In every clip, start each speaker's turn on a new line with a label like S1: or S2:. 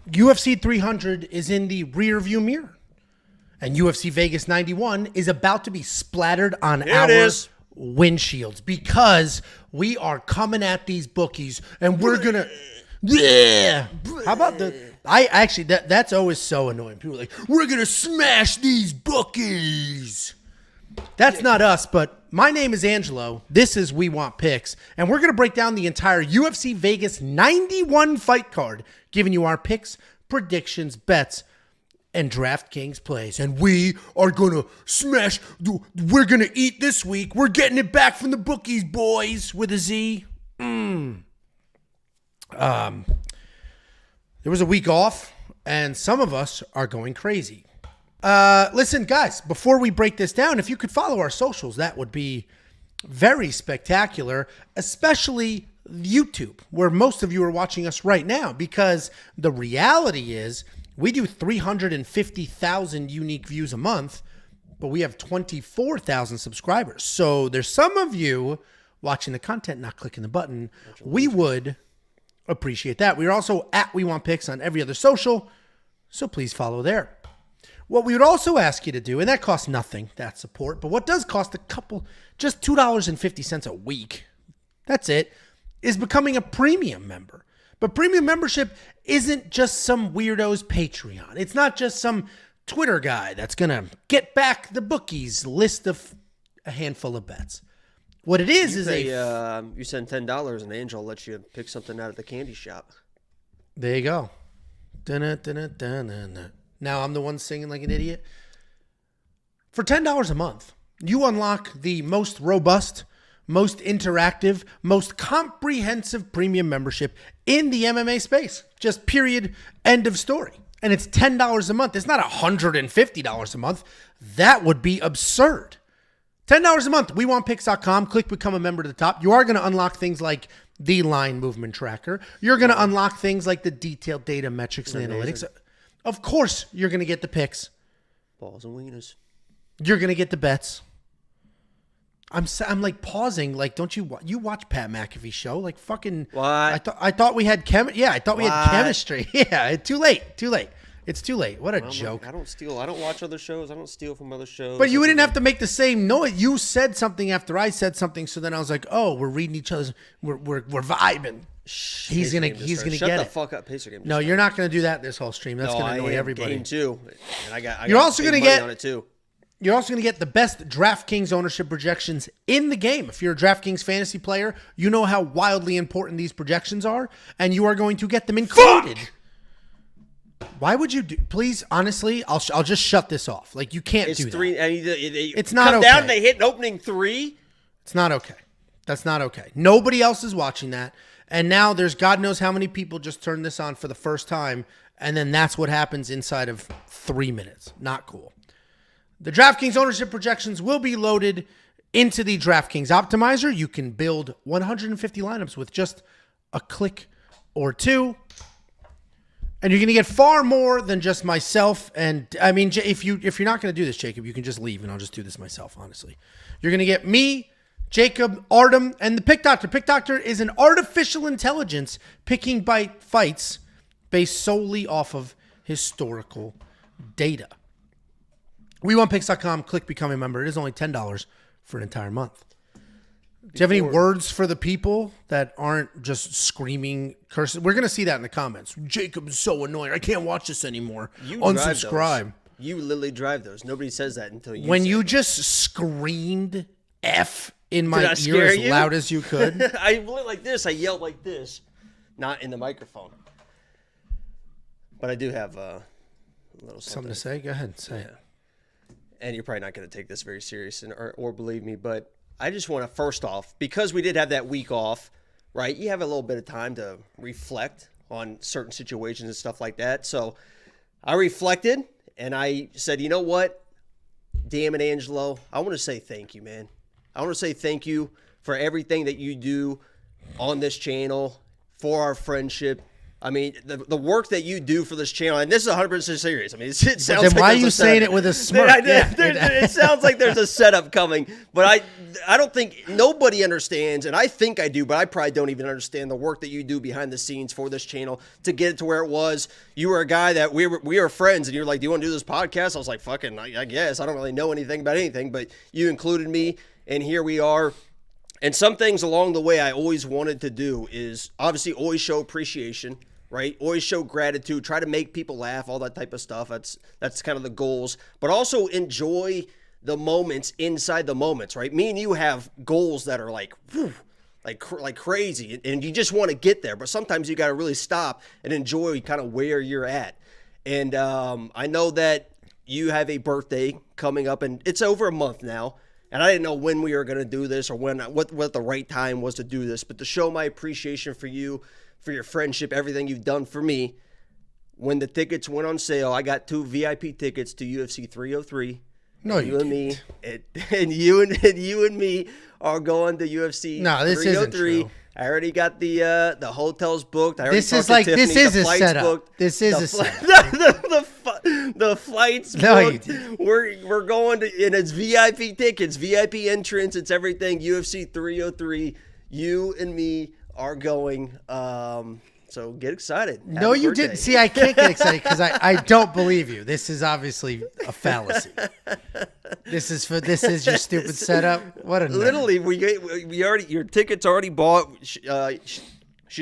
S1: UFC 300 is in the rear view mirror. And UFC Vegas 91 is about to be splattered on our windshields because we are coming at these bookies and we're going to... Yeah. How about that's always so annoying. People are like, we're going to smash these bookies. That's not us, but my name is Angelo. This is We Want Picks, and we're going to break down the entire UFC Vegas 91 fight card, giving you our picks, predictions, bets, and DraftKings plays. And we are going to smash. We're going to eat this week. We're getting it back from the bookies, boys, with a Z. There was a week off, and some of us are going crazy. Listen, guys, before we break this down, if you could follow our socials, that would be very spectacular, especially YouTube, where most of you are watching us right now, because the reality is we do 350,000 unique views a month, but we have 24,000 subscribers. So there's some of you watching the content, not clicking the button. We would appreciate that. We are also at We Want Picks on every other social, so please follow there. What we would also ask you to do, and that costs nothing, that support, but what does cost just $2.50 a week, that's it, is becoming a premium member. But premium membership isn't just some weirdo's Patreon. It's not just some Twitter guy that's going to get back the bookies list of a handful of bets. What it is
S2: you send $10 and Angel lets you pick something out of the candy shop.
S1: There you go. Dun-dun-dun-dun-dun-dun. Now I'm the one singing like an idiot. For $10 a month, you unlock the most robust, most interactive, most comprehensive premium membership in the MMA space. Just period, end of story. And it's $10 a month. It's not $150 a month. That would be absurd. $10 a month, WeWantPicks.com. Click Become a Member to the top. You are going to unlock things like the line movement tracker. You're going to unlock things like the detailed data metrics and analytics. Of course, you're going to get the picks.
S2: Balls and wieners.
S1: You're going to get the bets. I'm like pausing. Like, don't you watch Pat McAfee show? Like fucking.
S2: What?
S1: I thought we had I thought we had chemistry. Yeah, too late. It's too late. What a joke.
S2: I don't steal. I don't watch other shows. I don't steal from other shows.
S1: But you didn't have to make the same noise. You said something after I said something, so then I was like, oh, we're reading each other's. We're vibing. He's gonna get it.
S2: Shut the fuck up, Pacer game.
S1: No, you're not gonna do that this whole stream. That's gonna annoy everybody.
S2: Game too. And I got.
S1: You're also gonna get
S2: on it too.
S1: You're also going to get the best DraftKings ownership projections in the game. If you're a DraftKings fantasy player, you know how wildly important these projections are, and you are going to get them included. Why would you do? Please, honestly, I'll just shut this off. Like, you can't do that.
S2: It's not okay. Down, they hit an opening 3.
S1: It's not okay. That's not okay. Nobody else is watching that, and now there's God knows how many people just turned this on for the first time, and then that's what happens inside of 3 minutes. Not cool. The DraftKings ownership projections will be loaded into the DraftKings optimizer. You can build 150 lineups with just a click or two. And you're going to get far more than just myself. And I mean, if you're not going to do this, Jacob, you can just leave and I'll just do this myself, honestly. You're going to get me, Jacob, Artem, and the Pick Doctor. Pick Doctor is an artificial intelligence picking by fights based solely off of historical data. WeWantPicks.com, click Become a Member. It is only $10 for an entire month. Do you have any words for the people that aren't just screaming curses? We're going to see that in the comments. Jacob is so annoying. I can't watch this anymore. Unsubscribe.
S2: You literally drive those. Nobody says that until you
S1: When
S2: say
S1: you
S2: it.
S1: Just screamed F in my ear as loud as you could.
S2: I went like this. I yelled like this. Not in the microphone. But I do have a little something
S1: to say? Go ahead. Say it.
S2: And you're probably not going to take this very serious or believe me, but I just want to, first off, because we did have that week off, right? You have a little bit of time to reflect on certain situations and stuff like that. So I reflected and I said, you know what? Damn it, Angelo. I want to say thank you, man. I want to say thank you for everything that you do on this channel, for our friendship, I mean, the work that you do for this channel, and this is 100% serious. I mean, it sounds
S1: then
S2: like
S1: why are
S2: there's
S1: you
S2: a
S1: saying
S2: setup.
S1: it with a smirk?
S2: It sounds like there's a setup coming, but I don't think nobody understands, and I think I do, but I probably don't even understand the work that you do behind the scenes for this channel to get it to where it was. You were a guy that we were friends, and you were like, "Do you want to do this podcast?" I was like, "Fucking, I guess." I don't really know anything about anything, but you included me, and here we are. And some things along the way I always wanted to do is obviously always show appreciation. Right? Always show gratitude, try to make people laugh, all that type of stuff. That's kind of the goals. But also enjoy the moments inside the moments, right? Me and you have goals that are like, whew, like crazy, and you just want to get there. But sometimes you got to really stop and enjoy kind of where you're at. And I know that you have a birthday coming up, and it's over a month now. And I didn't know when we were going to do this or what the right time was to do this. But to show my appreciation for you, for your friendship, everything you've done for me. When the tickets went on sale, I got 2 VIP tickets to UFC 303.
S1: No, you
S2: and me, and you and me are going to UFC.
S1: No, this
S2: 303.
S1: isn't true.
S2: I already got the hotels booked. I already
S1: This is like
S2: Tiffany,
S1: this is
S2: the
S1: a
S2: flights
S1: setup.
S2: booked.
S1: This is a setup.
S2: The flights
S1: No,
S2: booked. We're going to, and it's VIP tickets, VIP entrance. It's everything. UFC 303. You and me are going. So get excited.
S1: No, you didn't. See, I can't get excited because I don't believe you. This is obviously a fallacy. This is your stupid setup. What a nerd.
S2: Literally, we already, your ticket's already bought. She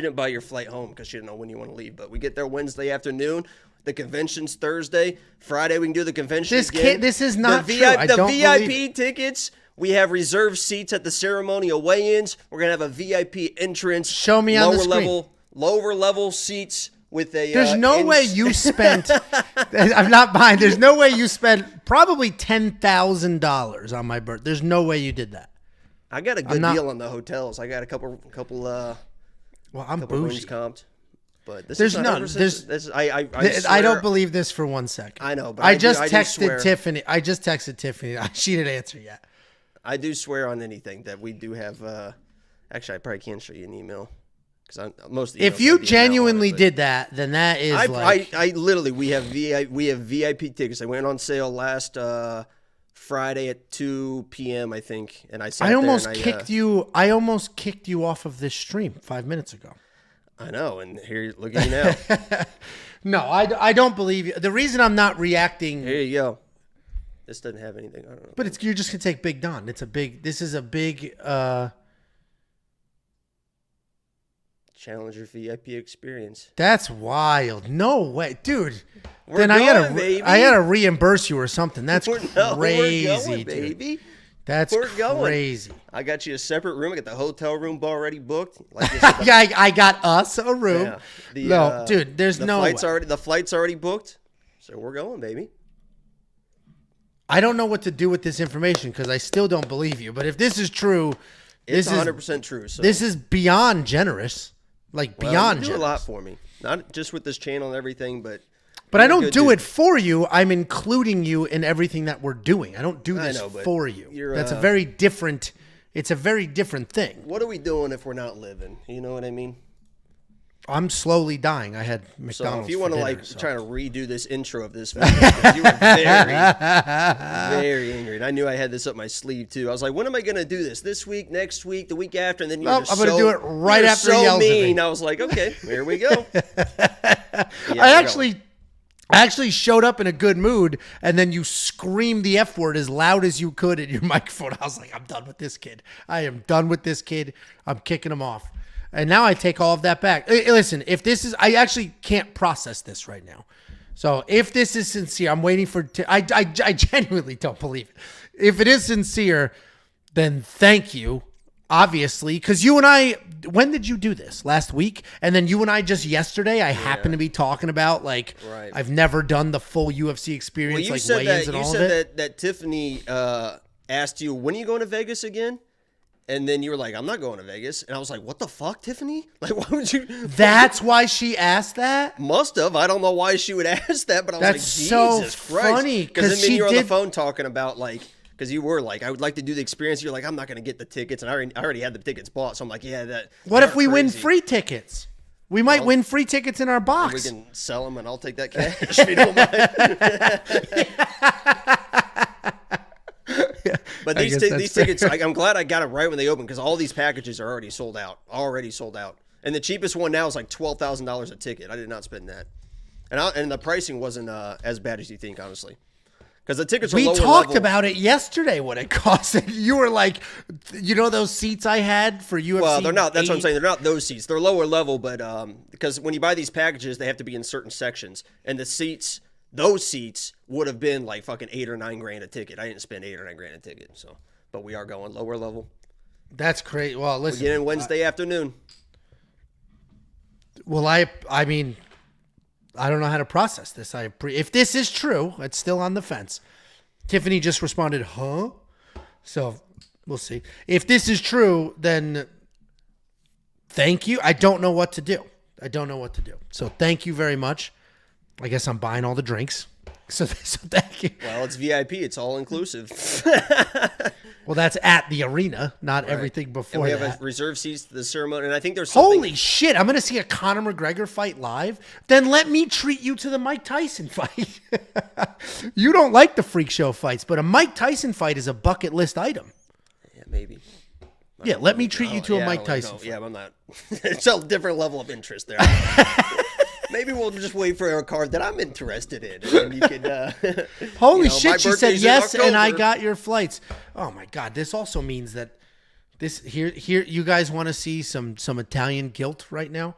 S2: didn't buy your flight home because she didn't know when you want to leave. But we get there Wednesday afternoon. The convention's Thursday. Friday we can do the convention again.
S1: This is not
S2: the
S1: true. I don't
S2: VIP
S1: believe
S2: tickets. We have reserved seats at the ceremonial weigh-ins. We're gonna have a VIP entrance.
S1: Show me on the screen.
S2: Lower level seats with a.
S1: There's no way you spent. I'm not buying. There's no way you spent probably $10,000 on my birthday. There's no way you did that.
S2: I got a good deal on the hotels. I got a couple.
S1: Well, I'm
S2: couple
S1: bougie.
S2: rooms comped. But this
S1: There's
S2: is
S1: none. I don't believe this for 1 second.
S2: I know, but
S1: I just texted Tiffany. I just texted Tiffany. She didn't answer yet.
S2: I do swear on anything that we do have. Actually, I probably can't show you an email because most of the
S1: if you genuinely did that, then that is
S2: I literally we have VIP tickets. They went on sale last Friday at 2 p.m. I think, and I almost
S1: kicked you off of this stream 5 minutes ago.
S2: I know, and here, look at you now.
S1: No, I don't believe you. The reason I'm not reacting.
S2: Here you go. This doesn't have anything. I don't know.
S1: But you're just gonna take Big Don. This is a big
S2: Challenger VIP experience.
S1: That's wild. No way, dude.
S2: Then
S1: I gotta reimburse you or something. That's crazy,
S2: we're going,
S1: dude.
S2: Baby.
S1: That's crazy.
S2: I got you a separate room. I got the hotel room already booked. Like
S1: Yeah, I got us a room.
S2: Yeah.
S1: Dude, there's no way.
S2: The flight's already booked, so we're going, baby.
S1: I don't know what to do with this information because I still don't believe you. But if this is true,
S2: it's 100% true. So.
S1: This is beyond generous. Beyond
S2: you do
S1: generous.
S2: a lot for me, not just with this channel and everything, but
S1: I don't do it for you. I'm including you in everything that we're doing. I don't do this for you. That's a very different. It's a very different thing.
S2: What are we doing if we're not living? You know what I mean?
S1: I'm slowly dying. I had McDonald's.
S2: So if you want
S1: to
S2: try to redo this intro of this video, 'cause you were very angry, and I knew I had this up my sleeve too. I was like, when am I going to do this? This week, next week, the week after, and then you're
S1: I'm going to do it right after he yells at me.
S2: I was like, okay, here we go.
S1: I actually showed up in a good mood, and then you screamed the F word as loud as you could at your microphone. I was like, I'm done with this kid. I am done with this kid. I'm kicking him off. And now I take all of that back. Listen, if this is, I actually can't process this right now. So if this is sincere, I'm waiting for, I genuinely don't believe it. If it is sincere, then thank you, obviously. Because you and I, when did you do this? Last week? And then you and I just yesterday, I happen to be talking about, I've never done the full UFC experience, weigh-ins and all of it.
S2: You said that Tiffany asked you, when are you going to Vegas again? And then you were like, I'm not going to Vegas. And I was like, what the fuck, Tiffany? Like, why would you?
S1: That's why she asked that?
S2: Must have. I don't know why she would ask that, but I was like, Jesus Christ.
S1: Funny.
S2: Because then you were on the phone talking about, because you were like, I would like to do the experience. You're like, I'm not going to get the tickets. And I already had the tickets bought. So I'm like, yeah, that.
S1: What if we win free tickets? We might win free tickets in our
S2: We
S1: box.
S2: can sell them, and I'll take that cash if you don't mind. But these tickets, I'm glad I got it right when they opened, because all these packages are already sold out. And the cheapest one now is like $12,000 a ticket. I did not spend that. And the pricing wasn't as bad as you think, honestly. Because the tickets are lower level.
S1: We talked about it yesterday, what it cost. You were like, those seats I had for UFC.
S2: Well, they're not. That's what I'm saying. They're not those seats. They're lower level, but because when you buy these packages, they have to be in certain sections. And those seats would have been like fucking $8 or $9 grand a ticket. I didn't spend $8 or $9 grand a ticket. So, but we are going lower level.
S1: That's great. Well, listen.
S2: We get in Wednesday afternoon.
S1: Well, I mean, I don't know how to process this. If this is true, it's still on the fence. Tiffany just responded, huh? So we'll see. If this is true, then thank you. I don't know what to do. So thank you very much. I guess I'm buying all the drinks. So thank you.
S2: Well, it's VIP. It's all inclusive.
S1: Well, that's at the arena, not everything before that.
S2: And we have a reserved seats to the ceremony, and I think there's something...
S1: Holy shit, I'm going to see a Conor McGregor fight live? Then let me treat you to the Mike Tyson fight. You don't like the freak show fights, but a Mike Tyson fight is a bucket list item.
S2: Yeah, maybe.
S1: Yeah, let me treat you to a Mike Tyson fight.
S2: Yeah, I'm not... It's a different level of interest there. Maybe we'll just wait for a card that I'm interested in, and you can.
S1: Holy shit! She said yes, and I got your flights. Oh my god! This also means that here. You guys want to see some Italian guilt right now?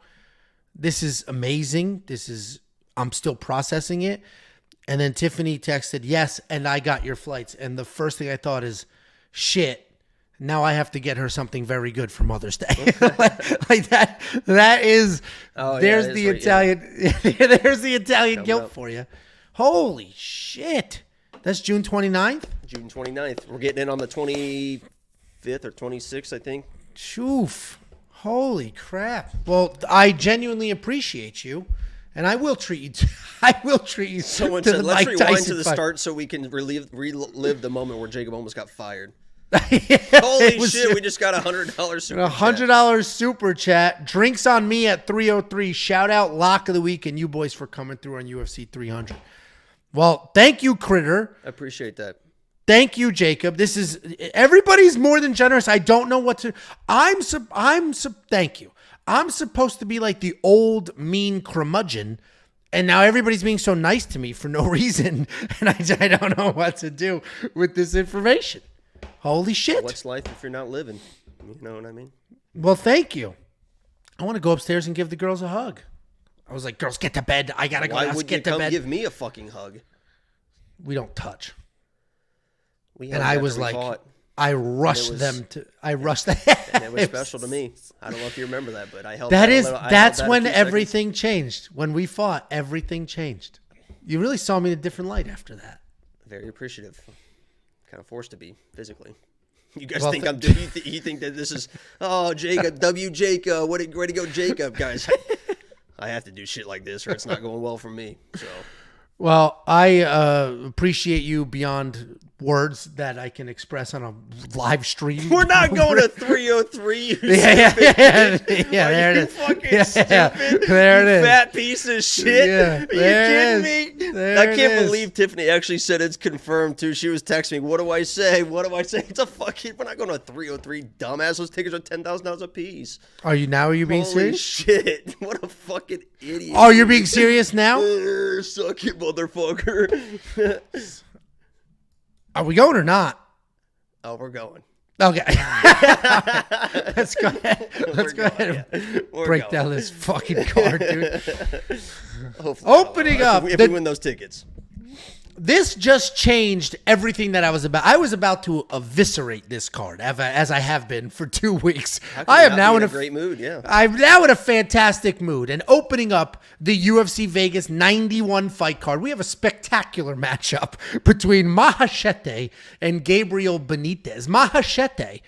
S1: This is amazing. I'm still processing it. And then Tiffany texted yes, and I got your flights. And the first thing I thought is, shit. Now I have to get her something very good for Mother's Day. like that. That is. Oh, there's the Italian. There's the Italian guilt for you. Holy shit! That's June 29th.
S2: June 29th. We're getting in on the 25th or 26th, I think.
S1: Shoof! Holy crap! Well, I genuinely appreciate you, and I will treat you.
S2: Someone said, "Let's rewind to the start so we can relive the moment where Jacob almost got fired." Holy shit, we just got $100 super chat.
S1: $100 super chat. Drinks on me at 303. Shout out Lock of the Week and you boys for coming through on UFC 300. Well, thank you, Critter.
S2: I appreciate that.
S1: Thank you, Jacob. Everybody's more than generous. I don't know what to. Thank you. I'm supposed to be like the old mean curmudgeon, and now everybody's being so nice to me for no reason, and I don't know what to do with this information. Holy shit.
S2: What's life if you're not living? You know what I mean?
S1: Well, thank you. I want to go upstairs and give the girls a hug. I was like, girls, get to bed. I got to go.
S2: Why would you come give me a fucking hug?
S1: We don't touch.
S2: And
S1: I was like, I rushed them. And it
S2: was special to me. I don't know if you remember that, but I helped.
S1: That's when everything changed. When we fought, everything changed. You really saw me in a different light after that.
S2: Very appreciative. Kind of forced to be physically. You guys think I'm doing? You think that this is Jacob Jacob? Way to go, Jacob, guys! I have to do shit like this, or it's not going well for me. So,
S1: well, I appreciate you beyond words that I can express on a live stream.
S2: We're not going to 303.
S1: Yeah. There it is.
S2: Fucking stupid. There it is. Fat piece of shit. Yeah, are you kidding me? I can't believe Tiffany actually said it's confirmed too. She was texting me. What do I say? It's a fucking. We're not going to 303. Dumbass. Those tickets are $10,000 a piece.
S1: Are you being serious?
S2: Shit! What a fucking idiot.
S1: Oh, you're being serious now?
S2: Suck it, motherfucker.
S1: Are we going or not?
S2: Oh, we're going.
S1: Okay. Let's go ahead. Let's go ahead and break down this fucking card, dude. Opening up.
S2: If we win those tickets.
S1: This just changed everything that I was about. I was about to eviscerate this card, as I have been for 2 weeks. I am now in a
S2: great mood, yeah.
S1: I'm now in a fantastic mood. And opening up the UFC Vegas 91 fight card, we have a spectacular matchup between Maheshate and Gabriel Benítez. Maheshate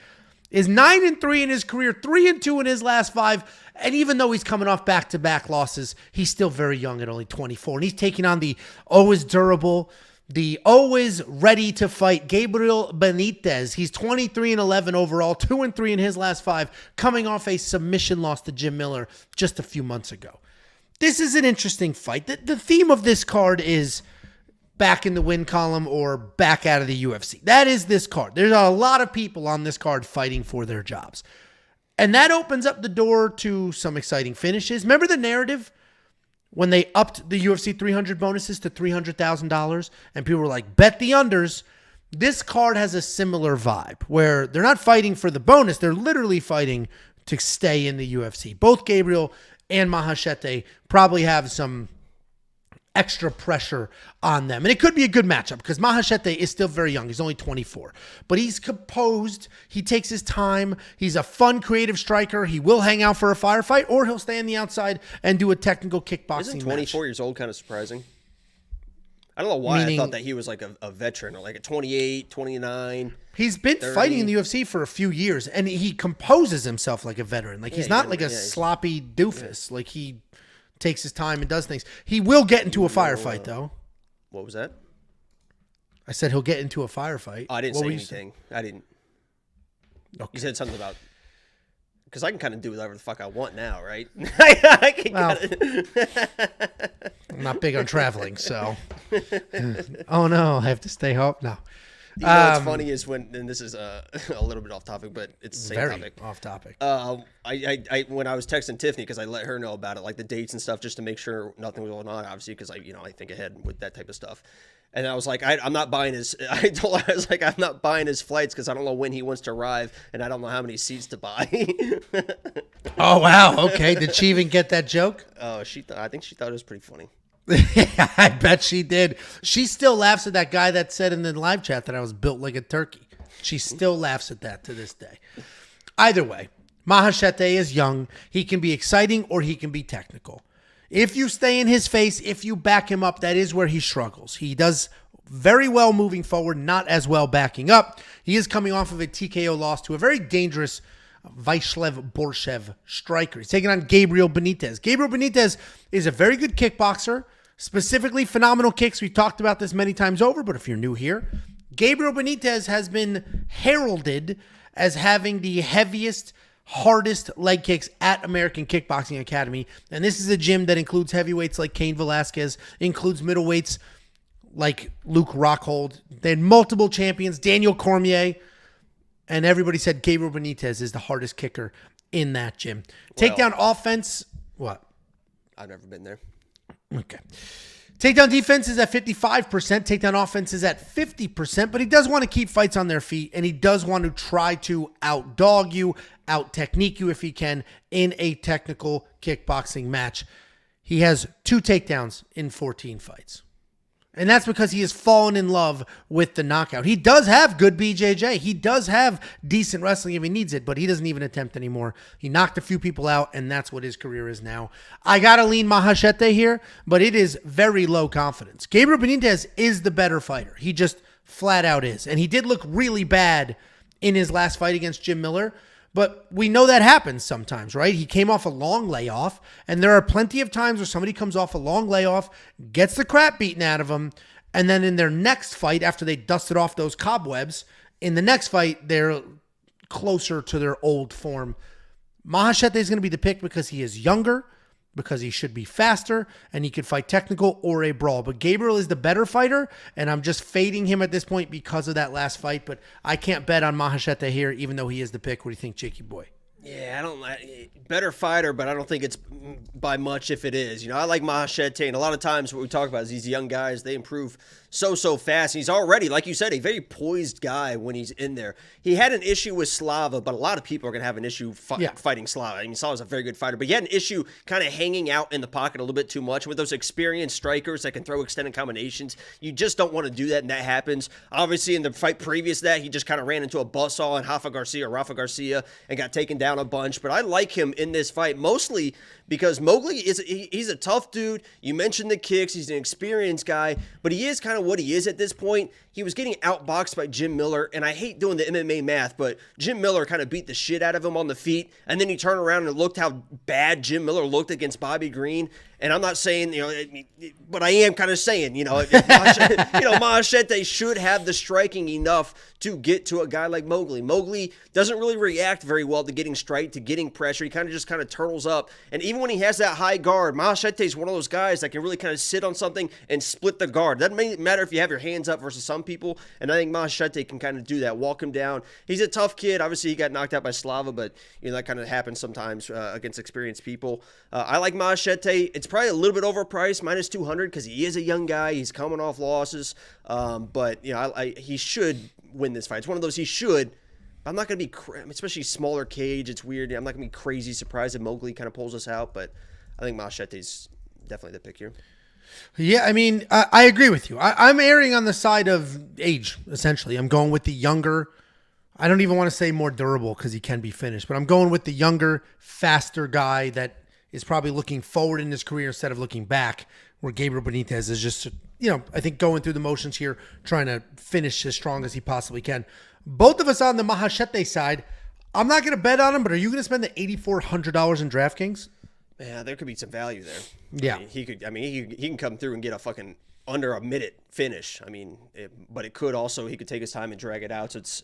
S1: is 9-3 in his career, 3-2 in his last 5. And even though he's coming off back-to-back losses, he's still very young at only 24. And he's taking on the always durable, the always ready to fight Gabriel Benítez. He's 23-11 overall, 2-3 in his last 5, coming off a submission loss to Jim Miller just a few months ago. This is an interesting fight. The theme of this card is back in the win column or back out of the UFC. That is this card. There's a lot of people on this card fighting for their jobs. And that opens up the door to some exciting finishes. Remember the narrative when they upped the UFC 300 bonuses to $300,000 and people were like, bet the unders? This card has a similar vibe where they're not fighting for the bonus. They're literally fighting to stay in the UFC. Both Gabriel and Maheshate probably have some extra pressure on them. And it could be a good matchup because Maheshate is still very young. He's only 24. But he's composed. He takes his time. He's a fun, creative striker. He will hang out for a firefight or he'll stay on the outside and do a technical kickboxing
S2: Isn't 24
S1: match.
S2: years old kind of surprising? I don't know why I thought that he was like a veteran or like a 28, 29.
S1: He's been
S2: 30.
S1: fighting in the UFC for a few years and he composes himself like a veteran. Like he's not like a sloppy doofus. Like he takes his time and does things. He will get into a firefight, though.
S2: What was that?
S1: I said he'll get into a firefight.
S2: Oh, I didn't say anything. I didn't.
S1: Okay.
S2: You said something about... Because I can kind of do whatever the fuck I want now, right?
S1: I'm not big on traveling, so... Oh, no, I have to stay home? No.
S2: You know what's funny is when, and this is a little bit off topic, but it's the same
S1: very
S2: topic.
S1: Off topic.
S2: I when I was texting Tiffany because I let her know about it, like the dates and stuff, just to make sure nothing was going on. Obviously, because I think ahead with that type of stuff. And I was like, I'm not buying his. I told her I was like, I'm not buying his flights because I don't know when he wants to arrive, and I don't know how many seats to buy.
S1: Oh wow! Okay, did she even get that joke?
S2: Oh, I think she thought it was pretty funny.
S1: I bet she did. She still laughs at that guy that said in the live chat that I was built like a turkey. She still laughs at that to this day. Either way, Maheshate is young. He can be exciting or he can be technical. If you stay in his face, if you back him up, that is where he struggles. He does very well moving forward, not as well backing up. He is coming off of a TKO loss to a very dangerous Vaishlev Borshev striker. He's taking on Gabriel Benítez. Gabriel Benítez is a very good kickboxer, specifically phenomenal kicks. We've talked about this many times over, but if you're new here, Gabriel Benítez has been heralded as having the heaviest, hardest leg kicks at American Kickboxing Academy. And this is a gym that includes heavyweights like Cain Velasquez, includes middleweights like Luke Rockhold. They had multiple champions, Daniel Cormier, and everybody said Gabriel Benítez is the hardest kicker in that gym. Takedown offense, what?
S2: I've never been there.
S1: Okay. Takedown defense is at 55%. Takedown offense is at 50%. But he does want to keep fights on their feet, and he does want to try to outdog you, out-technique you if he can in a technical kickboxing match. He has 2 takedowns in 14 fights. And that's because he has fallen in love with the knockout. He does have good BJJ. He does have decent wrestling if he needs it, but he doesn't even attempt anymore. He knocked a few people out, and that's what his career is now. I got to lean Maheshate here, but it is very low confidence. Gabriel Benítez is the better fighter. He just flat out is. And he did look really bad in his last fight against Jim Miller, but we know that happens sometimes, right? He came off a long layoff, and there are plenty of times where somebody comes off a long layoff, gets the crap beaten out of them, and then in their next fight, after they dusted off those cobwebs, in the next fight, they're closer to their old form. Maheshate is going to be the pick because he is younger, because he should be faster, and he could fight technical or a brawl. But Gabriel is the better fighter, and I'm just fading him at this point because of that last fight. But I can't bet on Maheshate here, even though he is the pick. What do you think, Jakey boy?
S2: Yeah, I don't like better fighter, but I don't think it's by much if it is. You know, I like Maheshate, and a lot of times what we talk about is these young guys, they improve so fast. He's already, like you said, a very poised guy when he's in there. He had an issue with Slava, but a lot of people are going to have an issue fighting Slava. I mean, Slava's a very good fighter, but he had an issue kind of hanging out in the pocket a little bit too much. With those experienced strikers that can throw extended combinations, you just don't want to do that, and that happens. Obviously, in the fight previous to that, he just kind of ran into a buzzsaw in Rafa Garcia and got taken down a bunch. But I like him in this fight, mostly because Mowgli he's a tough dude. You mentioned the kicks. He's an experienced guy, but he is kind of of what he is at this point. He was getting outboxed by Jim Miller, and I hate doing the MMA math, but Jim Miller kind of beat the shit out of him on the feet, and then he turned around and looked how bad Jim Miller looked against Bobby Green. And I'm not saying, but I am kind of saying, Maheshate should have the striking enough to get to a guy like Mowgli. Mowgli doesn't really react very well to getting strike, to getting pressure. He kind of turtles up. And even when he has that high guard, Maheshate is one of those guys that can really kind of sit on something and split the guard. Doesn't matter if you have your hands up versus some people. And I think Maheshate can kind of do that, walk him down. He's a tough kid. Obviously, he got knocked out by Slava, but that kind of happens sometimes against experienced people. I like Maheshate. It's probably a little bit overpriced, minus 200, because he is a young guy. He's coming off losses. But he should win this fight. It's one of those he should. I'm not going to be, especially smaller cage. It's weird. I'm not going to be crazy surprised if Mowgli kind of pulls us out, but I think Maheshate's definitely the pick here.
S1: Yeah, I mean, I agree with you. I'm erring on the side of age, essentially. I'm going with the younger. I don't even want to say more durable because he can be finished, but I'm going with the younger, faster guy that is probably looking forward in his career instead of looking back, where Gabriel Benítez is just, I think going through the motions here, trying to finish as strong as he possibly can. Both of us on the Maheshate side, I'm not going to bet on him, but are you going to spend the $8,400 in DraftKings?
S2: Yeah, there could be some value there.
S1: Yeah.
S2: He can come through and get a fucking under a minute finish. But it could also, he could take his time and drag it out. So it's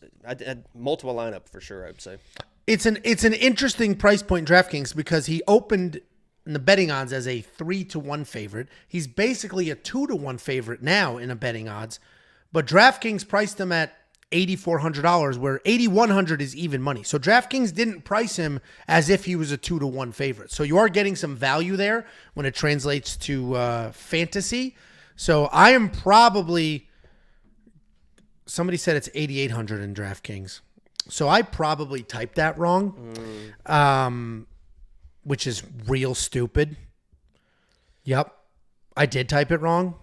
S2: multiple lineup for sure, I would say. It's
S1: an interesting price point in DraftKings because he opened in the betting odds as a 3-1 favorite. He's basically a 2-1 favorite now in a betting odds, but DraftKings priced him at $8,400, where $8,100 is even money. So DraftKings didn't price him as if he was a 2-1 favorite. So you are getting some value there when it translates to fantasy. So I am probably, somebody said it's $8,800 in DraftKings. So I probably typed that wrong, which is real stupid. Yep, I did type it wrong.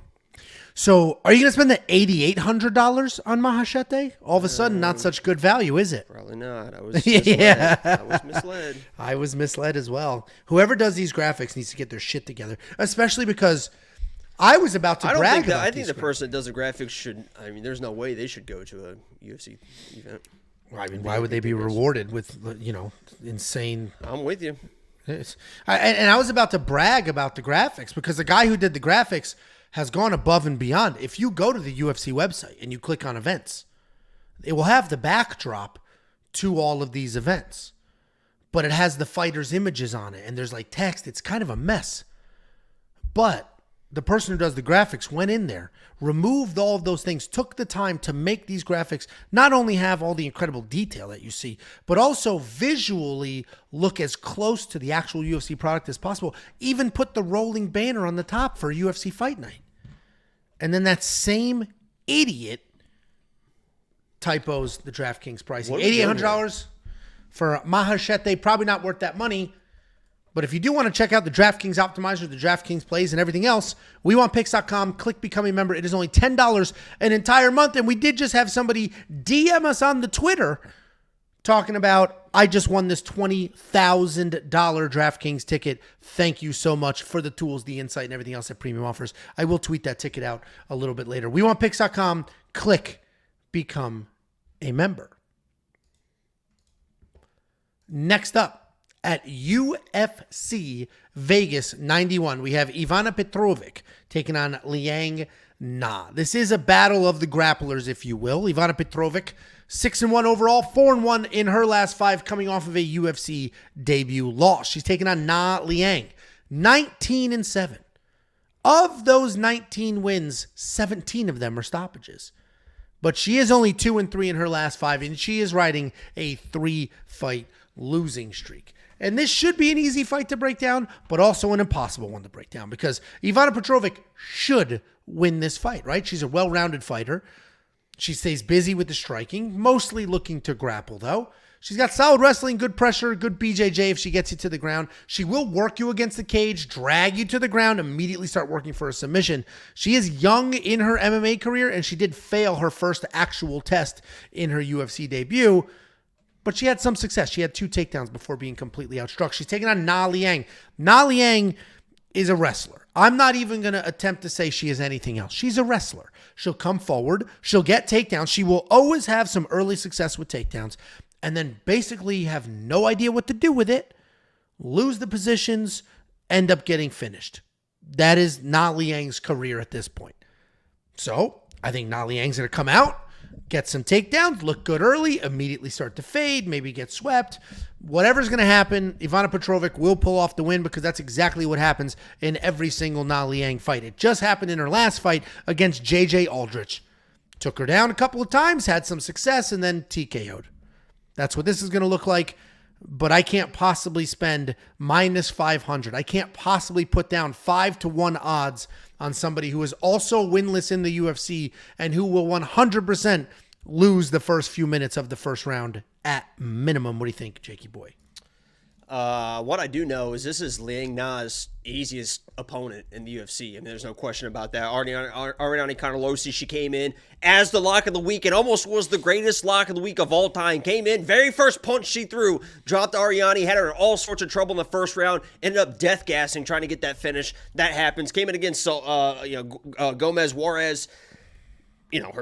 S1: So are you going to spend the $8,800 on Maheshate? All of a sudden, not such good value, is it?
S2: Probably not. I was misled. I was misled.
S1: I was misled as well. Whoever does these graphics needs to get their shit together, especially because I was about to brag about
S2: I think the person that does the graphics should, there's no way they should go to a UFC event.
S1: Why would they be rewarded with, insane?
S2: I'm with you.
S1: And I was about to brag about the graphics because the guy who did the graphics has gone above and beyond. If you go to the UFC website and you click on events, it will have the backdrop to all of these events, but it has the fighters' images on it and there's like text. It's kind of a mess. But the person who does the graphics went in there, removed all of those things, took the time to make these graphics not only have all the incredible detail that you see, but also visually look as close to the actual UFC product as possible. Even put the rolling banner on the top for UFC Fight Night. And then that same idiot typos the DraftKings pricing. $8,800 for Maheshate, probably not worth that money. But if you do want to check out the DraftKings Optimizer, the DraftKings Plays, and everything else, WeWantPicks.com, click Become a Member. It is only $10 an entire month. And we did just have somebody DM us on the Twitter talking about, I just won this $20,000 DraftKings ticket. Thank you so much for the tools, the insight, and everything else that Premium offers. I will tweet that ticket out a little bit later. WeWantPicks.com, click Become a Member. Next up, at UFC Vegas 91, we have Ivana Petrovic taking on Liang Na. This is a battle of the grapplers, if you will. Ivana Petrovic, 6-1 overall, 4-1 in her last 5, coming off of a UFC debut loss. She's taking on Na Liang, 19-7. Of those 19 wins, 17 of them are stoppages. But she is only 2-3 in her last 5, and she is riding a 3-fight losing streak. And this should be an easy fight to break down, but also an impossible one to break down because Ivana Petrovic should win this fight, right? She's a well-rounded fighter. She stays busy with the striking, mostly looking to grapple, though. She's got solid wrestling, good pressure, good BJJ if she gets you to the ground. She will work you against the cage, drag you to the ground, immediately start working for a submission. She is young in her MMA career, and she did fail her first actual test in her UFC debut. But she had some success. She had 2 takedowns before being completely outstruck. She's taking on Na Liang. Na Liang is a wrestler. I'm not even going to attempt to say she is anything else. She's a wrestler. She'll come forward. She'll get takedowns. She will always have some early success with takedowns and then basically have no idea what to do with it, lose the positions, end up getting finished. That is Na Liang's career at this point. So I think Na Liang's going to come out, get some takedowns, look good early, immediately start to fade, maybe get swept. Whatever's going to happen, Ivana Petrovic will pull off the win because that's exactly what happens in every single Na Liang fight. It just happened in her last fight against JJ Aldrich. Took her down a couple of times, had some success, and then TKO'd. That's what this is going to look like, but I can't possibly spend minus 500. I can't possibly put down 5-1 odds on somebody who is also winless in the UFC and who will 100% lose the first few minutes of the first round at minimum. What do you think, Jakey boy?
S2: What I do know is this is Liang Na's easiest opponent in the UFC. I mean, there's no question about that. Ariane Carnelossi, she came in as the lock of the week and almost was the greatest lock of the week of all time. Came in, very first punch she threw, dropped Ariane, had her in all sorts of trouble in the first round, ended up death gassing, trying to get that finish. That happens. Came in against Gomez Juarez. Liang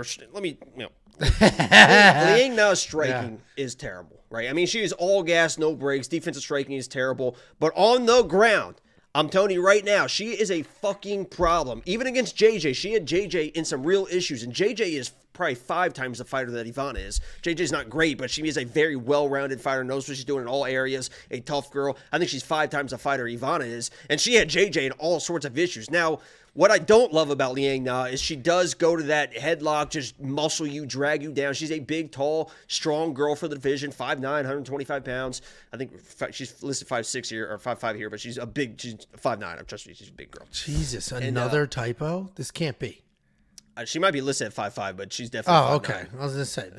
S2: Na's striking is terrible, right? I mean, she is all gas, no brakes. Defensive striking is terrible. But on the ground, I'm telling you right now, she is a fucking problem. Even against JJ, she had JJ in some real issues. And JJ is probably 5 times the fighter that Ivana is. JJ's not great, but she is a very well-rounded fighter, knows what she's doing in all areas, a tough girl. I think she's 5 times the fighter Ivana is. And she had JJ in all sorts of issues. Now, what I don't love about Liang Na is she does go to that headlock, just muscle you, drag you down. She's a big, tall, strong girl for the division, 5'9", 125 pounds. I think she's listed 5'6" here, or 5'5" here, but she's 5'9". I'm trusting you, she's a big girl.
S1: Jesus, another typo? This can't be.
S2: She might be listed at 5'5", but she's definitely 5'9".
S1: Okay. I was going to say,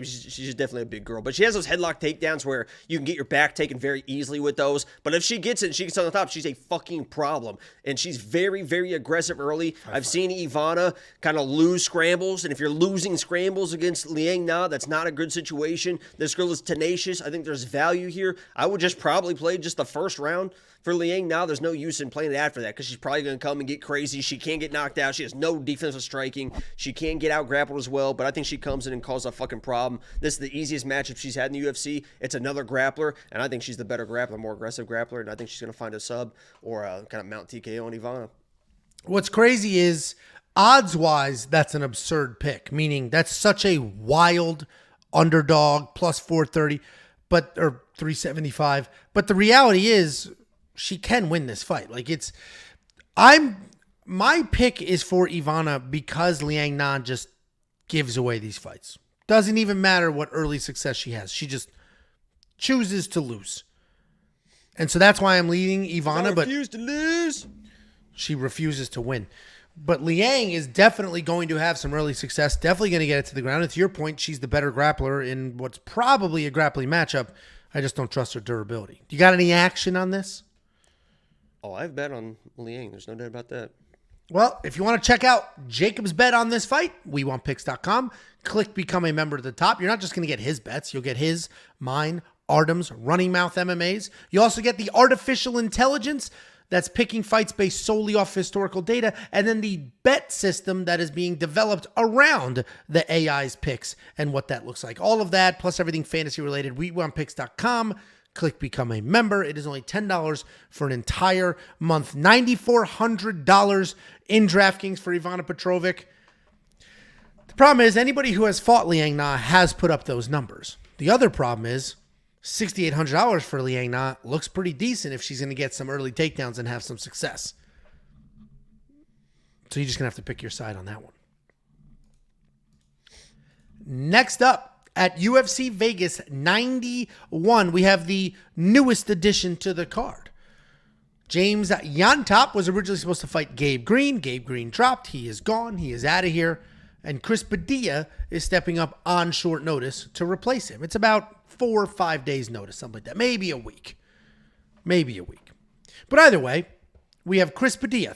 S2: she's definitely a big girl. But she has those headlock takedowns where you can get your back taken very easily with those. But if she gets it and she gets on the top, she's a fucking problem. And she's very, very aggressive early. I've seen Ivana kind of lose scrambles. And if you're losing scrambles against Liang Na, that's not a good situation. This girl is tenacious. I think there's value here. I would just probably play just the first round for Liang Na. There's no use in playing it after that because she's probably going to come and get crazy. She can't get knocked out. She has no defensive striking. She can get out grappled as well, but I think she comes in and causes a fucking problem. This is the easiest matchup she's had in the UFC. It's another grappler, and I think she's the better grappler, more aggressive grappler, and I think she's going to find a sub or kind of mount TKO on Ivana.
S1: What's crazy is, odds-wise, that's an absurd pick, meaning that's such a wild underdog, plus 430, or 375. But the reality is, she can win this fight. My pick is for Ivana because Liang Na just gives away these fights. Doesn't even matter what early success she has. She just chooses to lose. And so that's why I'm leading Ivana. But
S2: refuse to lose.
S1: She refuses to win. But Liang is definitely going to have some early success. Definitely going to get it to the ground. And to your point, she's the better grappler in what's probably a grappling matchup. I just don't trust her durability. You got any action on this?
S2: Oh, I've bet on Liang. There's no doubt about that.
S1: Well, if you want to check out Jacob's bet on this fight, WeWantPicks.com. Click Become a Member at the top. You're not just going to get his bets. You'll get his, mine, Artem's, Running Mouth MMA's. You also get the artificial intelligence that's picking fights based solely off historical data, and then the bet system that is being developed around the AI's picks and what that looks like. All of that, plus everything fantasy-related, WeWantPicks.com. Click Become a Member. It is only $10 for an entire month. $9,400 in DraftKings for Ivana Petrovic. The problem is anybody who has fought Liang Na has put up those numbers. The other problem is $6,800 for Liang Na looks pretty decent if she's going to get some early takedowns and have some success. So you're just going to have to pick your side on that one. Next up, at UFC Vegas 91, we have the newest addition to the card. James Llontop was originally supposed to fight Gabe Green. Gabe Green dropped. He is gone. He is out of here. And Chris Padilla is stepping up on short notice to replace him. It's about 4 or 5 days notice, something like that. Maybe a week. But either way, we have Chris Padilla,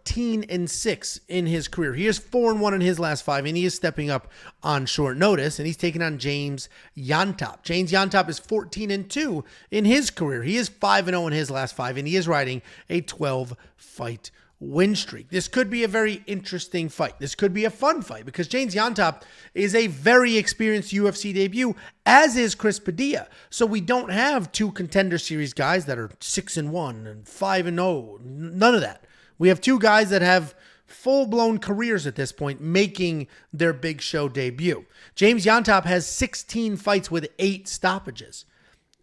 S1: 14-6 in his career. He is 4-1 in his last 5, and he is stepping up on short notice, and he's taking on James Llontop. James Llontop is 14-2 in his career. He is 5-0 in his last 5, and he is riding a 12-fight win streak. This could be a very interesting fight. This could be a fun fight because James Llontop is a very experienced UFC debut, as is Chris Padilla. So we don't have 2 Contender Series guys that are 6-1 and 5-0. None of that. We have 2 guys that have full-blown careers at this point making their big show debut. James Llontop has 16 fights with 8 stoppages.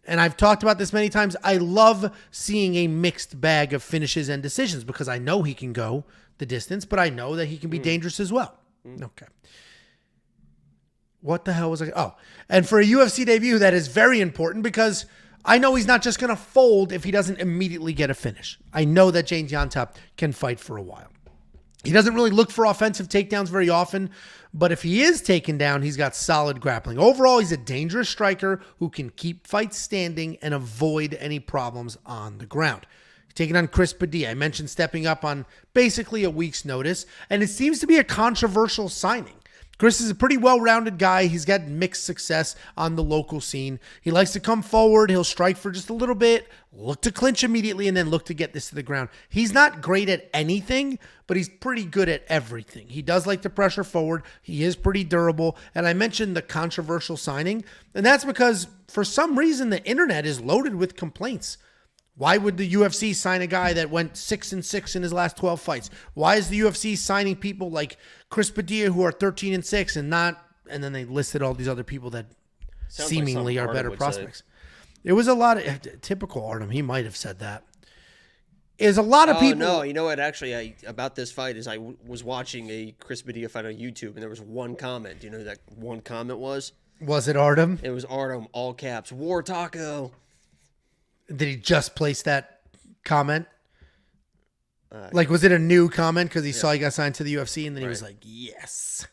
S1: And I've talked about this many times. I love seeing a mixed bag of finishes and decisions because I know he can go the distance, but I know that he can be dangerous as well. Okay. What the hell was I? Oh, and for a UFC debut, that is very important because I know he's not just going to fold if he doesn't immediately get a finish. I know that James Llontop can fight for a while. He doesn't really look for offensive takedowns very often, but if he is taken down, he's got solid grappling. Overall, he's a dangerous striker who can keep fights standing and avoid any problems on the ground. He's taking on Chris Padilla. I mentioned stepping up on basically a week's notice, and it seems to be a controversial signing. Chris is a pretty well-rounded guy. He's got mixed success on the local scene. He likes to come forward. He'll strike for just a little bit, look to clinch immediately, and then look to get this to the ground. He's not great at anything, but he's pretty good at everything. He does like to pressure forward. He is pretty durable. And I mentioned the controversial signing, and that's because for some reason the internet is loaded with complaints. Why would the UFC sign a guy that went 6-6 in his last 12 fights? Why is the UFC signing people like Chris Padilla who are 13-6 and not? And then they listed all these other people that seemingly are better prospects. It was a lot of typical Artem. He might have said that. Is a lot of people.
S2: No, you know what? Actually, about this fight is I was watching a Chris Padilla fight on YouTube, and there was one comment. Do you know who that one comment was?
S1: Was it Artem?
S2: It was Artem, all caps. War Taco.
S1: Did he just place that comment? Like, was it a new comment because he saw he got signed to the UFC and then he was like, yes,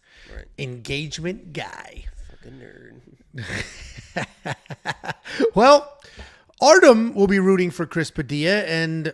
S1: engagement guy.
S2: Fucking nerd.
S1: Well, Artem will be rooting for Chris Padilla, and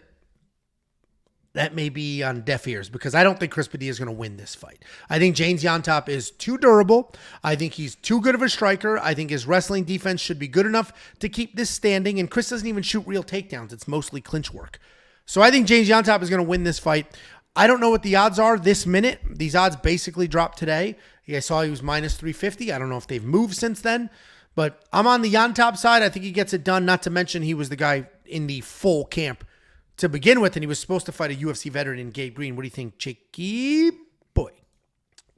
S1: that may be on deaf ears because I don't think Chris Padilla is going to win this fight. I think James Llontop is too durable. I think he's too good of a striker. I think his wrestling defense should be good enough to keep this standing, and Chris doesn't even shoot real takedowns. It's mostly clinch work. So I think James Llontop is going to win this fight. I don't know what the odds are this minute. These odds basically dropped today. I saw he was minus 350. I don't know if they've moved since then, but I'm on the Llontop side. I think he gets it done, not to mention he was the guy in the full camp to begin with, and he was supposed to fight a UFC veteran in Gabe Green. What do you think, Cheeky boy?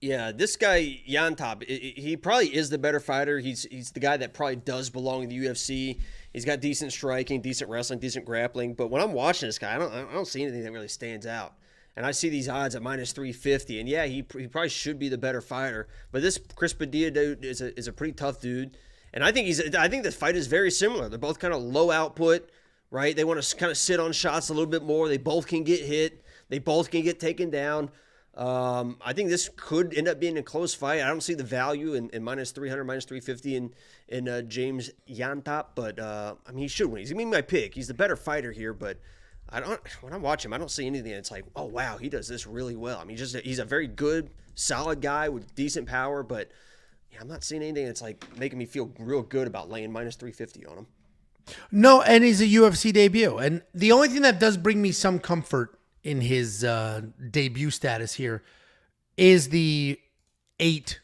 S2: Yeah, this guy, Llontop, he probably is the better fighter. He's the guy that probably does belong in the UFC. He's got decent striking, decent wrestling, decent grappling. But when I'm watching this guy, I don't see anything that really stands out. And I see these odds at minus 350. And yeah, he probably should be the better fighter. But this Chris Padilla dude is a pretty tough dude. And I think this fight is very similar. They're both kind of low output. Right? They want to kind of sit on shots a little bit more. They both can get hit. They both can get taken down. I think this could end up being a close fight. I don't see the value in minus 300, minus 350 in James Llontop, but I mean, he should win. He's going to be my pick. He's the better fighter here, but when I watch him, I don't see anything that's like, oh, wow, he does this really well. I mean, he's a very good, solid guy with decent power, but yeah, I'm not seeing anything that's like making me feel real good about laying minus 350 on him.
S1: No, and he's a UFC debut. And the only thing that does bring me some comfort in his debut status here is the 8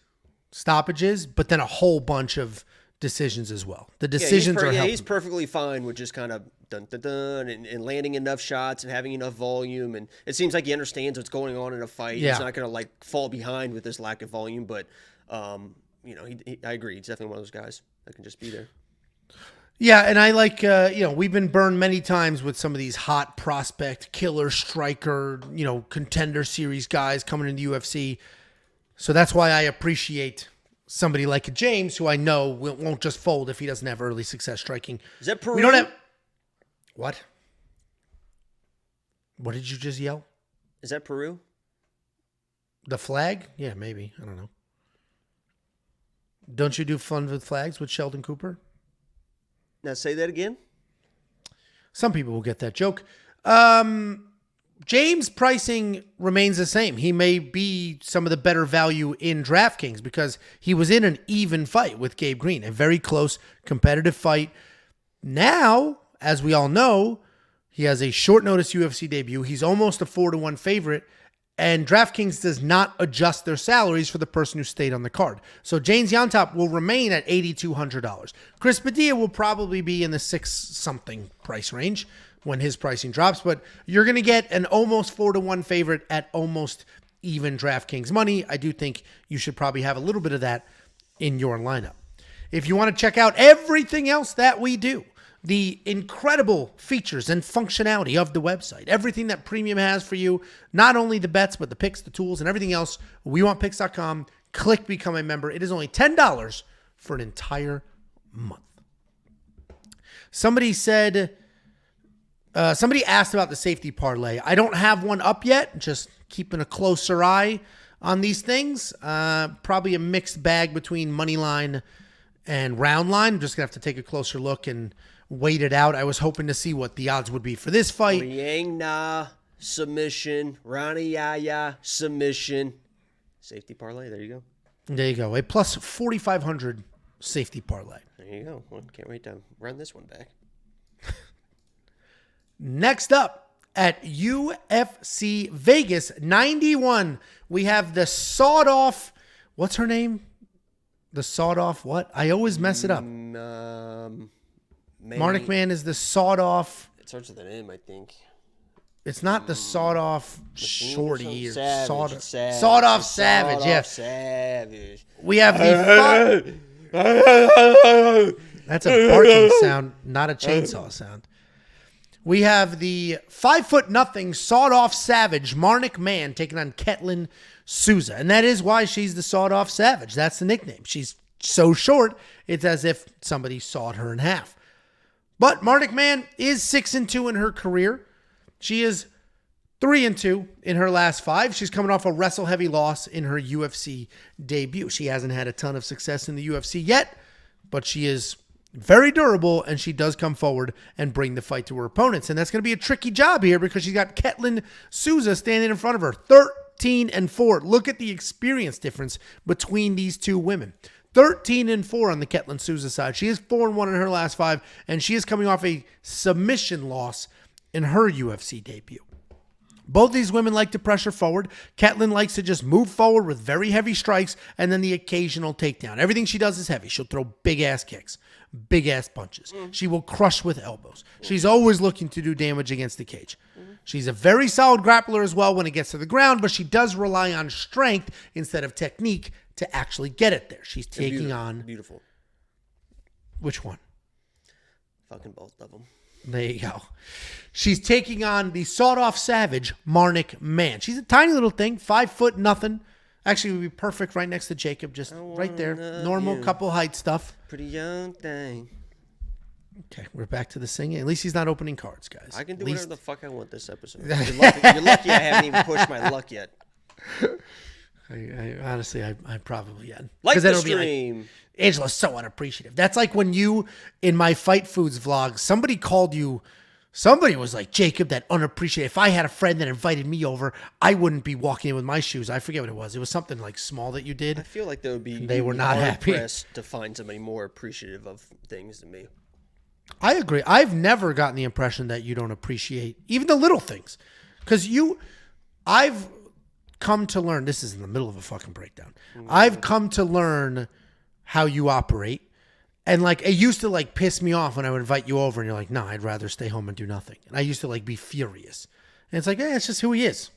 S1: stoppages, but then a whole bunch of decisions as well. The decisions are helping.
S2: He's perfectly fine with just kind of dun-dun-dun and landing enough shots and having enough volume. And it seems like he understands what's going on in a fight. Yeah. He's not going to like fall behind with this lack of volume. But, I agree. He's definitely one of those guys that can just be there.
S1: Yeah, and I like, we've been burned many times with some of these hot prospect, killer striker, contender series guys coming into UFC. So that's why I appreciate somebody like a James, who I know won't just fold if he doesn't have early success striking.
S2: Is that Peru?
S1: We don't have... What? What did you just yell?
S2: Is that Peru?
S1: The flag? Yeah, maybe. I don't know. Don't you do fun with flags with Sheldon Cooper?
S2: Now say that again.
S1: Some people will get that joke. James' pricing remains the same. He may be some of the better value in DraftKings because he was in an even fight with Gabe Green, a very close competitive fight. Now, as we all know, he has a short notice UFC debut. He's almost a 4-1 favorite, and DraftKings does not adjust their salaries for the person who stayed on the card. So James Llontop will remain at $8,200. Chris Padilla will probably be in the 6-something price range when his pricing drops, but you're going to get an almost 4-1 favorite at almost even DraftKings money. I do think you should probably have a little bit of that in your lineup. If you want to check out everything else that we do, the incredible features and functionality of the website, everything that Premium has for you, not only the bets, but the picks, the tools, and everything else, WeWantPicks.com. Click Become a Member. It is only $10 for an entire month. Somebody asked about the safety parlay. I don't have one up yet, just keeping a closer eye on these things. Probably a mixed bag between money line and round line. I'm just going to have to take a closer look and wait it out. I was hoping to see what the odds would be for this fight.
S2: Liang, submission. Rani, Yahya, submission. Safety parlay, there you go.
S1: There you go. A plus 4,500 safety parlay.
S2: There you go. Well, can't wait to run this one back.
S1: Next up at UFC Vegas 91, we have the sawed-off, what's her name? The sawed-off what? I always mess it up. Marnic Man is the sawed-off.
S2: It starts with an M, I think.
S1: It's not the sawed-off shorty. Or
S2: Savage.
S1: Sawed-off Savage, yeah.
S2: Savage.
S1: We have the... That's a barking sound, not a chainsaw sound. We have the 5'0" sawed-off Savage, Marnic Man, taking on Ketlen Souza. And that is why she's the sawed-off Savage. That's the nickname. She's so short, it's as if somebody sawed her in half. But Marnic Man is 6-2 in her career. She is 3-2 in her last 5. She's coming off a wrestle-heavy loss in her UFC debut. She hasn't had a ton of success in the UFC yet, but she is very durable, and she does come forward and bring the fight to her opponents. And that's going to be a tricky job here because she's got Ketlen Souza standing in front of her, 13-4. Look at the experience difference between these two women. 13-4 on the Ketlen Souza side. She is 4-1 in her last 5, and she is coming off a submission loss in her UFC debut. Both these women like to pressure forward. Ketlen likes to just move forward with very heavy strikes and then the occasional takedown. Everything she does is heavy. She'll throw big-ass kicks, big-ass punches. She will crush with elbows. She's always looking to do damage against the cage. She's a very solid grappler as well when it gets to the ground, but she does rely on strength instead of technique to actually get it there. She's taking on...
S2: Beautiful.
S1: Which one?
S2: Fucking both of them.
S1: There you go. She's taking on the sawed-off Savage, Marnic Man. She's a tiny little thing, 5'0". Actually, would be perfect right next to Jacob, just right there. Normal couple height stuff.
S2: Pretty young thing.
S1: Okay, we're back to the singing. At least he's not opening cards, guys.
S2: I can do whatever the fuck I want this episode. You're lucky I haven't even pushed my luck yet.
S1: I honestly, I probably am.
S2: Like the stream.
S1: Angela's so unappreciative. That's like when you, in my Fight Foods vlog, somebody was like, Jacob, that unappreciative. If I had a friend that invited me over, I wouldn't be walking in with my shoes. I forget what it was. It was something like small that you did.
S2: I feel like
S1: they were not happy
S2: to find somebody more appreciative of things than me.
S1: I agree. I've never gotten the impression that you don't appreciate even the little things. Because I've come to learn, this is in the middle of a fucking breakdown. I've come to learn how you operate. And like, it used to like piss me off when I would invite you over and you're like, no, I'd rather stay home and do nothing. And I used to like be furious. And it's like, it's just who he is.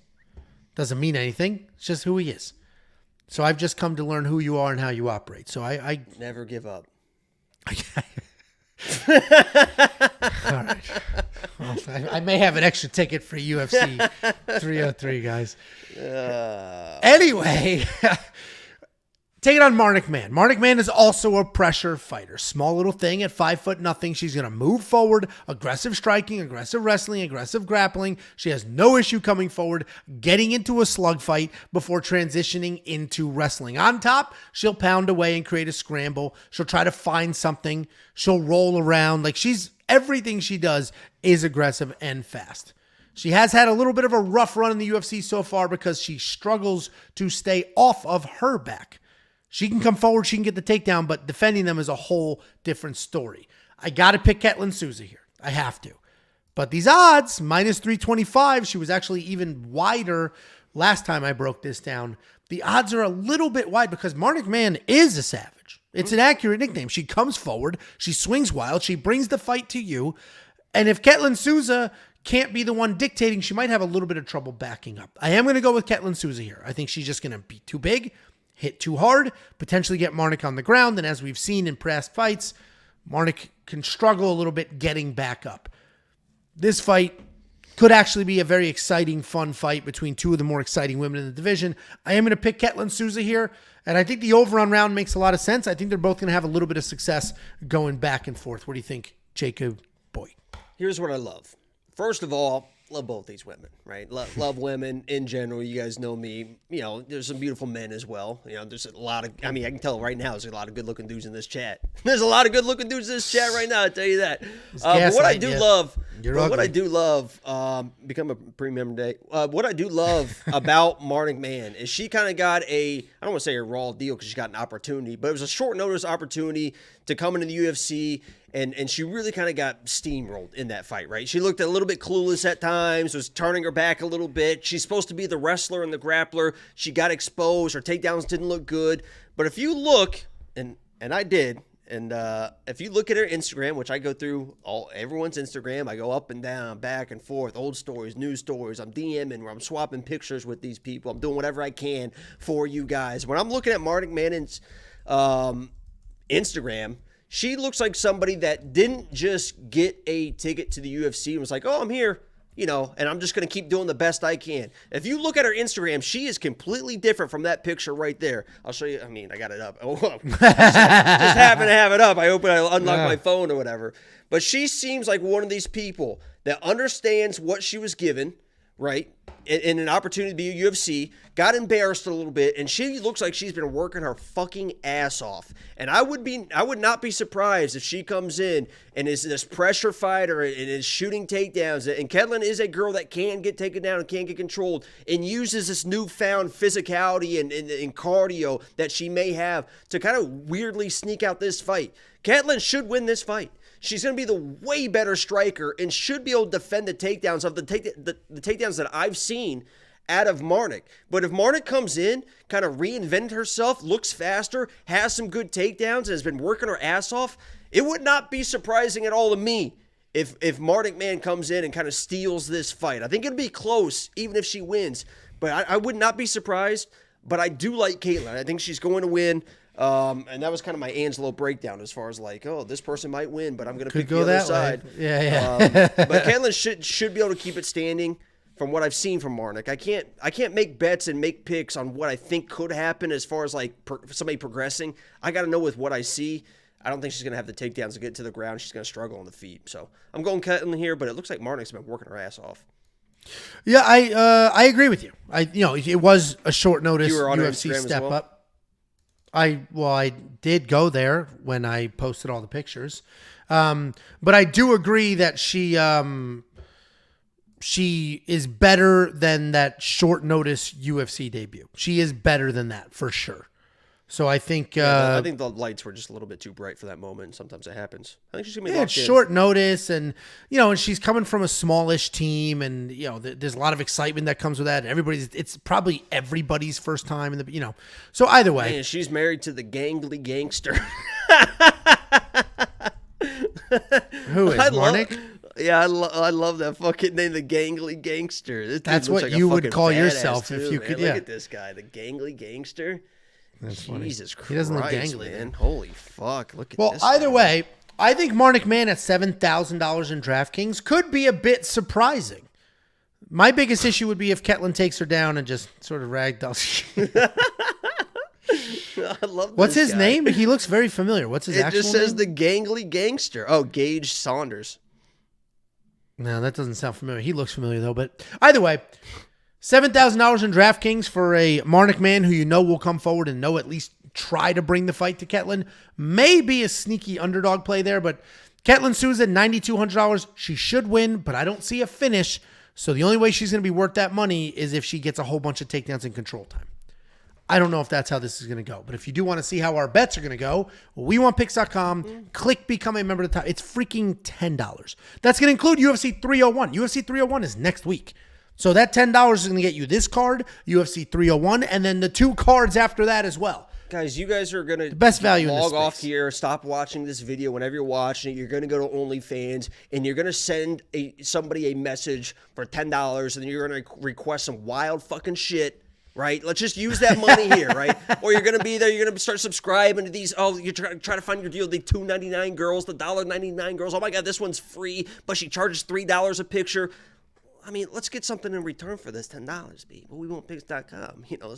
S1: Doesn't mean anything. It's just who he is. So I've just come to learn who you are and how you operate. So I
S2: never give up.
S1: All right. Well, I may have an extra ticket for UFC 303, guys. Anyway, take it on Marnic Man. Marnic Man is also a pressure fighter. Small little thing at 5'0". She's going to move forward, aggressive striking, aggressive wrestling, aggressive grappling. She has no issue coming forward, getting into a slug fight before transitioning into wrestling. On top, she'll pound away and create a scramble. She'll try to find something. She'll roll around. Like everything she does is aggressive and fast. She has had a little bit of a rough run in the UFC so far because she struggles to stay off of her back. She can come forward, she can get the takedown, but defending them is a whole different story. I got to pick Ketlen Souza here. I have to. But these odds, minus 325, she was actually even wider last time I broke this down. The odds are a little bit wide because Marnic Mann is a savage. It's an accurate nickname. She comes forward, she swings wild, she brings the fight to you. And if Ketlen Souza can't be the one dictating, she might have a little bit of trouble backing up. I am going to go with Ketlen Souza here. I think she's just going to be too big, hit too hard, potentially get Marnic on the ground. And as we've seen in past fights, Marnic can struggle a little bit getting back up. This fight could actually be a very exciting, fun fight between two of the more exciting women in the division. I am going to pick Ketlen Souza here, and I think the over-on round makes a lot of sense. I think they're both going to have a little bit of success going back and forth. What do you think, Jacob Boy?
S2: Here's what I love. First of all, love both these women, right? Love women in general. You guys know me. You know, there's some beautiful men as well. You know, there's a lot of, I mean, I can tell right now there's a lot of good-looking dudes in this chat. There's a lot of good-looking dudes in this chat right now, I'll tell you that. But what I do love, become a premium day. What I do love about Marnic Mann is she kind of got I don't want to say a raw deal because she got an opportunity, but it was a short notice opportunity to come into the UFC. And she really kind of got steamrolled in that fight, right? She looked a little bit clueless at times, was turning her back a little bit. She's supposed to be the wrestler and the grappler. She got exposed. Her takedowns didn't look good. But if you look, and I did, and if you look at her Instagram, which I go through everyone's Instagram, I go up and down, back and forth, old stories, new stories. I'm DMing where I'm swapping pictures with these people. I'm doing whatever I can for you guys. When I'm looking at Marnic Mann's Instagram, she looks like somebody that didn't just get a ticket to the UFC and was like, oh, I'm here, you know, and I'm just going to keep doing the best I can. If you look at her Instagram, she is completely different from that picture right there. I'll show you. I mean, I got it up. Oh, just happen to have it up. I open, I unlock my phone or whatever. But she seems like one of these people that understands what she was given, right? In an opportunity to be a UFC, got embarrassed a little bit, and she looks like she's been working her fucking ass off. And I would not be surprised if she comes in and is this pressure fighter and is shooting takedowns. And Ketlen is a girl that can get taken down and can get controlled and uses this newfound physicality and cardio that she may have to kind of weirdly sneak out this fight. Ketlen should win this fight. She's going to be the way better striker and should be able to defend the takedowns of the takedowns that I've seen out of Marnic. But if Marnic comes in, kind of reinvented herself, looks faster, has some good takedowns, and has been working her ass off, it would not be surprising at all to me if Marnic Mann comes in and kind of steals this fight. I think it'll be close, even if she wins. But I would not be surprised. But I do like Ketlen. I think she's going to win. And that was kind of my Angelo breakdown as far as like, oh, this person might win, but I'm going to pick the other side.
S1: Yeah.
S2: But Ketlen should be able to keep it standing from what I've seen from Marnic. I can't make bets and make picks on what I think could happen as far as like somebody progressing. I got to know with what I see. I don't think she's going to have the takedowns to get to the ground. She's going to struggle on the feet. So I'm going Ketlen here, but it looks like Marnic's been working her ass off.
S1: Yeah, I agree with you. It was a short notice UFC step up. I did go there when I posted all the pictures. But I do agree that she is better than that short notice UFC debut. She is better than that for sure. So I think
S2: I think the lights were just a little bit too bright for that moment. Sometimes it happens. I think she's gonna be locked in.
S1: Short notice, and and she's coming from a smallish team, and there's a lot of excitement that comes with that. It's probably everybody's first time in the So either way,
S2: man, she's married to the gangly gangster.
S1: Who is Marnic?
S2: Yeah, I love that fucking name, the gangly gangster.
S1: That's what you would call yourself if you could.
S2: Look at this guy, the gangly gangster.
S1: That's
S2: Jesus
S1: funny.
S2: Christ,
S1: he doesn't look gangly,
S2: man. Holy fuck. Look at this.
S1: Well, either way, I think Marnic Mann at $7,000 in DraftKings could be a bit surprising. My biggest issue would be if Ketlen takes her down and just sort of ragdolls.
S2: I love
S1: What's
S2: this
S1: his
S2: guy.
S1: name? He looks very familiar. What's his actual name?
S2: It just says the gangly gangster. Oh, Gage Saunders.
S1: No, that doesn't sound familiar. He looks familiar, though. But either way, $7,000 in DraftKings for a Marnic Mann who will come forward and at least try to bring the fight to Ketlen. Maybe a sneaky underdog play there, but Ketlen Souza, $9,200. She should win, but I don't see a finish. So the only way she's going to be worth that money is if she gets a whole bunch of takedowns in control time. I don't know if that's how this is going to go. But if you do want to see how our bets are going to go, WeWantPicks.com, click Become a Member at the top. It's freaking $10. That's going to include UFC 301. UFC 301 is next week. So that $10 is going to get you this card, UFC 301, and then the 2 cards after that as well.
S2: Guys, you guys are going to
S1: best value in this
S2: log off
S1: space.
S2: here, stop watching this video whenever you're watching it. You're going to go to OnlyFans, and you're going to send somebody a message for $10, and you're going to request some wild fucking shit. Right? Let's just use that money here, right? Or you're going to be there, you're going to start subscribing to these, you're trying to find your deal, the $2.99 girls, the $1.99 girls. Oh my God, this one's free, but she charges $3 a picture. I mean, let's get something in return for this $10, people. WeWantPicks.com. You know,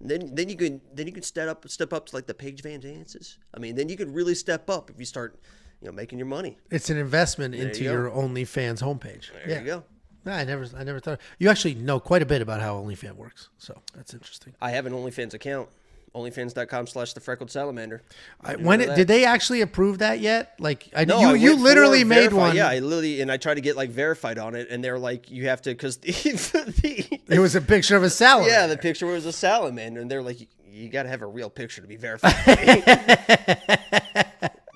S2: then you can step up to like the Paige Van Dances. I mean, then you could really step up if you start, making your money.
S1: It's an investment into your OnlyFans homepage.
S2: There you go.
S1: No, I never thought. You actually know quite a bit about how OnlyFans works, so that's interesting.
S2: I have an OnlyFans account, onlyfans.com/thefreckled-salamander.
S1: Did they actually approve that yet? Like,
S2: No,
S1: you literally made
S2: verified.
S1: one.
S2: Yeah, I tried to get like verified on it, and they're like, you have to, because
S1: it was a picture of a salamander.
S2: Yeah, the picture was a salamander, and they're like, you got to have a real picture to be verified.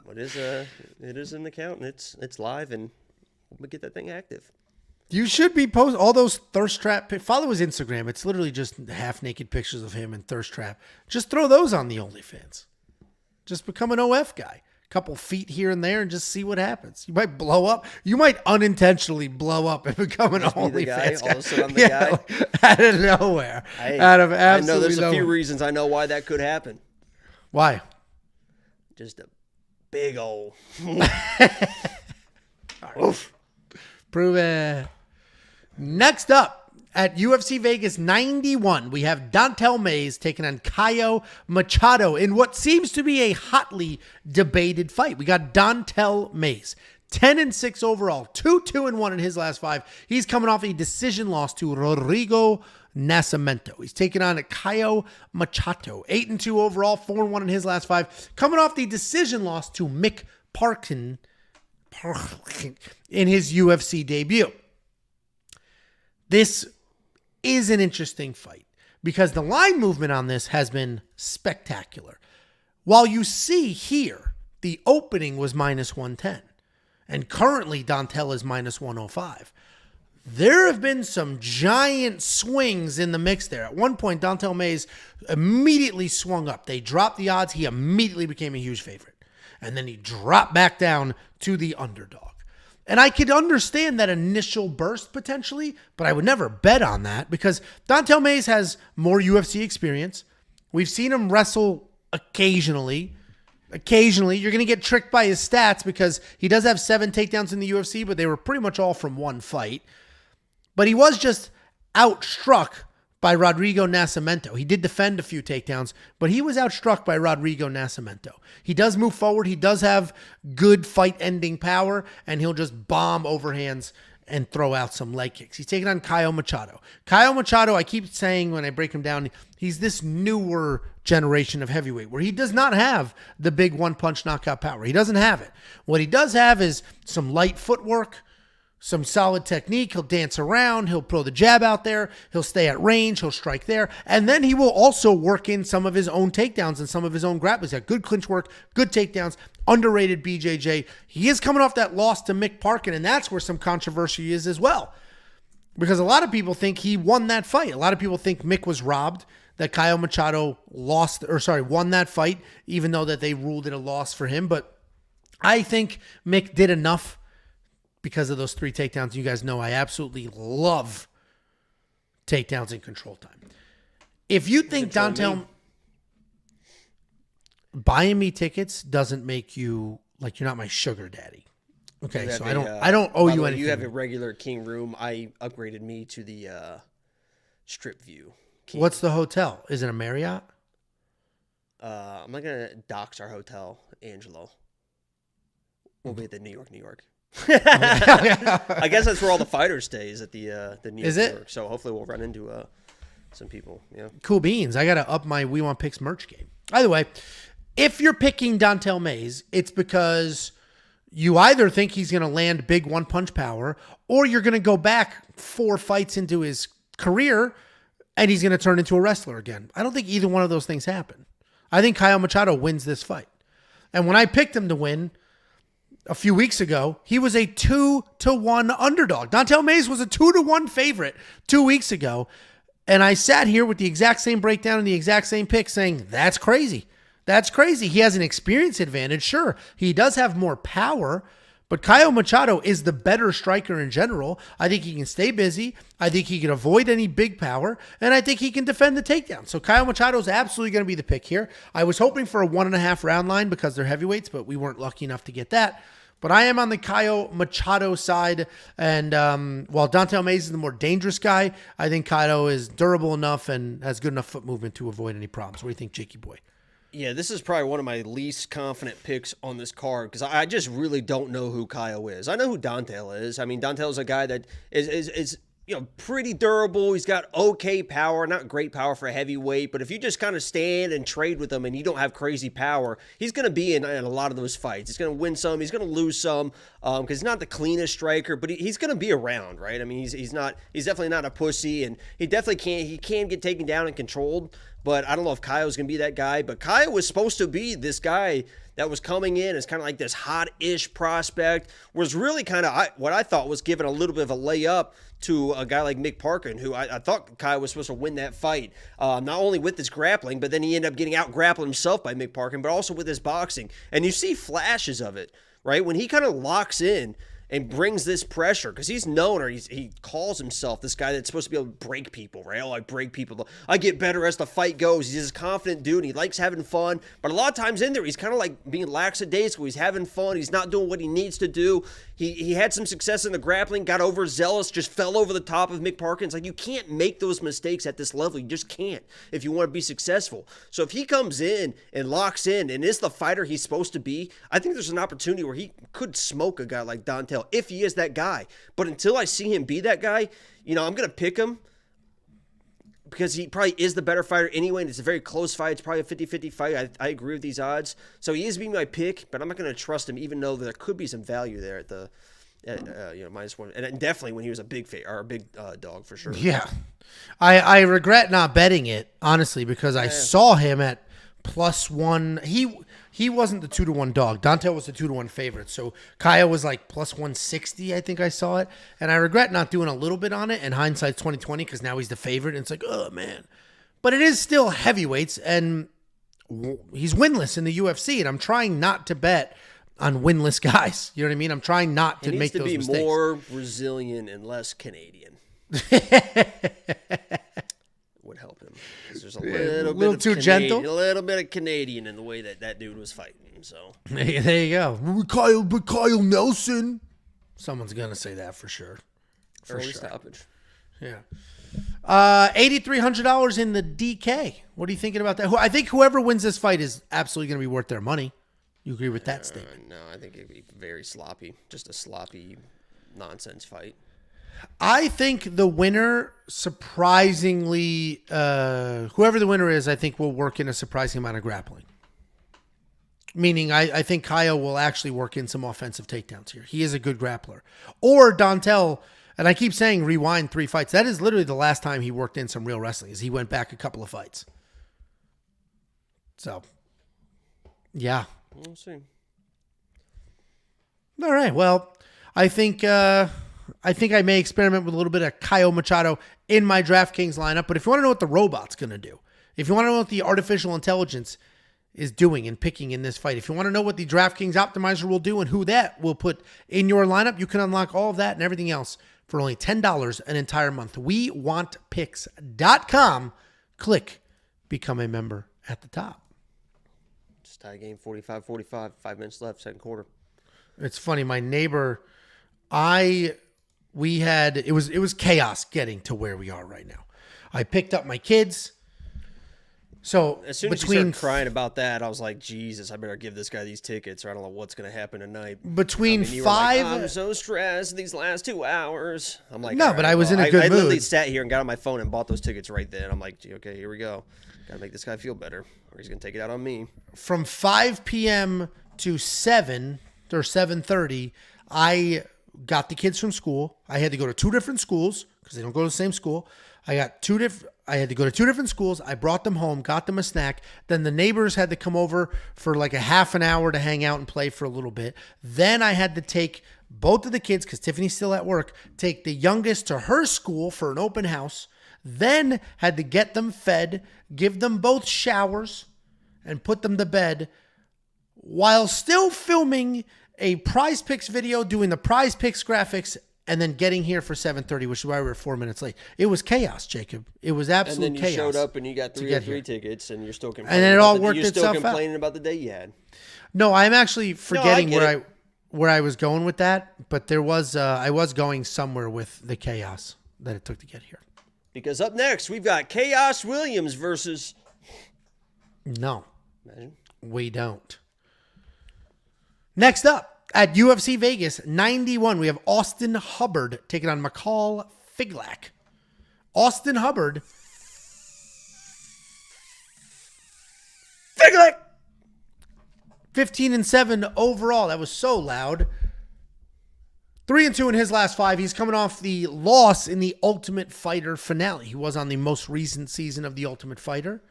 S2: But it is an account, and it's live, and we'll get that thing active.
S1: You should be posting all those thirst trap. Follow his Instagram. It's literally just half naked pictures of him and thirst trap. Just throw those on the OnlyFans. Just become an OF guy. Couple feet here and there and just see what happens. You might blow up. You might unintentionally blow up and become an OnlyFans guy.
S2: All of a sudden I'm the guy.
S1: Out of nowhere. Out of absolutely
S2: I know there's
S1: nowhere.
S2: a few reasons I know why that could happen.
S1: Why?
S2: Just a big old.
S1: Oof. Prove it. Next up at UFC Vegas 91, we have Don'Tale Mayes taking on Caio Machado in what seems to be a hotly debated fight. We got Don'Tale Mayes, 10-6 overall, 2-2-1 in his last 5. He's coming off a decision loss to Rodrigo Nascimento. He's taking on Caio Machado, 8-2 overall, 4-1 in his last 5. Coming off the decision loss to Mick Parkin in his UFC debut. This is an interesting fight because the line movement on this has been spectacular. While you see here, the opening was -110, and currently Don'Tale is -105. There have been some giant swings in the mix there. At one point, Don'Tale Mayes immediately swung up. They dropped the odds. He immediately became a huge favorite. And then he dropped back down to the underdog. And I could understand that initial burst potentially, but I would never bet on that because Don'Tale Mayes has more UFC experience. We've seen him wrestle occasionally. Occasionally, you're going to get tricked by his stats because he does have 7 takedowns in the UFC, but they were pretty much all from one fight. But he was just outstruck by Rodrigo Nascimento. He did defend a few takedowns, but he was outstruck by Rodrigo Nascimento. He does move forward. He does have good fight-ending power, and he'll just bomb overhands and throw out some leg kicks. He's taking on Caio Machado. Caio Machado, I keep saying when I break him down, he's this newer generation of heavyweight where he does not have the big one-punch knockout power. He doesn't have it. What he does have is some light footwork, some solid technique. He'll dance around. He'll throw the jab out there. He'll stay at range. He'll strike there. And then he will also work in some of his own takedowns and some of his own grappling. He's got good clinch work, good takedowns, underrated BJJ. He is coming off that loss to Mick Parkin, and that's where some controversy is as well. Because a lot of people think he won that fight. A lot of people think Mick was robbed, that Caio Machado won that fight, even though that they ruled it a loss for him. But I think Mick did enough because of those 3 takedowns. You guys know I absolutely love takedowns in control time. If you think Don'Tale buying me tickets doesn't make you like you're not my sugar daddy. Okay, so I don't owe you anything.
S2: You have a regular King room. I upgraded me to the Strip View. King.
S1: What's the hotel? Is it a Marriott?
S2: I'm not gonna dox our hotel, Angelo. We'll be at the New York. I guess that's where all the fighters stays at the New York.
S1: Is it?
S2: So hopefully we'll run into some people. Yeah.
S1: Cool beans. I gotta up my We Want Picks merch game. Either way, if you're picking Don'Tale Mayes, it's because you either think he's going to land big one-punch power, or you're going to go back 4 fights into his career and he's going to turn into a wrestler again. I don't think either one of those things happen. I think Caio Machado wins this fight. And when I picked him to win a few weeks ago, he was a 2-1 underdog. Don'Tale Mayes was a 2-1 favorite 2 weeks ago. And I sat here with the exact same breakdown and the exact same pick saying, that's crazy. That's crazy. He has an experience advantage. Sure, he does have more power, but Caio Machado is the better striker in general. I think he can stay busy. I think he can avoid any big power, and I think he can defend the takedown. So Caio Machado is absolutely going to be the pick here. I was hoping for a 1.5 round line because they're heavyweights, but we weren't lucky enough to get that. But I am on the Caio Machado side, and while Don'Tale Mayes is the more dangerous guy, I think Caio is durable enough and has good enough foot movement to avoid any problems. What do you think, Jakey boy?
S2: Yeah, this is probably one of my least confident picks on this card because I just really don't know who Caio is. I know who Don'Tale is. I mean, Don'Tale is a guy that is pretty durable. He's got okay power, not great power for a heavyweight, but if you just kind of stand and trade with him and you don't have crazy power, he's going to be in a lot of those fights. He's going to win some, he's going to lose some because he's not the cleanest striker, but he's going to be around, right? I mean, he's definitely not a pussy, and he can get taken down and controlled. But I don't know if Caio's going to be that guy. But Caio was supposed to be this guy that was coming in as kind of like this hot-ish prospect, was really kind of what I thought was given a little bit of a layup to a guy like Mick Parkin, who I thought Caio was supposed to win that fight, not only with his grappling, but then he ended up getting out-grappled himself by Mick Parkin, but also with his boxing. And you see flashes of it, right? When he kind of locks in and brings this pressure, because he's known, or he calls himself this guy that's supposed to be able to break people, right? Oh, I break people. I get better as the fight goes. He's this confident dude, and he likes having fun. But a lot of times in there, he's kind of like being lackadaisical. He's having fun. He's not doing what he needs to do. He had some success in the grappling, got overzealous, just fell over the top of Mick Parkin. It's like, you can't make those mistakes at this level. You just can't if you want to be successful. So if he comes in and locks in and is the fighter he's supposed to be, I think there's an opportunity where he could smoke a guy like Don'Tale if he is that guy. But until I see him be that guy, I'm going to pick him because he probably is the better fighter anyway, and it's a very close fight. It's probably a 50-50 fight. I agree with these odds. So he is being my pick, but I'm not going to trust him, even though there could be some value there at the -1. And definitely when he was a big dog for sure.
S1: Yeah. I regret not betting it, honestly, because I saw him at +1. He wasn't the 2-1 dog. Don'Tale was the 2-1 favorite. So Caio was like +160, I think I saw it. And I regret not doing a little bit on it. And hindsight's 2020 because now he's the favorite. And it's like, oh, man. But it is still heavyweights, and he's winless in the UFC. And I'm trying not to bet on winless guys. You know what I mean? I'm trying not to make those mistakes.
S2: He needs to be more Brazilian and less Canadian. Would help him. There's a little
S1: too gentle,
S2: a little bit of Canadian in the way that dude was fighting. So
S1: there you go. Kyle Nelson. Someone's gonna say that for sure.
S2: Early stoppage.
S1: Yeah. $8,300 in the DK. What are you thinking about that? I think whoever wins this fight is absolutely going to be worth their money. You agree with that statement?
S2: No, I think it'd be very sloppy. Just a sloppy nonsense fight.
S1: I think the winner, surprisingly, whoever the winner is, I think will work in a surprising amount of grappling. Meaning, I think Caio will actually work in some offensive takedowns here. He is a good grappler. Or Don'Tale, and I keep saying rewind 3 fights. That is literally the last time he worked in some real wrestling, is he went back a couple of fights. So, yeah.
S2: We'll see.
S1: All right. Well, I think I may experiment with a little bit of Caio Machado in my DraftKings lineup. But if you want to know what the robot's going to do, if you want to know what the artificial intelligence is doing and picking in this fight, if you want to know what the DraftKings optimizer will do and who that will put in your lineup, you can unlock all of that and everything else for only $10 an entire month. WeWantPicks.com. Click Become a Member at the top.
S2: Just tie game 45-45, 5 minutes left, second quarter.
S1: It's funny. My neighbor, it was chaos getting to where we are right now. I picked up my kids. So
S2: as soon as you started crying about that, I was like, Jesus, I better give this guy these tickets, or I don't know what's going to happen tonight.
S1: Between five,
S2: I'm so stressed these last 2 hours. I'm like,
S1: no,
S2: right,
S1: but I was in a good mood.
S2: I literally sat here and got on my phone and bought those tickets right then. I'm like, okay, here we go. Got to make this guy feel better, or he's going to take it out on me.
S1: From 5 p.m. to 7 or 7:30, I got the kids from school. I had to go to 2 different schools because they don't go to the same school. I had to go to 2 different schools. I brought them home, got them a snack. Then the neighbors had to come over for like a half an hour to hang out and play for a little bit. Then I had to take both of the kids, because Tiffany's still at work, take the youngest to her school for an open house. Then had to get them fed, give them both showers, and put them to bed while still filming a Prize Picks video, doing the Prize Picks graphics, and then getting here for 7:30, which is why we were 4 minutes late. It was chaos, Jacob. It was absolute chaos.
S2: And then you showed up and you got 3 or 3 tickets, and you're still complaining.
S1: And then it all worked itself out.
S2: You're still complaining about the day you had.
S1: No, I'm actually forgetting where I was going with that, but I was going somewhere with the chaos that it took to get here.
S2: Because up next, we've got Chaos Williams versus...
S1: No,
S2: Imagine.
S1: We don't. Next up, at UFC Vegas 91, we have Austen Hubbard taking on Michal Figlak. Austen Hubbard.
S2: Figlak!
S1: 15-7 overall. That was so loud. 3-2 in his last 5. He's coming off the loss in the Ultimate Fighter finale. He was on the most recent season of the Ultimate Fighter,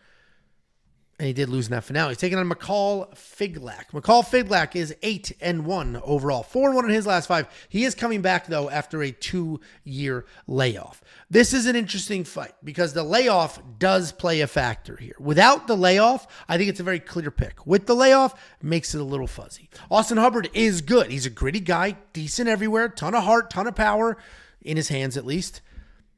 S1: and he did lose in that finale. He's taking on Michal Figlak. Michal Figlak is 8-1 overall. 4-1 in his last 5. He is coming back, though, after a 2-year layoff. This is an interesting fight because the layoff does play a factor here. Without the layoff, I think it's a very clear pick. With the layoff, it makes it a little fuzzy. Austen Hubbard is good. He's a gritty guy, decent everywhere, ton of heart, ton of power, in his hands at least.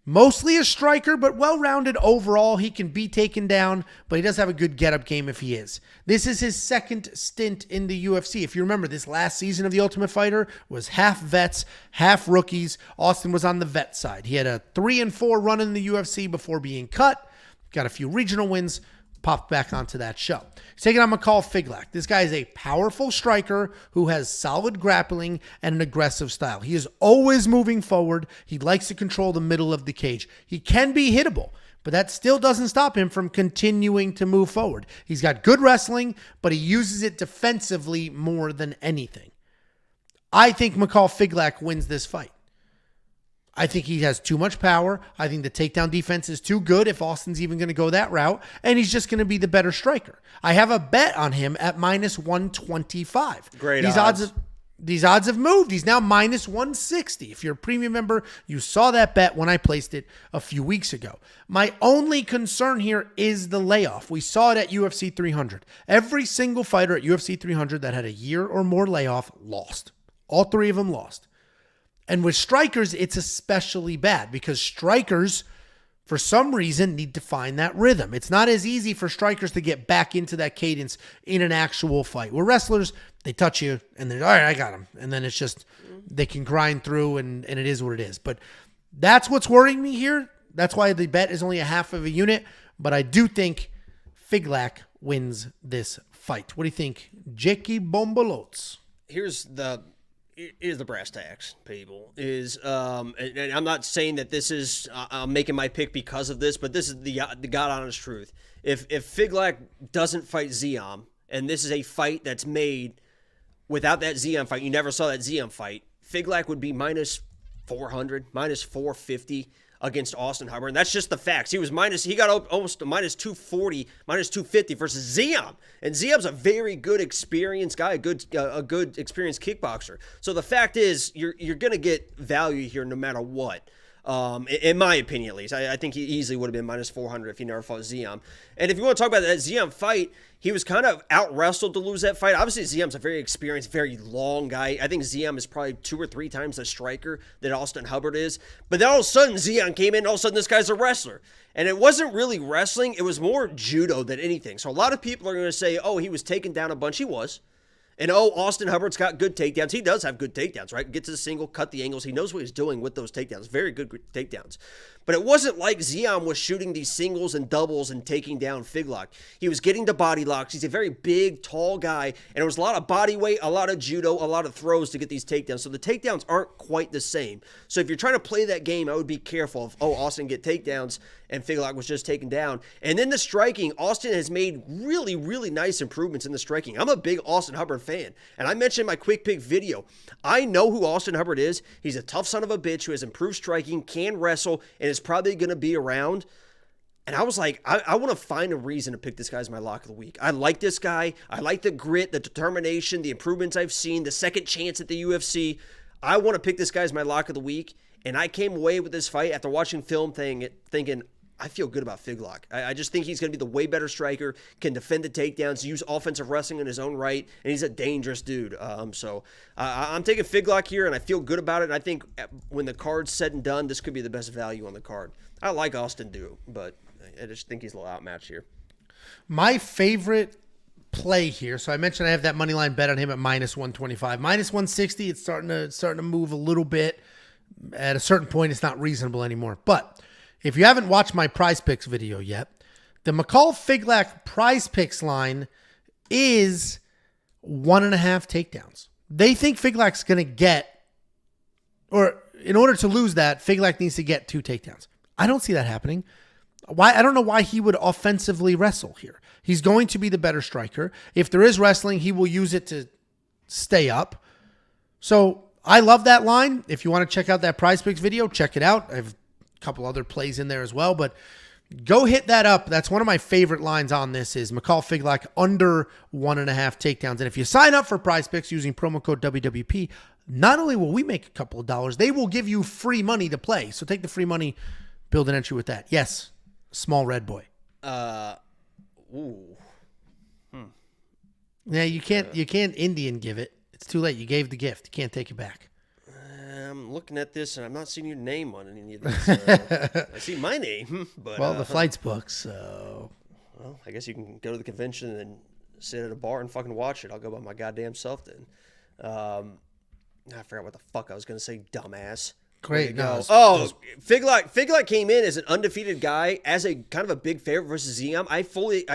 S1: Mostly a striker, but well-rounded overall. He can be taken down, but he does have a good get-up game if he is. This is his second stint in the UFC. If you remember, this last season of The Ultimate Fighter was half vets, half rookies. Austen was on the vet side. He had a 3-4 run in the UFC before being cut. Got a few regional wins. Popped back onto that show. He's taking on Michal Figlak. This guy is a powerful striker who has solid grappling and an aggressive style. He is always moving forward. He likes to control the middle of the cage. He can be hittable, but that still doesn't stop him from continuing to move forward. He's got good wrestling, but he uses it defensively more than anything. I think Michal Figlak wins this fight. I think he has too much power. I think the takedown defense is too good if Austen's even going to go that route. And he's just going to be the better striker. I have a bet on him at -125.
S2: Great
S1: odds. These odds have moved. He's now -160. If you're a premium member, you saw that bet when I placed it a few weeks ago. My only concern here is the layoff. We saw it at UFC 300. Every single fighter at UFC 300 that had a year or more layoff lost. All 3 of them lost. And with strikers, it's especially bad because strikers, for some reason, need to find that rhythm. It's not as easy for strikers to get back into that cadence in an actual fight. Where wrestlers, they touch you and they're, all right, I got him. And then it's just, they can grind through and it is what it is. But that's what's worrying me here. That's why the bet is only a half of a unit. But I do think Figlak wins this fight. What do you think, Jakey Bombolots?
S2: Here's the brass tacks, people. And I'm not saying that this is I'm making my pick because of this, but this is the God honest truth. If Figlak doesn't fight Ziam, and this is a fight that's made without that Ziam fight, you never saw that Ziam fight, Figlak would be -400, -450 against Austen Hubbard. And that's just the facts. He got almost a -240, -250 versus Ziam. And Ziam's a very good experienced guy, a good experienced kickboxer. So the fact is, you're going to get value here no matter what. In my opinion, at least. I think he easily would have been -400 if he never fought Ziam. And if you want to talk about that Ziam fight, he was kind of out-wrestled to lose that fight. Obviously, Ziam's a very experienced, very long guy. I think Ziam is probably 2 or 3 times the striker that Austen Hubbard is. But then all of a sudden, Ziam came in, and all of a sudden, this guy's a wrestler. And it wasn't really wrestling. It was more judo than anything. So a lot of people are going to say, oh, he was taken down a bunch. He was. And, Austen Hubbard's got good takedowns. He does have good takedowns, right? Gets to the single, cut the angles. He knows what he's doing with those takedowns. Very good takedowns. But it wasn't like Ziam was shooting these singles and doubles and taking down Figlak. He was getting to body locks. He's a very big, tall guy. And there was a lot of body weight, a lot of judo, a lot of throws to get these takedowns. So the takedowns aren't quite the same. So if you're trying to play that game, I would be careful of, Austen get takedowns and Figlak was just taken down. And then the striking, Austen has made really, really nice improvements in the striking. I'm a big Austen Hubbard fan. And I mentioned in my quick pick video, I know who Austen Hubbard is. He's a tough son of a bitch who has improved striking, can wrestle, and is probably going to be around. And I was like, I want to find a reason to pick this guy as my lock of the week. I like this guy. I like the grit, the determination, the improvements I've seen, the second chance at the UFC. I want to pick this guy as my lock of the week. And I came away with this fight after watching film thinking, I feel good about Figlak. I just think he's going to be the way better striker, can defend the takedowns, use offensive wrestling in his own right, and he's a dangerous dude. So I'm taking Figlak here, and I feel good about it. And I think when the card's said and done, this could be the best value on the card. I like Austen too, but I just think he's a little outmatched here.
S1: My favorite play here. So I mentioned I have that money line bet on him at -125, -160. It's starting to move a little bit. At a certain point, it's not reasonable anymore. But if you haven't watched my Prize Picks video yet, the Michal Figlak Prize Picks line is 1.5 takedowns. They think Figlak's going to get, or in order to lose that, Figlak needs to get 2 takedowns. I don't see that happening. Why? I don't know why he would offensively wrestle here. He's going to be the better striker. If there is wrestling, he will use it to stay up. So I love that line. If you want to check out that Prize Picks video, check it out. I have a couple other plays in there as well, but go hit that up. That's one of my favorite lines on this is Michal Figlak under 1.5 takedowns. And if you sign up for Prize Picks using promo code WWP, not only will we make a couple of dollars, they will give you free money to play. So take the free money, build an entry with that. Yes, small red boy. Yeah, you can't Indian give it. It's too late. You gave the gift. You can't take it back.
S2: I'm looking at this, and I'm not seeing your name on any of this. I see my name, but
S1: well, the flight's booked, so.
S2: Well, I guess you can go to the convention and then sit at a bar and fucking watch it. I'll go by my goddamn self then. I forgot what the fuck I was gonna say, dumbass.
S1: Great. No,
S2: Figlak came in as an undefeated guy, as a kind of a big favorite versus Ziam. I fully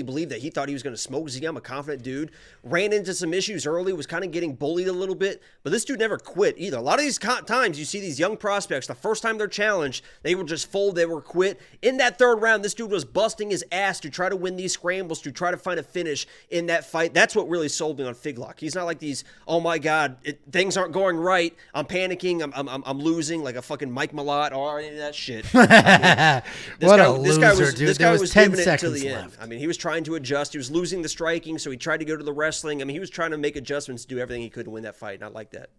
S2: believe that he thought he was going to smoke Ziam, a confident dude. Ran into some issues early, was kind of getting bullied a little bit, but this dude never quit either. A lot of these times you see these young prospects, the first time they're challenged, they will just fold, they will quit. In that third round, this dude was busting his ass to try to win these scrambles, to try to find a finish in that fight. That's what really sold me on Figlak. He's not like these, oh my God, things aren't going right, I'm panicking, I'm losing, like a fucking Mike Malott or any of that shit.
S1: What a loser, dude. There was 10 seconds left.
S2: I mean, he was trying to adjust. He was losing the striking, so he tried to go to the wrestling. I mean, he was trying to make adjustments to do everything he could to win that fight, and I like that.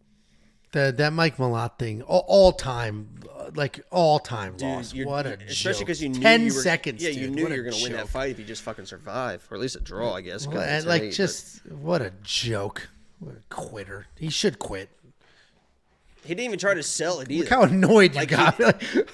S1: That Mike Malott thing, all time loss. What a
S2: especially because you knew
S1: 10 seconds.
S2: Yeah, you knew you were going to win that fight if you just fucking survive, or at least a draw, I guess.
S1: What a joke. What a quitter. He should quit.
S2: He didn't even try to sell it either.
S1: Look how annoyed you got.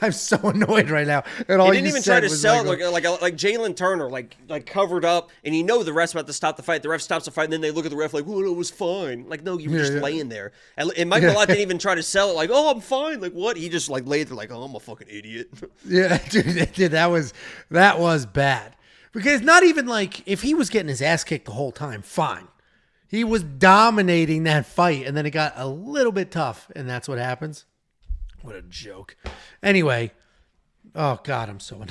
S1: I'm so annoyed right now. And all
S2: he didn't even try to sell it like Jalen Turner, like covered up, and you know the ref's about to stop the fight. The ref stops the fight, and then they look at the ref like, "Oh, no, it was fine." Like, no, you were just laying there. And Mike Malott didn't even try to sell it. Like, "Oh, I'm fine." Like, what? He just like laid there like, "Oh, I'm a fucking idiot."
S1: Yeah, dude, that was bad. Because not even like if he was getting his ass kicked the whole time, fine. He was dominating that fight, and then it got a little bit tough, and that's what happens. What a joke. Anyway, oh, God, I'm so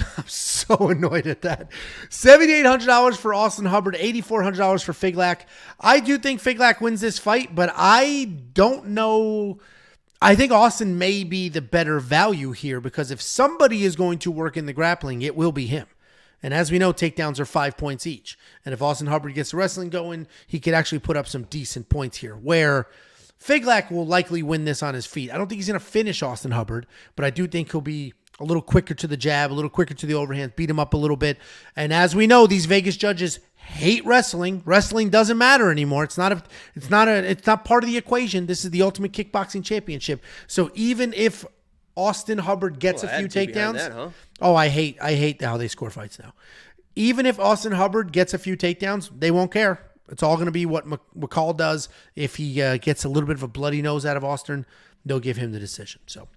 S1: annoyed at that. $7,800 for Austen Hubbard, $8,400 for Figlak. I do think Figlak wins this fight, but I don't know. I think Austen may be the better value here because if somebody is going to work in the grappling, it will be him. And as we know, takedowns are 5 points each. And if Austen Hubbard gets the wrestling going, he could actually put up some decent points here, where Figlak will likely win this on his feet. I don't think he's going to finish Austen Hubbard, but I do think he'll be a little quicker to the jab, a little quicker to the overhand, beat him up a little bit. And as we know, these Vegas judges hate wrestling. Wrestling doesn't matter anymore. It's not part of the equation. This is the Ultimate Kickboxing Championship. So even if Austen Hubbard gets a few takedowns.
S2: That, huh?
S1: Oh, I hate how they score fights now. Even if Austen Hubbard gets a few takedowns, they won't care. It's all going to be what Michal does. If he gets a little bit of a bloody nose out of Austen, they'll give him the decision. So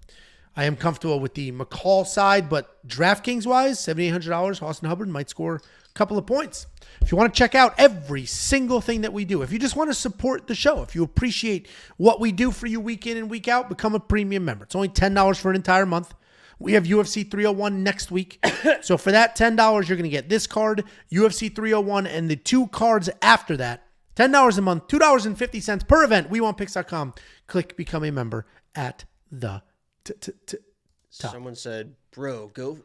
S1: I am comfortable with the Michal side, but DraftKings-wise, $7,800, Austen Hubbard might score a couple of points. If you want to check out every single thing that we do, if you just want to support the show, if you appreciate what we do for you week in and week out, become a premium member. It's only $10 for an entire month. We have UFC 301 next week. So for that $10, you're going to get this card, UFC 301, and the 2 cards after that. $10 a month, $2.50 per event. WeWantPicks.com. Click Become a Member at the top.
S2: Someone said, bro, go.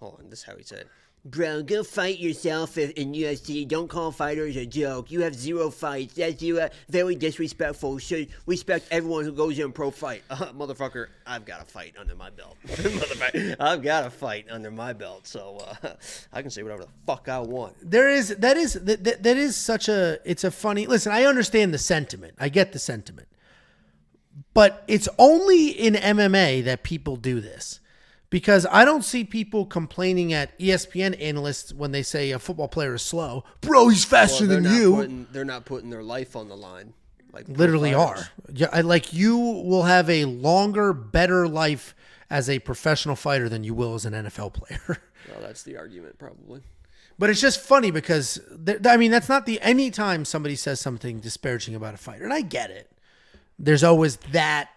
S2: Hold on, this is how he said. Bro, go fight yourself in UFC. Don't call fighters a joke. You have 0 fights. That's very disrespectful. Should respect everyone who goes in pro fight. Motherfucker, I've got a fight under my belt. I've got a fight under my belt, so I can say whatever the fuck I want.
S1: That is such a, it's a funny, listen, I understand the sentiment. I get the sentiment. But it's only in MMA that people do this. Because I don't see people complaining at ESPN analysts when they say a football player is slow. Bro, he's faster than you.
S2: They're not putting their life on the line. Like
S1: literally are. Yeah, like you will have a longer, better life as a professional fighter than you will as an NFL player.
S2: Well, that's the argument probably.
S1: But it's just funny because, I mean, that's not the, anytime somebody says something disparaging about a fighter, and I get it. There's always that.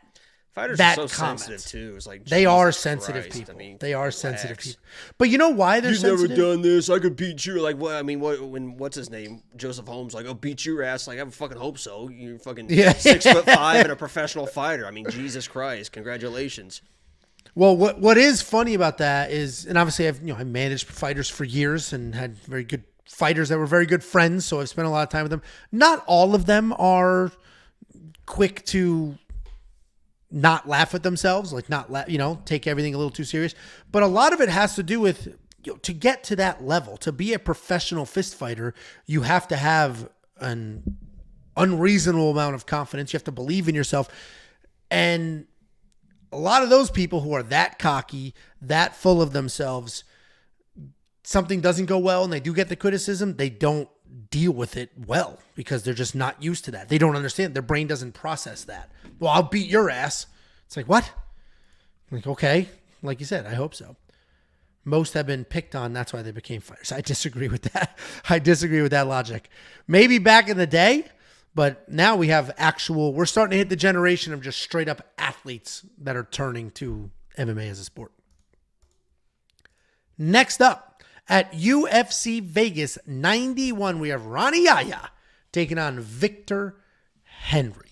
S2: Fighters
S1: that
S2: are so
S1: comment.
S2: sensitive too. It's like
S1: they are
S2: Jesus
S1: sensitive
S2: Christ.
S1: people.
S2: I mean,
S1: they are
S2: relax.
S1: sensitive people. But you know why they're sensitive?
S2: You've never done this. I could beat you. Like what? I mean, what's his name? Joseph Holmes. Like, I'll beat your ass. Like, I fucking hope so. You're fucking 6'5" and a professional fighter. I mean, Jesus Christ. Congratulations.
S1: Well, what is funny about that is, and obviously I managed fighters for years and had very good fighters that were very good friends. So I've spent a lot of time with them. Not all of them are quick to not laugh at themselves, like take everything a little too serious. But a lot of it has to do with, to get to that level, to be a professional fist fighter, you have to have an unreasonable amount of confidence. You have to believe in yourself. And a lot of those people who are that cocky, that full of themselves, something doesn't go well and they do get the criticism, they don't deal with it well because they're just not used to that. They don't understand. Their brain doesn't process that. Well, I'll beat your ass. It's like, what? Like, okay. Like you said, I hope so. Most have been picked on. That's why they became fighters. I disagree with that. I disagree with that logic. Maybe back in the day, but now we have we're starting to hit the generation of just straight up athletes that are turning to MMA as a sport. Next up, at UFC Vegas 91, we have Rani Yahya taking on Victor Henry.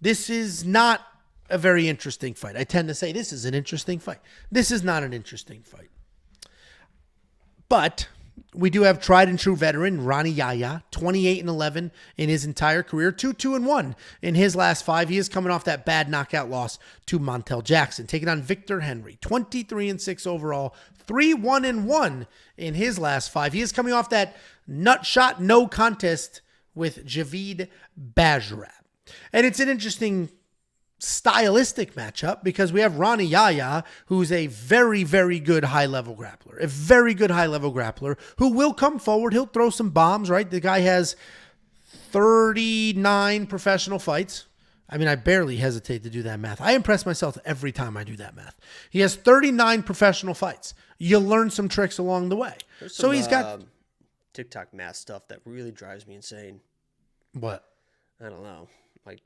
S1: This is not a very interesting fight. I tend to say this is an interesting fight. This is not an interesting fight. But we do have tried and true veteran Rani Yahya, 28-11 in his entire career, 2-1 in his last 5. He is coming off that bad knockout loss to Montel Jackson, taking on Victor Henry, 23-6 overall, 3-1 in his last 5. He is coming off that nut shot no contest with Javid Bajrab. And it's an interesting stylistic matchup because we have Rani Yahya, who's a very, very good high-level grappler. A very good high-level grappler who will come forward. He'll throw some bombs, right? The guy has 39 professional fights. I mean, I barely hesitate to do that math. I impress myself every time I do that math. He has 39 professional fights. You'll learn some tricks along the way. So he's got
S2: TikTok math stuff that really drives me insane.
S1: What?
S2: I don't know. Like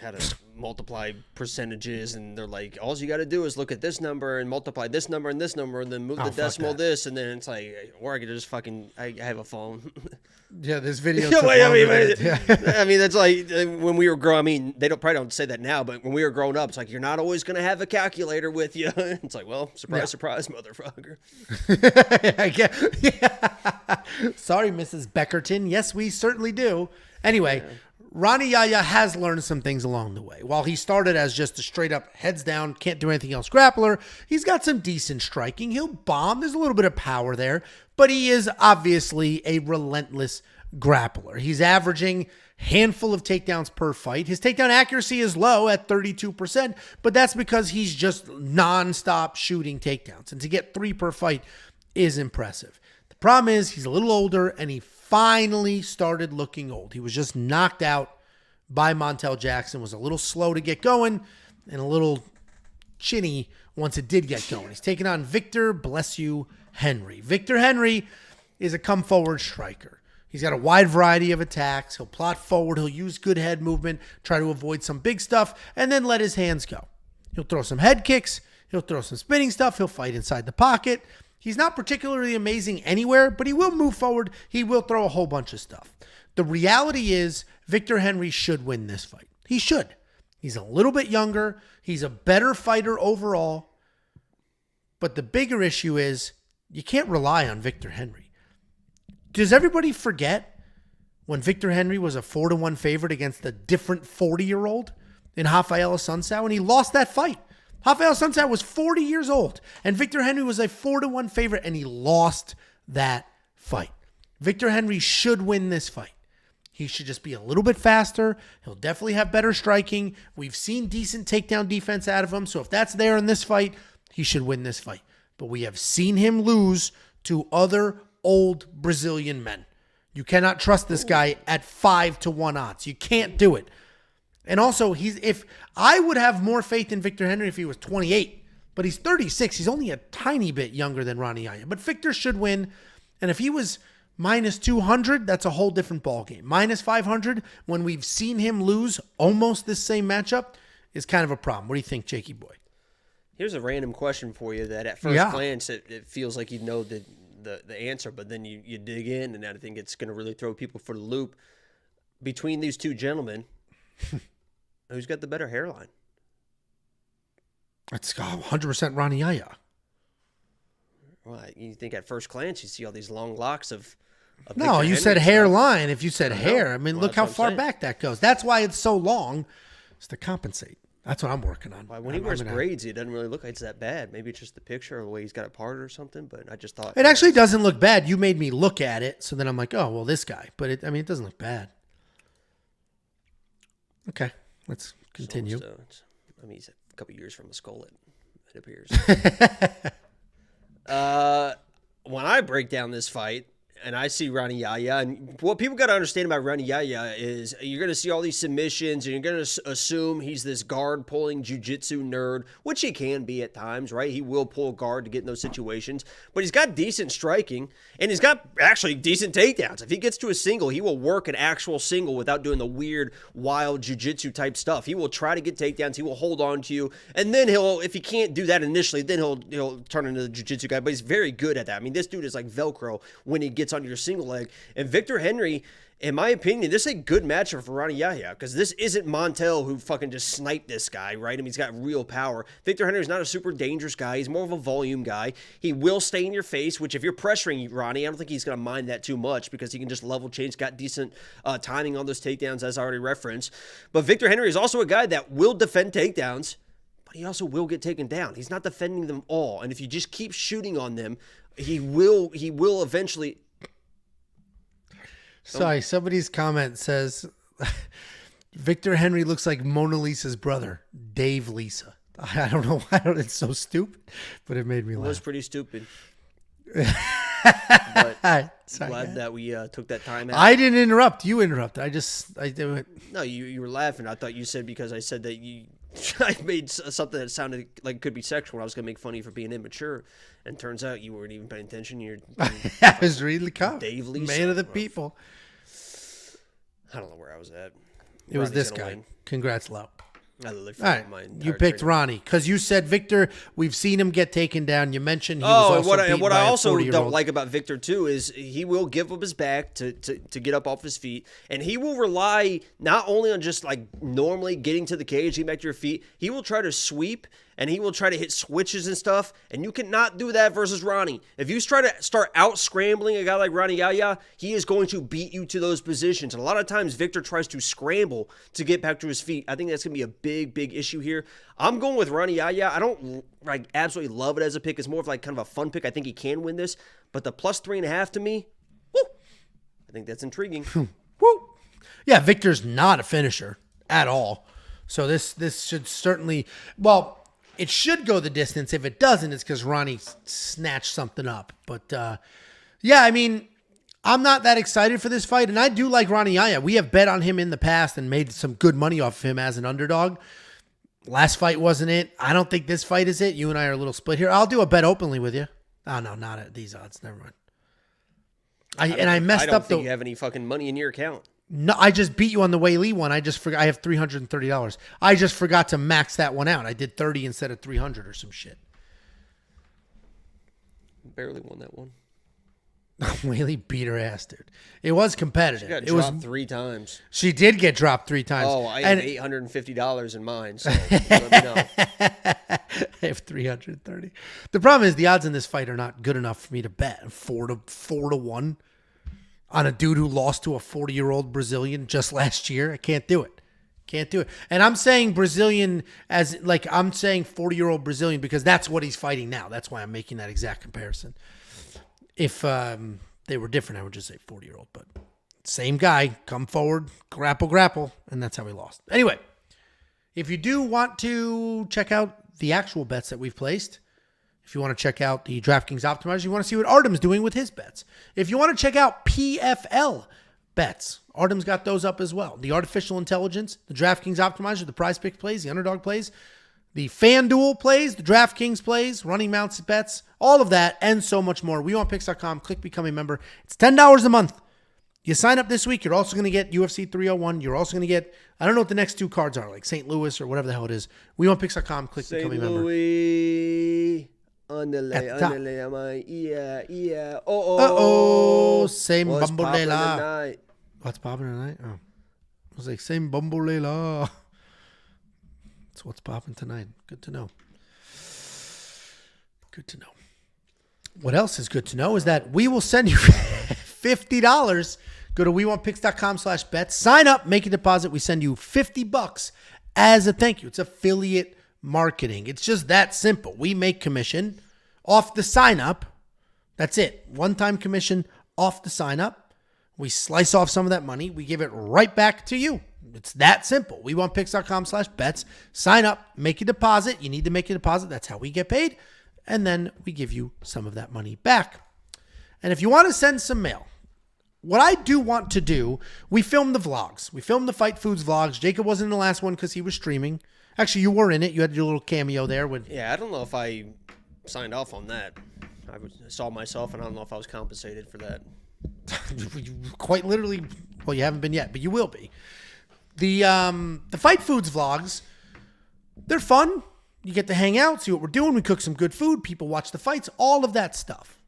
S2: how to multiply percentages, and they're like, all you got to do is look at this number and multiply this number and this number, and then move the decimal this, and then it's like, or I could just I have a phone.
S1: Yeah, this video.
S2: I mean, that's like when we were growing. I mean, they probably don't say that now, but when we were growing up, it's like you're not always going to have a calculator with you. It's like, well, surprise, surprise, motherfucker.
S1: Yeah. Sorry, Mrs. Beckerton. Yes, we certainly do. Anyway. Yeah. Rani Yahya has learned some things along the way. While he started as just a straight up heads down, can't do anything else grappler, he's got some decent striking. He'll bomb. There's a little bit of power there, but he is obviously a relentless grappler. He's averaging handful of takedowns per fight. His takedown accuracy is low at 32%, but that's because he's just nonstop shooting takedowns. And to get 3 per fight is impressive. The problem is he's a little older and he finally started looking old. He was just knocked out by Montel Jackson, was a little slow to get going and a little chinny once it did get going. He's taking on Victor, bless you, Henry. Victor Henry is a come-forward striker. He's got a wide variety of attacks. He'll plot forward. He'll use good head movement, try to avoid some big stuff, and then let his hands go. He'll throw some head kicks. He'll throw some spinning stuff. He'll fight inside the pocket. He's not particularly amazing anywhere, but he will move forward. He will throw a whole bunch of stuff. The reality is Victor Henry should win this fight. He should. He's a little bit younger. He's a better fighter overall. But the bigger issue is you can't rely on Victor Henry. Does everybody forget when Victor Henry was a 4-1 favorite against a different 40-year-old in Rafael Assunção, and he lost that fight? Rafael Assunção was 40 years old, and Victor Henry was a 4-1 favorite, and he lost that fight. Victor Henry should win this fight. He should just be a little bit faster. He'll definitely have better striking. We've seen decent takedown defense out of him, so if that's there in this fight, he should win this fight. But we have seen him lose to other old Brazilian men. You cannot trust this guy at 5-1 odds. You can't do it. And also, if I would have more faith in Victor Henry if he was 28, but he's 36. He's only a tiny bit younger than Rani Yahya. But Victor should win. And if he was minus 200, that's a whole different ballgame. Minus 500, when we've seen him lose almost this same matchup, is kind of a problem. What do you think, Jakey boy?
S2: Here's a random question for you that at first glance, it feels like you know the answer, but then you dig in, and I think it's going to really throw people for the loop. Between these two gentlemen, who's got the better hairline?
S1: It's 100% Rani Yahya.
S2: Well, you think at first glance you see all these long locks of
S1: no, you said hairline. If you said hair, I mean,
S2: well,
S1: look how far back that goes. That's why it's so long. It's to compensate. That's what I'm working on.
S2: When he wears braids, it doesn't really look like it's that bad. Maybe it's just the picture or the way he's got it parted or something, but I just thought...
S1: It actually doesn't look bad. You made me look at it, so then I'm like, oh, well, this guy. But it doesn't look bad. Okay, let's continue.
S2: He's a couple years from a skull, it appears. When I break down this fight and I see Rani Yahya, and what people got to understand about Rani Yahya is you're going to see all these submissions and you're going to assume he's this guard pulling jiu-jitsu nerd, which he can be at times, right? He will pull guard to get in those situations, but he's got decent striking and he's got actually decent takedowns. If he gets to a single, he will work an actual single without doing the weird, wild jiu-jitsu type stuff. He will try to get takedowns. He will hold on to you, and then if he can't do that initially, then he'll turn into the jiu-jitsu guy, but he's very good at that. I mean, this dude is like Velcro when he gets on your single leg. And Victor Henry, in my opinion, this is a good matchup for Rani Yahya because this isn't Montel who fucking just sniped this guy, right? I mean, he's got real power. Victor Henry's not a super dangerous guy. He's more of a volume guy. He will stay in your face, which if you're pressuring Rani, I don't think he's going to mind that too much because he can just level change, got decent timing on those takedowns as I already referenced. But Victor Henry is also a guy that will defend takedowns, but he also will get taken down. He's not defending them all. And if you just keep shooting on them, he will eventually...
S1: Sorry, somebody's comment says Victor Henry looks like Mona Lisa's brother, Dave Lisa. I don't know why. It's so stupid, but it made me laugh.
S2: It was pretty stupid. But
S1: sorry,
S2: glad that we took that time out.
S1: I didn't interrupt. You interrupted. I did it.
S2: No, you were laughing. I thought you said because I said that I made something that sounded like it could be sexual. I was going to make fun of you for being immature. And turns out you weren't even paying attention.
S1: I was reading the comment.
S2: Dave Lisa.
S1: Man of the people.
S2: I don't know where I was at.
S1: It was this guy. Win. Congrats, Lau.
S2: I literally
S1: all right, you picked Rani because you said Victor. We've seen him get taken down. You mentioned he was also
S2: and what I also don't like about Victor too is he will give up his back to get up off his feet, and he will rely not only on just like normally getting to the cage, getting back to your feet. He will try to sweep and he will try to hit switches and stuff, and you cannot do that versus Rani. If you try to start out scrambling a guy like Rani Yahya, he is going to beat you to those positions. And a lot of times Victor tries to scramble to get back to his feet. I think that's going to be a big issue here. I'm going with Rani Yahya. I don't like absolutely love it as a pick. It's more of like kind of a fun pick. I think he can win this, but the plus 3.5 to me, woo, I think that's intriguing.
S1: Woo. Yeah, Victor's not a finisher at all. So this should certainly, well, it should go the distance. If it doesn't, it's because Rani snatched something up. But, yeah, I mean, I'm not that excited for this fight, and I do like Rani Yahya. We have bet on him in the past and made some good money off of him as an underdog. Last fight wasn't it. I don't think this fight is it. You and I are a little split here. I'll do a bet openly with you. Oh, no, not at these odds. Never mind. I messed up.
S2: I don't think you have any fucking money in your account.
S1: No, I just beat you on the Wei one. I just forgot. I have $330. I just forgot to max that one out. I did 30 instead of 300 or some shit.
S2: Barely won that one.
S1: Whaley beat her ass, dude. It was competitive.
S2: She got dropped 3 times.
S1: She did get dropped 3 times.
S2: Oh, I have $850 in mine, so let me know.
S1: I have 330. The problem is the odds in this fight are not good enough for me to bet 4 to 1 on a dude who lost to a 40-year-old Brazilian just last year. I can't do it. Can't do it. And I'm saying Brazilian as like I'm saying 40-year-old Brazilian because that's what he's fighting now. That's why I'm making that exact comparison. If they were different, I would just say 40-year-old. But same guy, come forward, grapple, and that's how he lost. Anyway, if you do want to check out the actual bets that we've placed, if you want to check out the DraftKings Optimizer, you want to see what Artem's doing with his bets. If you want to check out PFL bets, Artem's got those up as well. The Artificial Intelligence, the DraftKings Optimizer, the Prize Pick plays, the Underdog plays, the FanDuel plays, the DraftKings plays, running mounts bets, all of that, and so much more. WeWantPicks.com. Click Become a Member. It's $10 a month. You sign up this week, you're also going to get UFC 301. You're also going to get, I don't know what the next 2 cards are, like St. Louis or whatever the hell it is. WeWantPicks.com. Click Become a Member.
S2: St. Louis. Oh.
S1: Same
S2: What's poppin'
S1: Bumbolela.
S2: tonight?
S1: What's popping tonight? Oh. I was like, same Bumbolela. That's what's popping tonight. Good to know. Good to know. What else is good to know is that we will send you $50. Go to WeWantPicks.com/bets. Sign up, make a deposit. We send you $50 as a thank you. It's affiliate marketing. It's just that simple. We make commission off the sign up. That's it. One-time commission off the sign up. We slice off some of that money. We give it right back to you. It's that simple. WeWantPicks.com/bets. Sign up, make a deposit. You need to make a deposit. That's how we get paid. And then we give you some of that money back. And if you want to send some mail, what I do want to do, we filmed the vlogs. We filmed the Fight Foods vlogs. Jacob wasn't in the last one because he was streaming. Actually, you were in it. You had your little cameo there.
S2: Yeah, I don't know if I signed off on that. I saw myself, and I don't know if I was compensated for that.
S1: Quite literally, well, you haven't been yet, but you will be. The Fight Foods vlogs, they're fun. You get to hang out, see what we're doing. We cook some good food. People watch the fights, all of that stuff.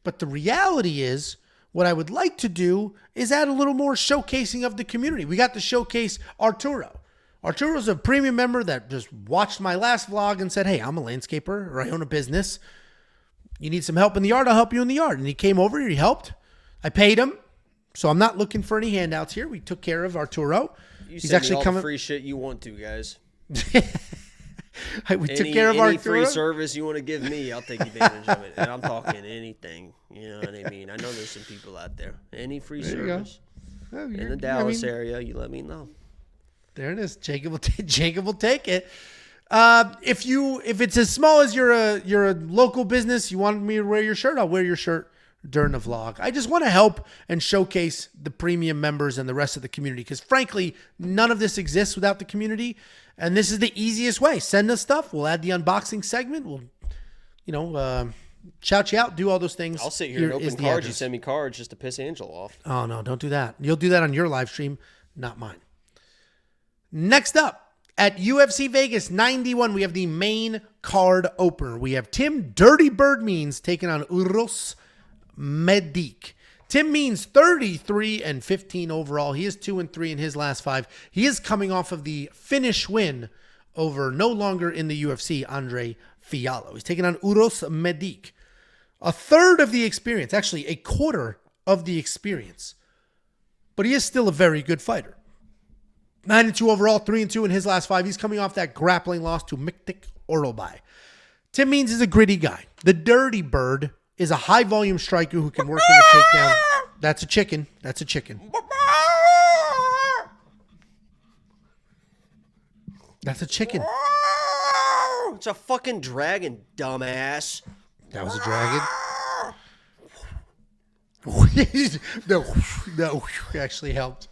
S1: But the reality is, what I would like to do is add a little more showcasing of the community. We got to showcase Arturo. Arturo's a premium member that just watched my last vlog and said, hey, I'm a landscaper or I own a business. You need some help in the yard, I'll help you in the yard. And he came over here, he helped. I paid him. So I'm not looking for any handouts here. We took care of Arturo.
S2: He's actually all coming. The free shit you want to, guys.
S1: We took care of
S2: any
S1: Arturo.
S2: Free service you want to give me, I'll take advantage of it. And I'm talking anything. You know what I mean? I know there's some people out there. Any free service in the Dallas area, you let me know.
S1: There it is. Jacob will take it. If it's as small as you're a local business, you want me to wear your shirt, I'll wear your shirt during the vlog. I just want to help and showcase the premium members and the rest of the community because frankly, none of this exists without the community. And this is the easiest way. Send us stuff. We'll add the unboxing segment. We'll, shout you out, do all those things.
S2: I'll sit here and open cards. You send me cards just to piss Angel off.
S1: Oh, no, don't do that. You'll do that on your live stream, not mine. Next up, at UFC Vegas 91, we have the main card opener. We have Tim Dirty Bird Means taking on Uros Medic. Tim Means 33-15 overall. He is 2-3 in his last 5. He is coming off of the finish win over no longer in the UFC, Andre Fiallo. He's taking on Uros Medic. A third of the experience, actually a quarter of the experience. But he is still a very good fighter. 9-2 overall, 3-2 in his last 5. He's coming off that grappling loss to Miktik Orobai. Tim Means is a gritty guy. The Dirty Bird is a high-volume striker who can work in a takedown. That's a chicken. That's a chicken. That's a chicken.
S2: It's a fucking dragon, dumbass.
S1: That was a dragon? No, actually helped.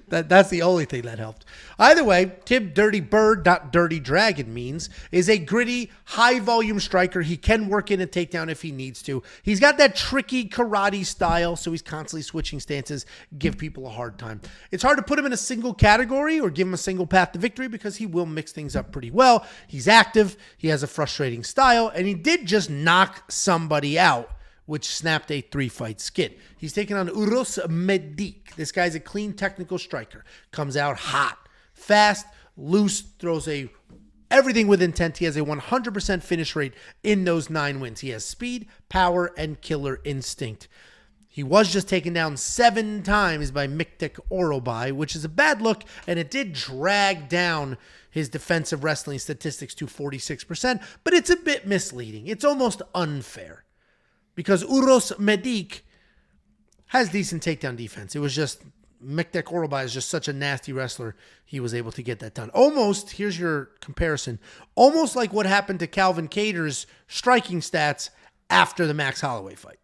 S1: That's the only thing that helped. Either way, Tim Dirty Bird, not Dirty Dragon means, is a gritty, high-volume striker. He can work in a takedown if he needs to. He's got that tricky karate style, so he's constantly switching stances, give people a hard time. It's hard to put him in a single category or give him a single path to victory because he will mix things up pretty well. He's active, he has a frustrating style, and he did just knock somebody out, which snapped a 3-fight skid. He's taking on Uros Medic. This guy's a clean technical striker. Comes out hot, fast, loose, throws everything with intent. He has a 100% finish rate in those 9 wins. He has speed, power, and killer instinct. He was just taken down 7 times by Miktek Orobai, which is a bad look, and it did drag down his defensive wrestling statistics to 46%, but it's a bit misleading. It's almost unfair. Because Uros Medic has decent takedown defense. It was just, Miktek Orobai is just such a nasty wrestler, he was able to get that done. Almost, here's your comparison, almost like what happened to Calvin Kattar's striking stats after the Max Holloway fight.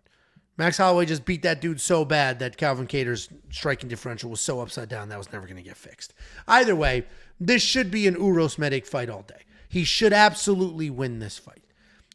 S1: Max Holloway just beat that dude so bad that Calvin Kattar's striking differential was so upside down that was never going to get fixed. Either way, this should be an Uros Medic fight all day. He should absolutely win this fight.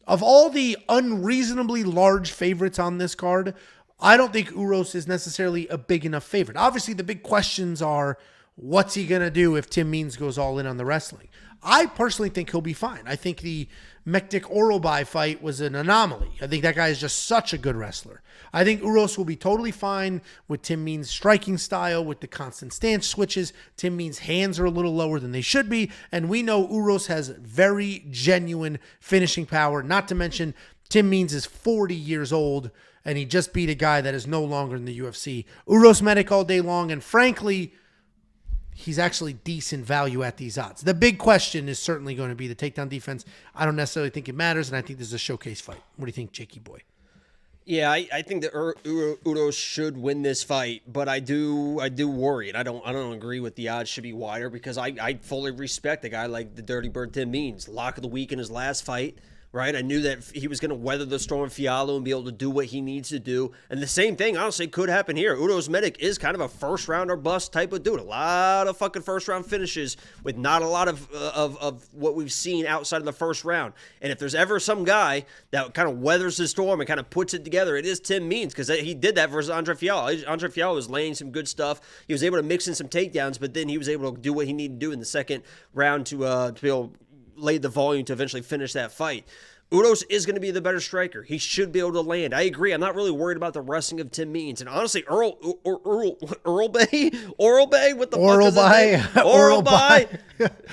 S1: Of all the unreasonably large favorites on this card, I don't think Uros is necessarily a big enough favorite. Obviously, the big questions are, what's he going to do if Tim Means goes all in on the wrestling? I personally think he'll be fine. I think the Miktek Orobai fight was an anomaly. I think that guy is just such a good wrestler. I think Uros will be totally fine with Tim Means' striking style, with the constant stance switches. Tim Means' hands are a little lower than they should be, and we know Uros has very genuine finishing power, not to mention Tim Means is 40 years old, and he just beat a guy that is no longer in the UFC. Uros Medic all day long, and frankly, he's actually decent value at these odds. The big question is certainly going to be the takedown defense. I don't necessarily think it matters, and I think this is a showcase fight. What do you think, Jakey boy?
S2: Yeah, I think that Uros should win this fight, but I do worry, and I don't agree with the odds should be wider because I fully respect a guy like the Dirty Bird Tim Means. Lock of the week in his last fight. Right, I knew that he was going to weather the storm of Fialo and be able to do what he needs to do. And the same thing, honestly, could happen here. Uros Medic is kind of a first-round or bust type of dude. A lot of fucking first-round finishes with not a lot of what we've seen outside of the first round. And if there's ever some guy that kind of weathers the storm and kind of puts it together, it is Tim Means because he did that versus Andre Fialo. Andre Fialo was laying some good stuff. He was able to mix in some takedowns, but then he was able to do what he needed to do in the second round to be able to lay the volume to eventually finish that fight. Uros is going to be the better striker. He should be able to land. I agree. I'm not really worried about the wrestling of Tim Means. And honestly, Oralbay? What the fuck is that? Oralbay.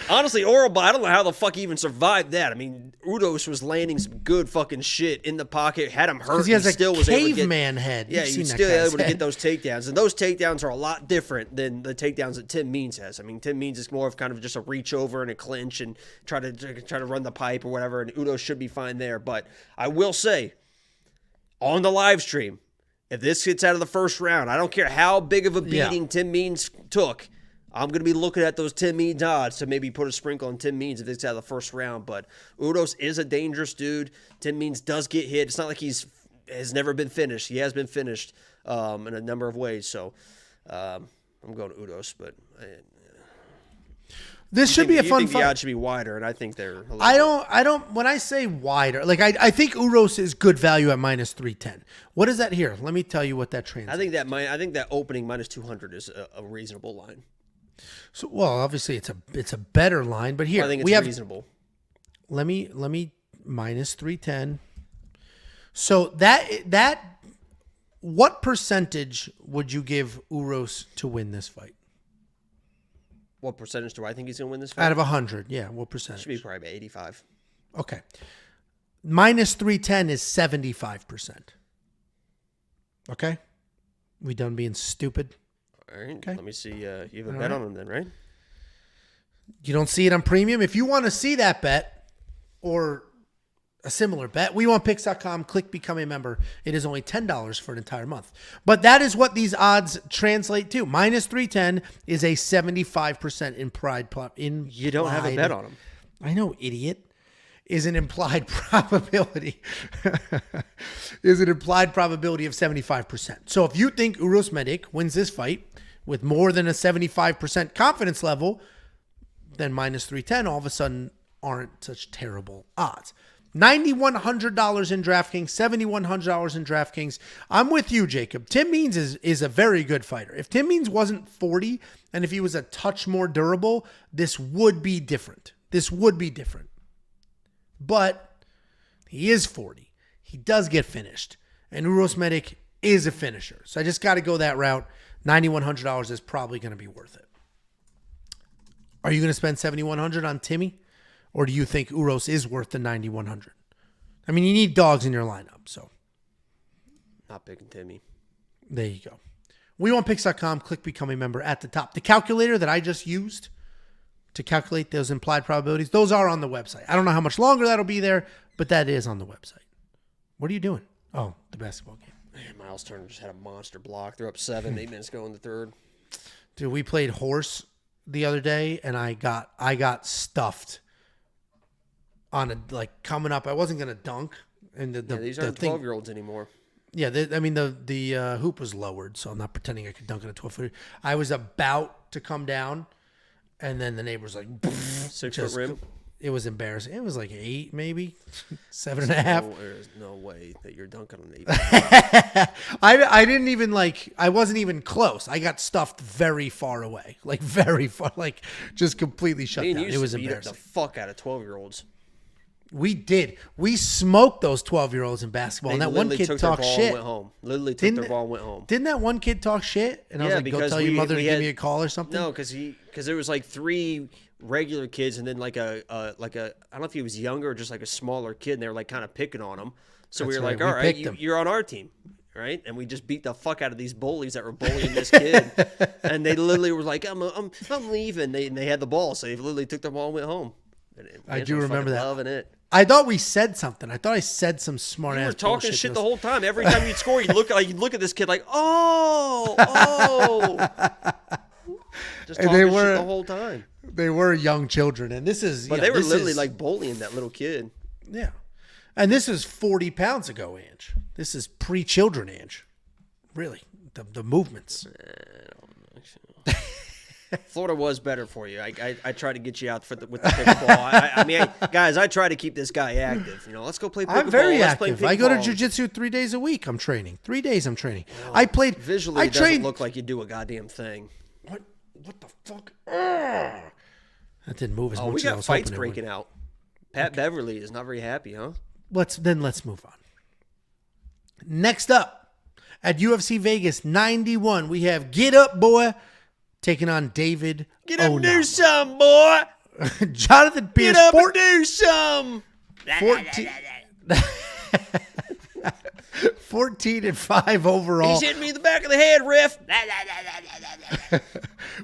S2: Honestly, Oralbay, I don't know how the fuck he even survived that. I mean, Uros was landing some good fucking shit in the pocket, had him hurt.
S1: Because he has
S2: still
S1: a
S2: was able to
S1: caveman head.
S2: Yeah, he's still able to get those takedowns. And those takedowns are a lot different than the takedowns that Tim Means has. I mean, Tim Means is more of kind of just a reach over and a clinch and try to run the pipe or whatever, and Uros should be fine there. But I will say, on the live stream, if this gets out of the first round, I don't care how big of a beating Tim Means took, I'm going to be looking at those Tim Means odds to maybe put a sprinkle on Tim Means if it's out of the first round. But Uros is a dangerous dude. Tim Means does get hit. It's not like has never been finished. He has been finished in a number of ways. So I'm going to Uros, but this should be a fun fight. The odds should be wider, and I think they're. I don't. When I say wider, like I think Uros is good value at -310. What is that here? Let me tell you what that translates. I think that opening -200 is a reasonable line.
S1: So, well, obviously it's a better line, but here
S2: I think it's reasonable.
S1: Let me -310. So that what percentage would you give Uros to win this fight?
S2: What percentage do I think he's going to win this fight?
S1: Out of 100, yeah. What percentage?
S2: Should be probably 85.
S1: Okay. -310 is 75%. Okay? We done being stupid?
S2: All right.
S1: Okay.
S2: Let me see. You have a bet on him then, right?
S1: You don't see it on premium? If you want to see that bet or a similar bet, WeWantPicks.com, click Become a Member. It is only $10 for an entire month. But that is what these odds translate to. -310 is a 75% implied.
S2: You don't have a bet on him.
S1: I know, idiot. Is an implied probability. Is an implied probability of 75%. So if you think Uros Medic wins this fight, with more than a 75% confidence level, then minus 310 all of a sudden aren't such terrible odds. $9,100 in DraftKings, $7,100 in DraftKings. I'm with you, Jacob. Tim Means is a very good fighter. If Tim Means wasn't 40 and if he was a touch more durable, this would be different. But he is 40. He does get finished. And Uros Medic is a finisher. So I just got to go that route. $9,100 is probably going to be worth it. Are you going to spend $7,100 on Timmy? Or do you think Uros is worth the $9,100? I mean, you need dogs in your lineup, so.
S2: Not picking Timmy.
S1: There you go. WeWantPicks.com, click Become a Member at the top. The calculator that I just used to calculate those implied probabilities, those are on the website. I don't know how much longer that'll be there, but that is on the website. What are you doing? Oh, the basketball game.
S2: Man, Miles Turner just had a monster block. They're up 7, 8 minutes ago in the third.
S1: Dude, we played horse the other day, and I got stuffed on coming up. I wasn't gonna dunk, and
S2: these aren't 12-year-olds anymore.
S1: Yeah, the hoop was lowered, so I'm not pretending I could dunk on a 12-footer. I was about to come down, and then the neighbor's like,
S2: 6-foot rim.
S1: It was embarrassing. It was like 8, maybe 7.5.
S2: There's no way that you're dunking on 8.
S1: I didn't even I wasn't even close. I got stuffed very far away, very far, just completely shut down. It was embarrassing.
S2: The fuck out of 12-year-olds.
S1: We did. We smoked those 12-year-olds in basketball. And that one kid talked shit.
S2: Literally took their ball and went home.
S1: Didn't that one kid talk shit? And I was like, go tell your mother to give me a call or something?
S2: No, because there was 3 regular kids and then I don't know if he was younger or just a smaller kid, and they were kind of picking on him. So we were like, all right, you're on our team. Right? And we just beat the fuck out of these bullies that were bullying this kid. And they literally were like, I'm leaving. They had the ball. So they literally took their ball and went home.
S1: I do remember that.
S2: Loving it.
S1: I thought we said something. I thought I said some smart ass bullshit.
S2: You were talking shit the whole time. Every time you'd score, you'd look at this kid like, oh. Just talking shit the whole time.
S1: They were young children, and this is.
S2: But they were literally bullying that little kid.
S1: Yeah, and this is 40 pounds ago, Ange. This is pre-children, Ange. Really, the movements.
S2: Florida was better for you. I tried to get you out with the pickleball. I mean, guys, I try to keep this guy active. Let's go play pickleball.
S1: I'm very active. I go to jiu-jitsu 3 days a week. I'm training. 3 days I'm training. I played.
S2: Visually, it doesn't look like you do a goddamn thing.
S1: What the fuck? That didn't move as much as I was hoping.
S2: We got fights breaking out. Pat Beverly is not very happy, huh?
S1: Let's move on. Next up, at UFC Vegas 91, we have Get Up Boy taking on David
S2: Get up
S1: Onama.
S2: And do some, boy.
S1: Jonathan Pearce.
S2: Get up and do some.
S1: 14-5 overall.
S2: He's hitting me in the back of the head, ref.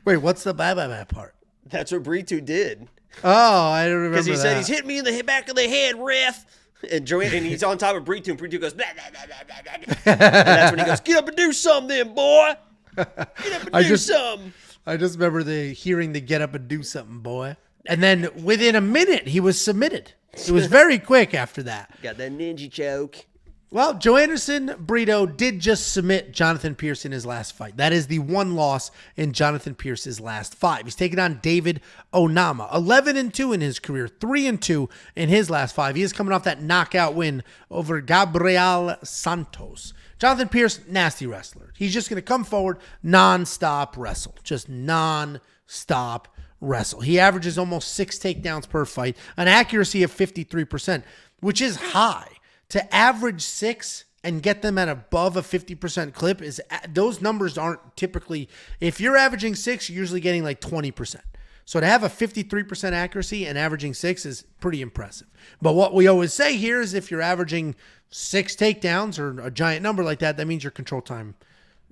S1: Wait, what's the bye part?
S2: That's what Brito did.
S1: Oh, I don't remember that.
S2: Because he said he's hitting me in the back of the head, ref. And he's on top of Brito, and Brito goes, blah, blah, blah, blah, blah. And that's when he goes, get up and do something, then, boy. Get up and do something.
S1: I just remember hearing the get up and do something, boy. And then within a minute, he was submitted. It was very quick after that.
S2: Got that ninja choke.
S1: Well, Joe Anderson Brito did just submit Jonathan Pearce in his last fight. That is the one loss in Jonathan Pearce's last 5. He's taking on David Onama. 11-2 in his career, 3-2 in his last 5. He is coming off that knockout win over Gabriel Santos. Jonathan Pearce, nasty wrestler. He's just going to come forward, non-stop wrestle. Just non-stop wrestle. He averages almost 6 takedowns per fight, an accuracy of 53%, which is high. To average 6 and get them at above a 50% clip, those numbers aren't typically, if you're averaging 6, you're usually getting 20%. So to have a 53% accuracy and averaging 6 is pretty impressive. But what we always say here is if you're averaging 6 takedowns or a giant number like that, that means your control time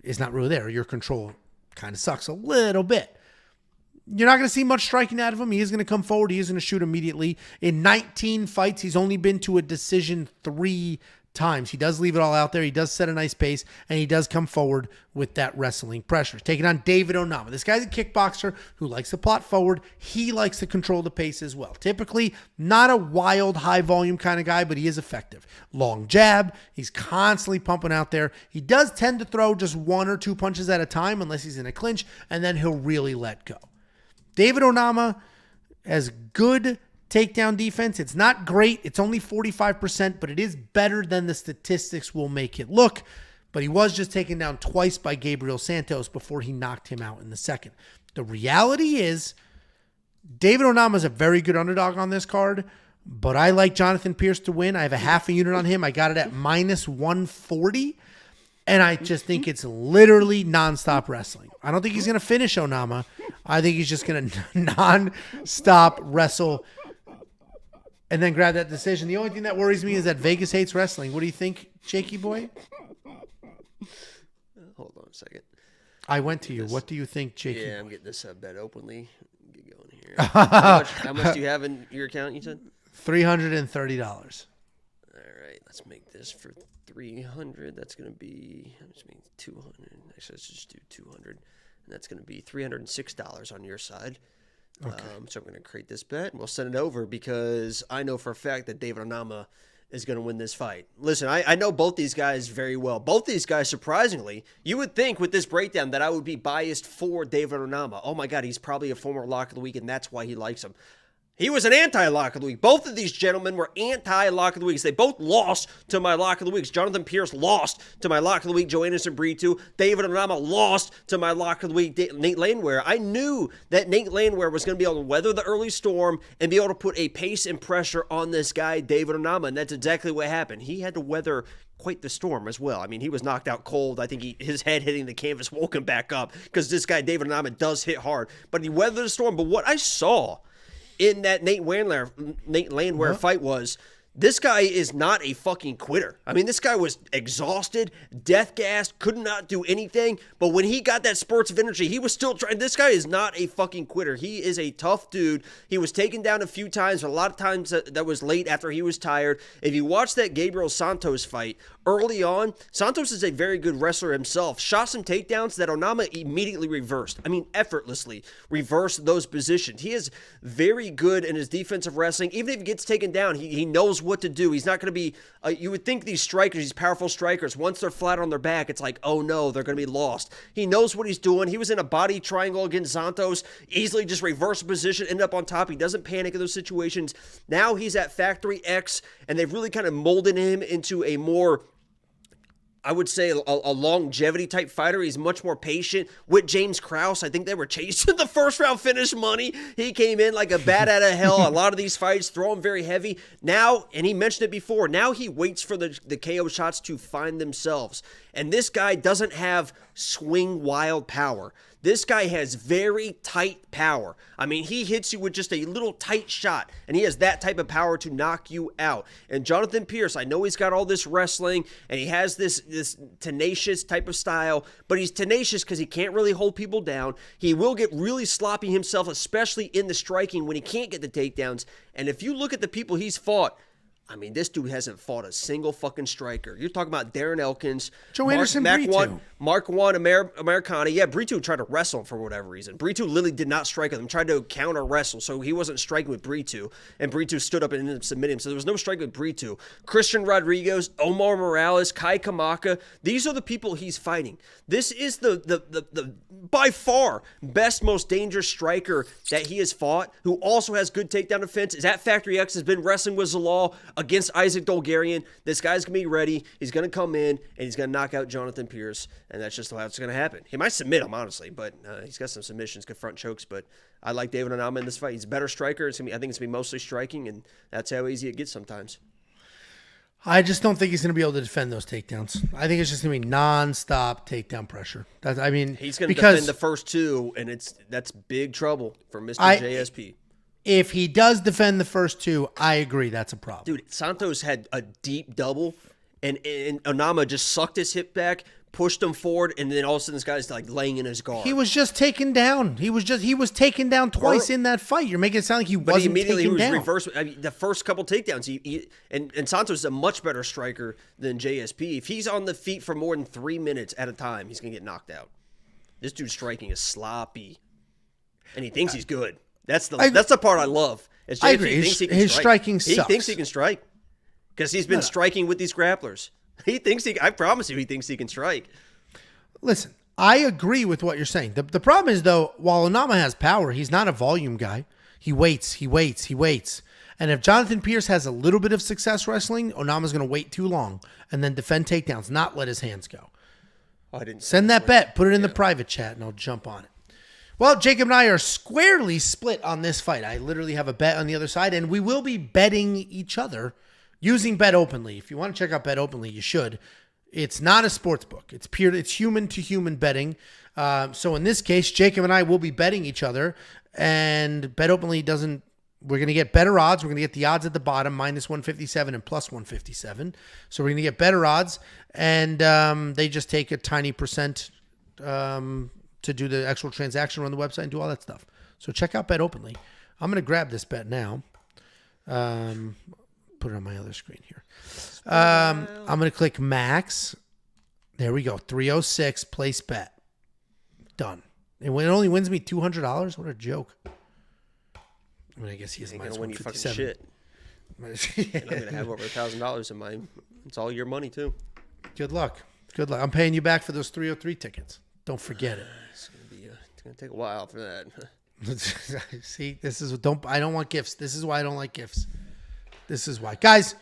S1: is not really there. Your control kind of sucks a little bit. You're not going to see much striking out of him. He is going to come forward. He is going to shoot immediately. In 19 fights, he's only been to a decision 3 times. He does leave it all out there. He does set a nice pace, and he does come forward with that wrestling pressure. Taking on David Onama. This guy's a kickboxer who likes to plot forward. He likes to control the pace as well. Typically, not a wild, high-volume kind of guy, but he is effective. Long jab. He's constantly pumping out there. He does tend to throw just 1 or 2 punches at a time unless he's in a clinch, and then he'll really let go. David Onama has good takedown defense. It's not great. It's only 45%, but it is better than the statistics will make it look. But he was just taken down twice by Gabriel Santos before he knocked him out in the second. The reality is David Onama is a very good underdog on this card, but I like Jonathan Pearce to win. I have a half a unit on him. I got it at minus 140. And I just think it's literally nonstop wrestling. I don't think he's going to finish Onama. I think he's just going to nonstop wrestle and then grab that decision. The only thing that worries me is that Vegas hates wrestling. What do you think, Jakey boy?
S2: Hold on a second.
S1: I went to you. What do you think, Jakey?
S2: Yeah, I'm getting this bet openly. Get going here. How much do you have in your account, you said?
S1: $330.
S2: All right, let's make this for 300. That's going to be, I just mean 200. Actually, let's just do 200. And that's going to be $306 on your side. Okay. So I'm going to create this bet, and we'll send it over because I know for a fact that David Onama is going to win this fight. Listen, I know both these guys very well. Both these guys, surprisingly, you would think with this breakdown that I would be biased for David Onama. Oh, my God, he's probably a former lock of the week, and that's why he likes him. He was an anti-lock of the week. Both of these gentlemen were anti-lock of the week. They both lost to my lock of the weeks. Jonathan Pearce lost to my lock of the week, Joanderson Brito. David Onama lost to my lock of the week, Nate Landwehr. I knew that Nate Landwehr was going to be able to weather the early storm and be able to put a pace and pressure on this guy, David Onama, and that's exactly what happened. He had to weather quite the storm as well. I mean, he was knocked out cold. I think his head hitting the canvas woke him back up because this guy, David Onama, does hit hard. But he weathered the storm. But what I saw in that Nate Landwehr fight was this guy is not a fucking quitter. I mean, this guy was exhausted, death-gassed, could not do anything. But when he got that spurts of energy, he was still trying. This guy is not a fucking quitter. He is a tough dude. He was taken down a few times, but a lot of times that was late after he was tired. If you watch that Gabriel Santos fight, early on, Santos is a very good wrestler himself. Shot some takedowns that Onama immediately reversed. I mean, effortlessly reversed those positions. He is very good in his defensive wrestling. Even if he gets taken down, he knows what to do. He's not going to be, you would think these strikers, these powerful strikers, once they're flat on their back, it's like, oh no, they're going to be lost. He knows what he's doing. He was in a body triangle against Santos, easily just reversed the position, ended up on top. He doesn't panic in those situations. Now he's at Factory X, and they've really kind of molded him into a more, I would say, a longevity type fighter. He's much more patient. With James Krause, I think they were chasing the first round finish money. He came in like a bat out of hell. A lot of these fights throw him very heavy. Now, and he mentioned it before, now he waits for the KO shots to find themselves. And this guy doesn't have swing wild power. This guy has very tight power. I mean, he hits you with just a little tight shot, and he has that type of power to knock you out. And Jonathan Pearce, I know he's got all this wrestling, and he has this tenacious type of style, but he's tenacious because he can't really hold people down. He will get really sloppy himself, especially in the striking when he can't get the takedowns. And if you look at the people he's fought, I mean, this dude hasn't fought a single fucking striker. You're talking about Darren Elkins, Mark Juan Americana. Yeah, Brito tried to wrestle him for whatever reason. Brito literally did not strike with him, tried to counter wrestle, so he wasn't striking with Brito, and Brito stood up and ended up submitting him, so there was no strike with Brito. Christian Rodriguez, Omar Morales, Kai Kamaka, these are the people he's fighting. This is the by far best, most dangerous striker that he has fought, who also has good takedown defense. Is at Factory X, has been wrestling with Zalal against Isaac Dolgarian. This guy's going to be ready. He's going to come in, and he's going to knock out Jonathan Pearce, and that's just how it's going to happen. He might submit him, honestly, but he's got some submissions, good front chokes, but I like David Onama in this fight. He's a better striker. I think it's going to be mostly striking, and that's how easy it gets sometimes.
S1: I just don't think he's going to be able to defend those takedowns. I think it's just going to be nonstop takedown pressure. He's going
S2: to defend the first two, and that's big trouble for Mr. JSP.
S1: If he does defend the first two, I agree that's a problem.
S2: Dude, Santos had a deep double, and Onama just sucked his hip back, pushed him forward, and then all of a sudden this guy's like laying in his guard.
S1: He was just taken down. He was taken down twice in that fight. You're making it sound like he wasn't taken down.
S2: Reversed. I mean, the first couple takedowns, and Santos is a much better striker than JSP. If he's on the feet for more than 3 minutes at a time, he's gonna get knocked out. This dude's striking is sloppy, and he thinks he's good. That's the part I love.
S1: I agree. His striking sucks.
S2: He thinks he can strike because he's been striking with these grapplers. He thinks I promise you, he thinks he can strike.
S1: Listen, I agree with what you're saying. The problem is, though, while Onama has power, he's not a volume guy. He waits. And if Jonathan Pearce has a little bit of success wrestling, Onama's going to wait too long and then defend takedowns, not let his hands go.
S2: Oh, I didn't
S1: send that bet. Put it in the private chat, and I'll jump on it. Well, Jacob and I are squarely split on this fight. I literally have a bet on the other side, and we will be betting each other using Bet Openly. If you want to check out Bet Openly, you should. It's not a sports book. It's human-to-human betting. So in this case, Jacob and I will be betting each other, and Bet Openly doesn't. We're going to get better odds. We're going to get the odds at the bottom, -157 and +157. So we're going to get better odds, and they just take a tiny percent to do the actual transaction, run the website, and do all that stuff. So check out Bet Openly. I'm going to grab this bet now. Put it on my other screen here. I'm going to click max. There we go. 306, place bet. Done. And when it only wins me $200, what a joke. I mean, I guess he is minus 157.
S2: Shit. And I'm going to have over $1,000 in mine. It's all your money, too.
S1: Good luck. I'm paying you back for those 303 tickets. Don't forget it.
S2: It's going to take a while for that.
S1: See, I don't want gifts. This is why I don't like gifts. This is why. Guys,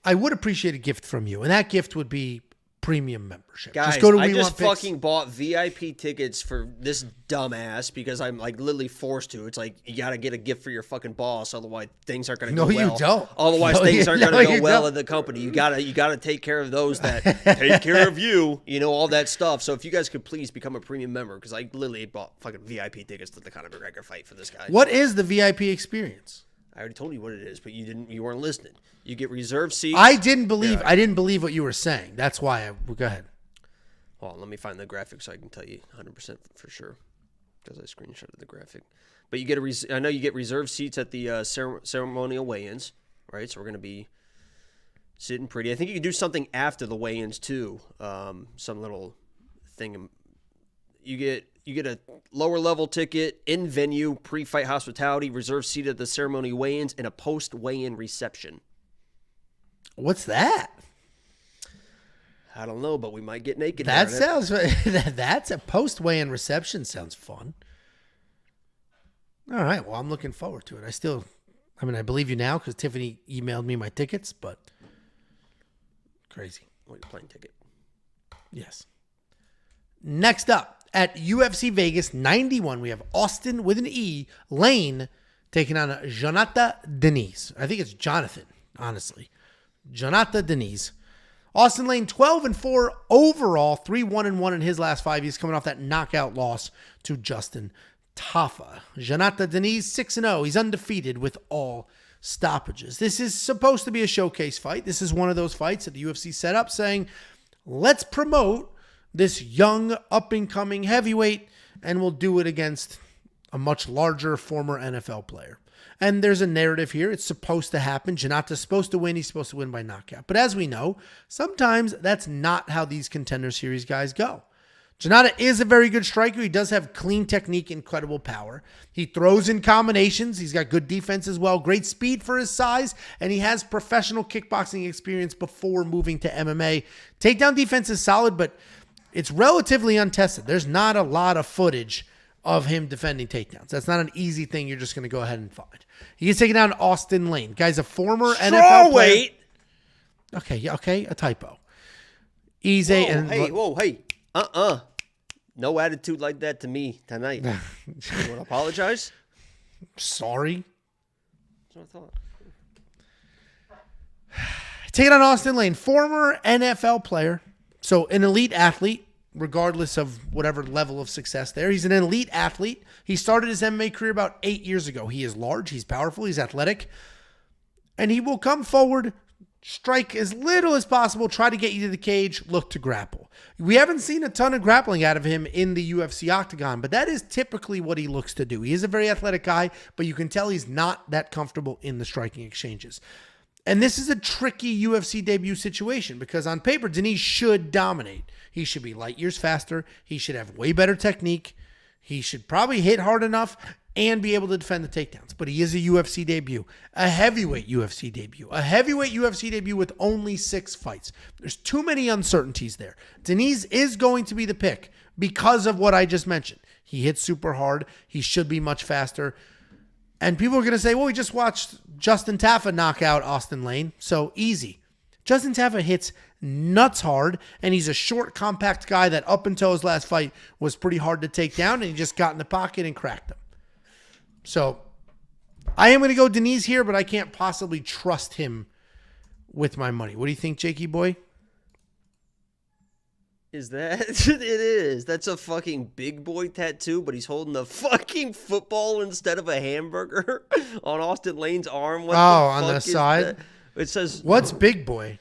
S1: I would appreciate a gift from you, and that gift would be premium membership.
S2: Guys,
S1: just go to
S2: I just fucking bought VIP tickets for this dumbass because I'm like literally forced to. It's like you got to get a gift for your fucking boss, otherwise things aren't going to go well.
S1: No, you don't.
S2: Otherwise things aren't going to go well in the company. You got to take care of those that take care of you, all that stuff. So if you guys could please become a premium member, because I literally bought fucking VIP tickets to the Conor McGregor fight for this guy.
S1: What is the VIP experience?
S2: I already told you what it is, but you weren't listening. You get reserved seats.
S1: I didn't believe what you were saying. That's why go ahead.
S2: Hold on, let me find the graphic so I can tell you 100% for sure, because I screenshotted the graphic. But you get I know you get reserved seats at the ceremonial weigh-ins, right? So we're going to be sitting pretty. I think you can do something after the weigh-ins too. Some little thing. You get a lower level ticket, in venue, pre-fight hospitality, reserved seat at the ceremony weigh-ins, and a post weigh-in reception.
S1: What's that?
S2: I don't know, but we might get naked.
S1: That's a post weigh-in reception. Sounds fun. All right. Well, I'm looking forward to it. I believe you now because Tiffany emailed me my tickets, but crazy.
S2: What, your plane ticket?
S1: Yes. Next up at UFC Vegas 91, we have Austen with an E, Lane, taking on Jhonata Diniz. I think it's Jonathan, honestly. Jhonata Diniz. Austen Lane, 12-4 overall, 3-1-1 in his last 5. He's coming off that knockout loss to Justin Tafa. Jhonata Diniz, 6-0. He's undefeated with all stoppages. This is supposed to be a showcase fight. This is one of those fights that the UFC set up saying, let's promote this young, up-and-coming heavyweight, and we'll do it against a much larger former NFL player. And there's a narrative here. It's supposed to happen. Jhonata's supposed to win. He's supposed to win by knockout. But as we know, sometimes that's not how these Contender Series guys go. Jhonata is a very good striker. He does have clean technique, incredible power. He throws in combinations. He's got good defense as well. Great speed for his size. And he has professional kickboxing experience before moving to MMA. Takedown defense is solid, but it's relatively untested. There's not a lot of footage of him defending takedowns. That's not an easy thing you're just going to go ahead and find. He is taking down Austen Lane. Guy's a former NFL player. Okay, a typo. Easy and
S2: hey. No attitude like that to me tonight. You want to apologize?
S1: Sorry.
S2: That's what I thought.
S1: Taking on Austen Lane, former NFL player. So an elite athlete, regardless of whatever level of success there. He's an elite athlete. He started his MMA career about 8 years ago. He is large, he's powerful, he's athletic. And he will come forward strike as little as possible, try to get you to the cage, look to grapple. We haven't seen a ton of grappling out of him in the UFC octagon, but that is typically what he looks to do. He is a very athletic guy, but you can tell he's not that comfortable in the striking exchanges. And this is a tricky UFC debut situation because on paper, Diniz should dominate. He should be light years faster. He should have way better technique. He should probably hit hard enough and be able to defend the takedowns. But he is a UFC debut, a heavyweight UFC debut with only 6 fights. There's too many uncertainties there. Diniz is going to be the pick because of what I just mentioned. He hits super hard. He should be much faster. And people are going to say, well, we just watched Justin Tafa knock out Austen Lane. So easy. Justin Tafa hits nuts hard, and he's a short, compact guy that up until his last fight was pretty hard to take down, and he just got in the pocket and cracked him. So I am going to go Diniz here, but I can't possibly trust him with my money. What do you think, Jakey boy?
S2: Is that? It is. That's a fucking big boy tattoo, but he's holding a fucking football instead of a hamburger on Austen Lane's arm. What
S1: on the side?
S2: That? It says...
S1: What's big boy?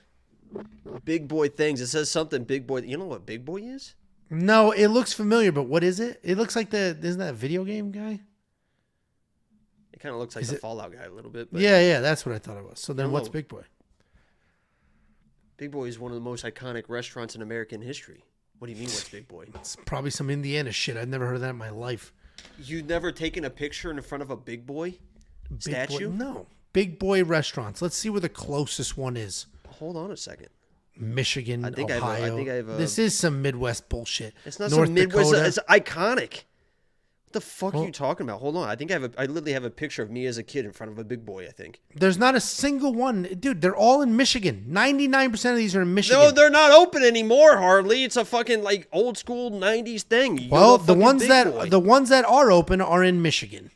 S2: Big boy things. It says something big boy. You know what big boy is?
S1: No, it looks familiar, but what is it? It looks like isn't that a video game guy?
S2: It kind of looks like the Fallout guy a little bit. But
S1: yeah, that's what I thought it was. So then what's Big Boy?
S2: Big Boy is one of the most iconic restaurants in American history. What do you mean, what's Big Boy?
S1: It's probably some Indiana shit. I've never heard of that in my life.
S2: You've never taken a picture in front of a Big Boy statue?
S1: No. Big Boy restaurants. Let's see where the closest one is.
S2: Hold on a second.
S1: Michigan, Ohio.
S2: I think I have a...
S1: This is some Midwest bullshit.
S2: It's not North some Midwest. Dakota. It's iconic. What the fuck are you talking about? Hold on. I think I literally have a picture of me as a kid in front of a Big Boy, I think.
S1: There's not a single one. Dude, they're all in Michigan. 99% of these are in Michigan.
S2: No, they're not open anymore, hardly. It's a fucking like old school 90s thing.
S1: Well, the ones that are open are in Michigan.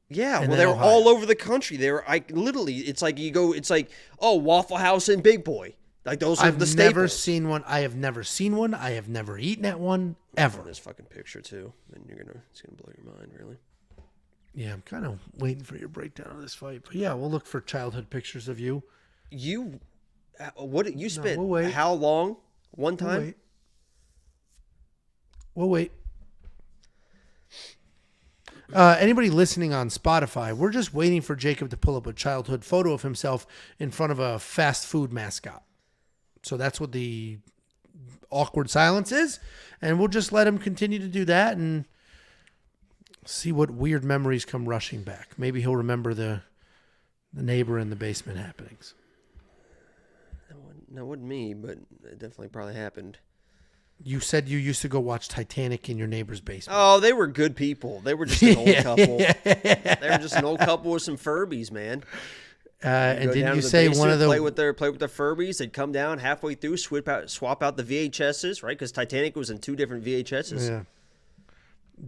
S2: Yeah, well, they're Ohio. All over the country. They're literally, it's like you go, it's like, oh, Waffle House and Big Boy. Like those are the staples.
S1: I've never seen one. I have never seen one. I have never eaten at one ever.
S2: This fucking picture too, and it's gonna blow your mind, really.
S1: Yeah, I'm kind of waiting for your breakdown of this fight, but yeah, we'll look for childhood pictures of you.
S2: You spent how long? One time?
S1: We'll wait. Anybody listening on Spotify, we're just waiting for Jacob to pull up a childhood photo of himself in front of a fast food mascot. So that's what the awkward silence is. And we'll just let him continue to do that and see what weird memories come rushing back. Maybe he'll remember the neighbor in the basement happenings.
S2: That wasn't me, but it definitely probably happened.
S1: You said you used to go watch Titanic in your neighbor's basement.
S2: Oh, they were good people. They were just an old couple. They were just an old couple with some Furbies, man.
S1: And didn't you say one of the
S2: play with their Furbies? They'd come down halfway through, swap out the VHSs, right? Because Titanic was in 2 different VHSs.
S1: Yeah.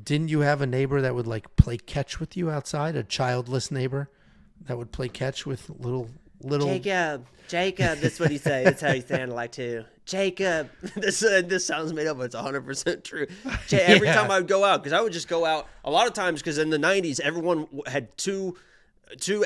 S1: Didn't you have a neighbor that would like play catch with you outside? A childless neighbor that would play catch with little.
S2: Jacob. That's what he said. That's how he sounded like too. Jacob. This sounds made up, but it's 100% true. Every time I would go out, because I would just go out a lot of times. Because in the 90s, everyone had two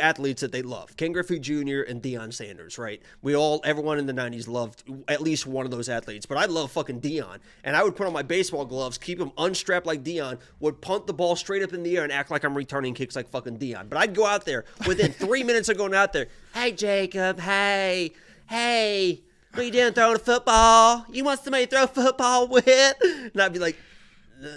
S2: athletes that they loved, Ken Griffey Jr. and Deion Sanders, right? Everyone in the 90s loved at least one of those athletes, but I love fucking Deion. And I would put on my baseball gloves, keep them unstrapped like Deion, would punt the ball straight up in the air and act like I'm returning kicks like fucking Deion. But I'd go out there, within 3 minutes of going out there, hey, Jacob, hey, what are you doing, throwing a football? You want somebody to throw a football with? And I'd be like,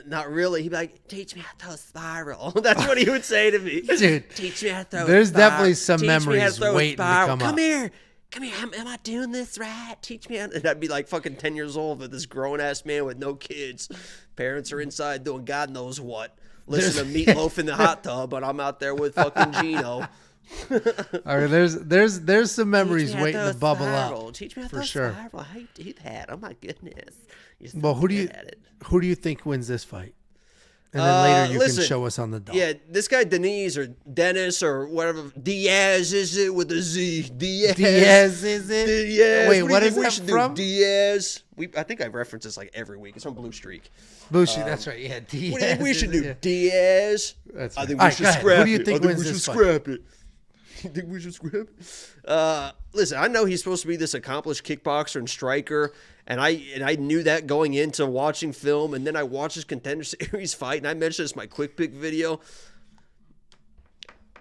S2: not really. He'd be like, teach me how to throw a spiral. That's what he would say to me.
S1: Dude,
S2: teach me how to throw
S1: there's
S2: a spiral.
S1: Definitely some memories waiting to come up.
S2: Come here. Am I doing this right? Teach me how to... And I'd be like fucking 10 years old with this grown-ass man with no kids. Parents are inside doing God knows what. Listen to Meatloaf in the hot tub, but I'm out there with fucking Gino.
S1: All right, there's some memories waiting to bubble up.
S2: Teach me how to throw spiral. I hate to do that. Oh my goodness.
S1: Well, who do you think wins this fight? And then later can show us on the dog.
S2: Yeah, this guy Diniz or Dennis or whatever. Diaz is it with a Z?
S1: Diaz is it?
S2: Diaz.
S1: Wait, what is that from?
S2: Diaz. I think I reference this like every week. It's from Blue Streak.
S1: Blue Streak, that's right. Yeah, Diaz.
S2: What do you think we should do? Diaz.
S1: That's right.
S2: I think we should scrap it.
S1: Who do you think wins this fight?
S2: You think we should scrap? Listen, I know he's supposed to be this accomplished kickboxer and striker, and I knew that going into watching film, and then I watched his Contender Series fight, and I mentioned this in my quick pick video.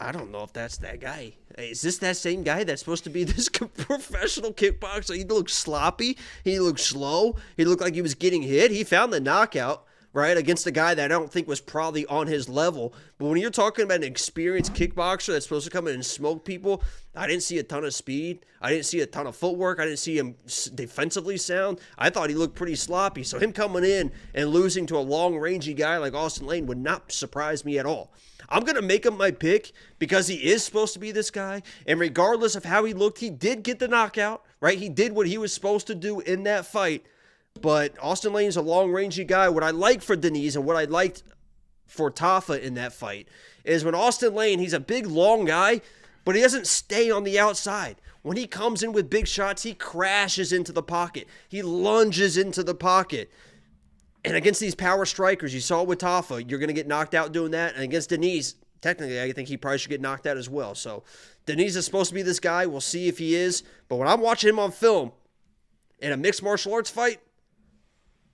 S2: I don't know if that's that guy. Is this that same guy that's supposed to be this professional kickboxer? He looked sloppy. He looked slow. He looked like he was getting hit. He found the knockout, right, against a guy that I don't think was probably on his level. But when you're talking about an experienced kickboxer that's supposed to come in and smoke people, I didn't see a ton of speed. I didn't see a ton of footwork. I didn't see him defensively sound. I thought he looked pretty sloppy. So him coming in and losing to a long-rangey guy like Austen Lane would not surprise me at all. I'm going to make him my pick because he is supposed to be this guy. And regardless of how he looked, he did get the knockout, right? He did what he was supposed to do in that fight. But Austen Lane's a long-rangey guy. What I like for Diniz and what I liked for Tafa in that fight is when Austen Lane, he's a big, long guy, but he doesn't stay on the outside. When he comes in with big shots, he crashes into the pocket. He lunges into the pocket. And against these power strikers, you saw it with Tafa, you're going to get knocked out doing that. And against Diniz, technically, I think he probably should get knocked out as well. So Diniz is supposed to be this guy. We'll see if he is. But when I'm watching him on film in a mixed martial arts fight,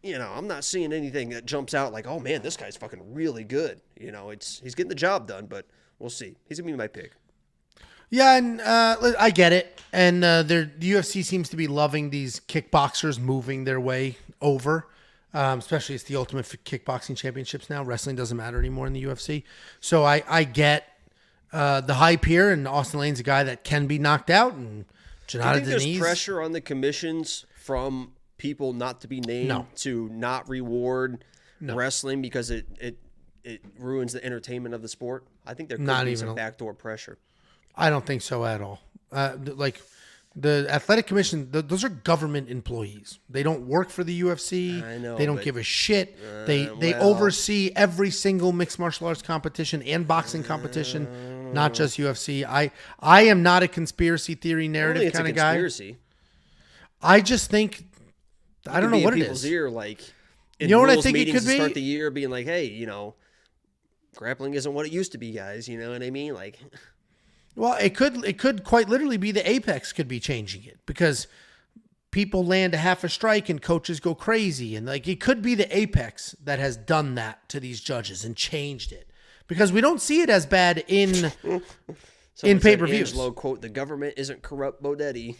S2: you know, I'm not seeing anything that jumps out like, oh, man, this guy's fucking really good. You know, he's getting the job done, but we'll see. He's going to be my pick.
S1: Yeah, and I get it. And the UFC seems to be loving these kickboxers moving their way over. Especially it's the Ultimate Kickboxing Championships now. Wrestling doesn't matter anymore in the UFC. So I get the hype here, and Austen Lane's a guy that can be knocked out. And Jhonata Diniz.
S2: There's pressure on the commissions from people not to be named to not reward wrestling because it ruins the entertainment of the sport? I think there could be some backdoor pressure.
S1: I don't think so at all. The athletic commission, those are government employees. They don't work for the UFC.
S2: I know.
S1: They don't give a shit. They oversee every single mixed martial arts competition and boxing competition, not just UFC. I am not a conspiracy theory narrative kind of guy. I just think I don't know what it is.
S2: Ear, like,
S1: you know what I think it could be?
S2: Start the year being like, hey, you know, grappling isn't what it used to be, guys. You know what I mean? Like.
S1: Well, it could quite literally be the apex could be changing it because people land a half a strike and coaches go crazy. And like it could be the apex that has done that to these judges and changed it because we don't see it as bad in pay-per-views.
S2: Angelo, quote, the government isn't corrupt, Bodetti.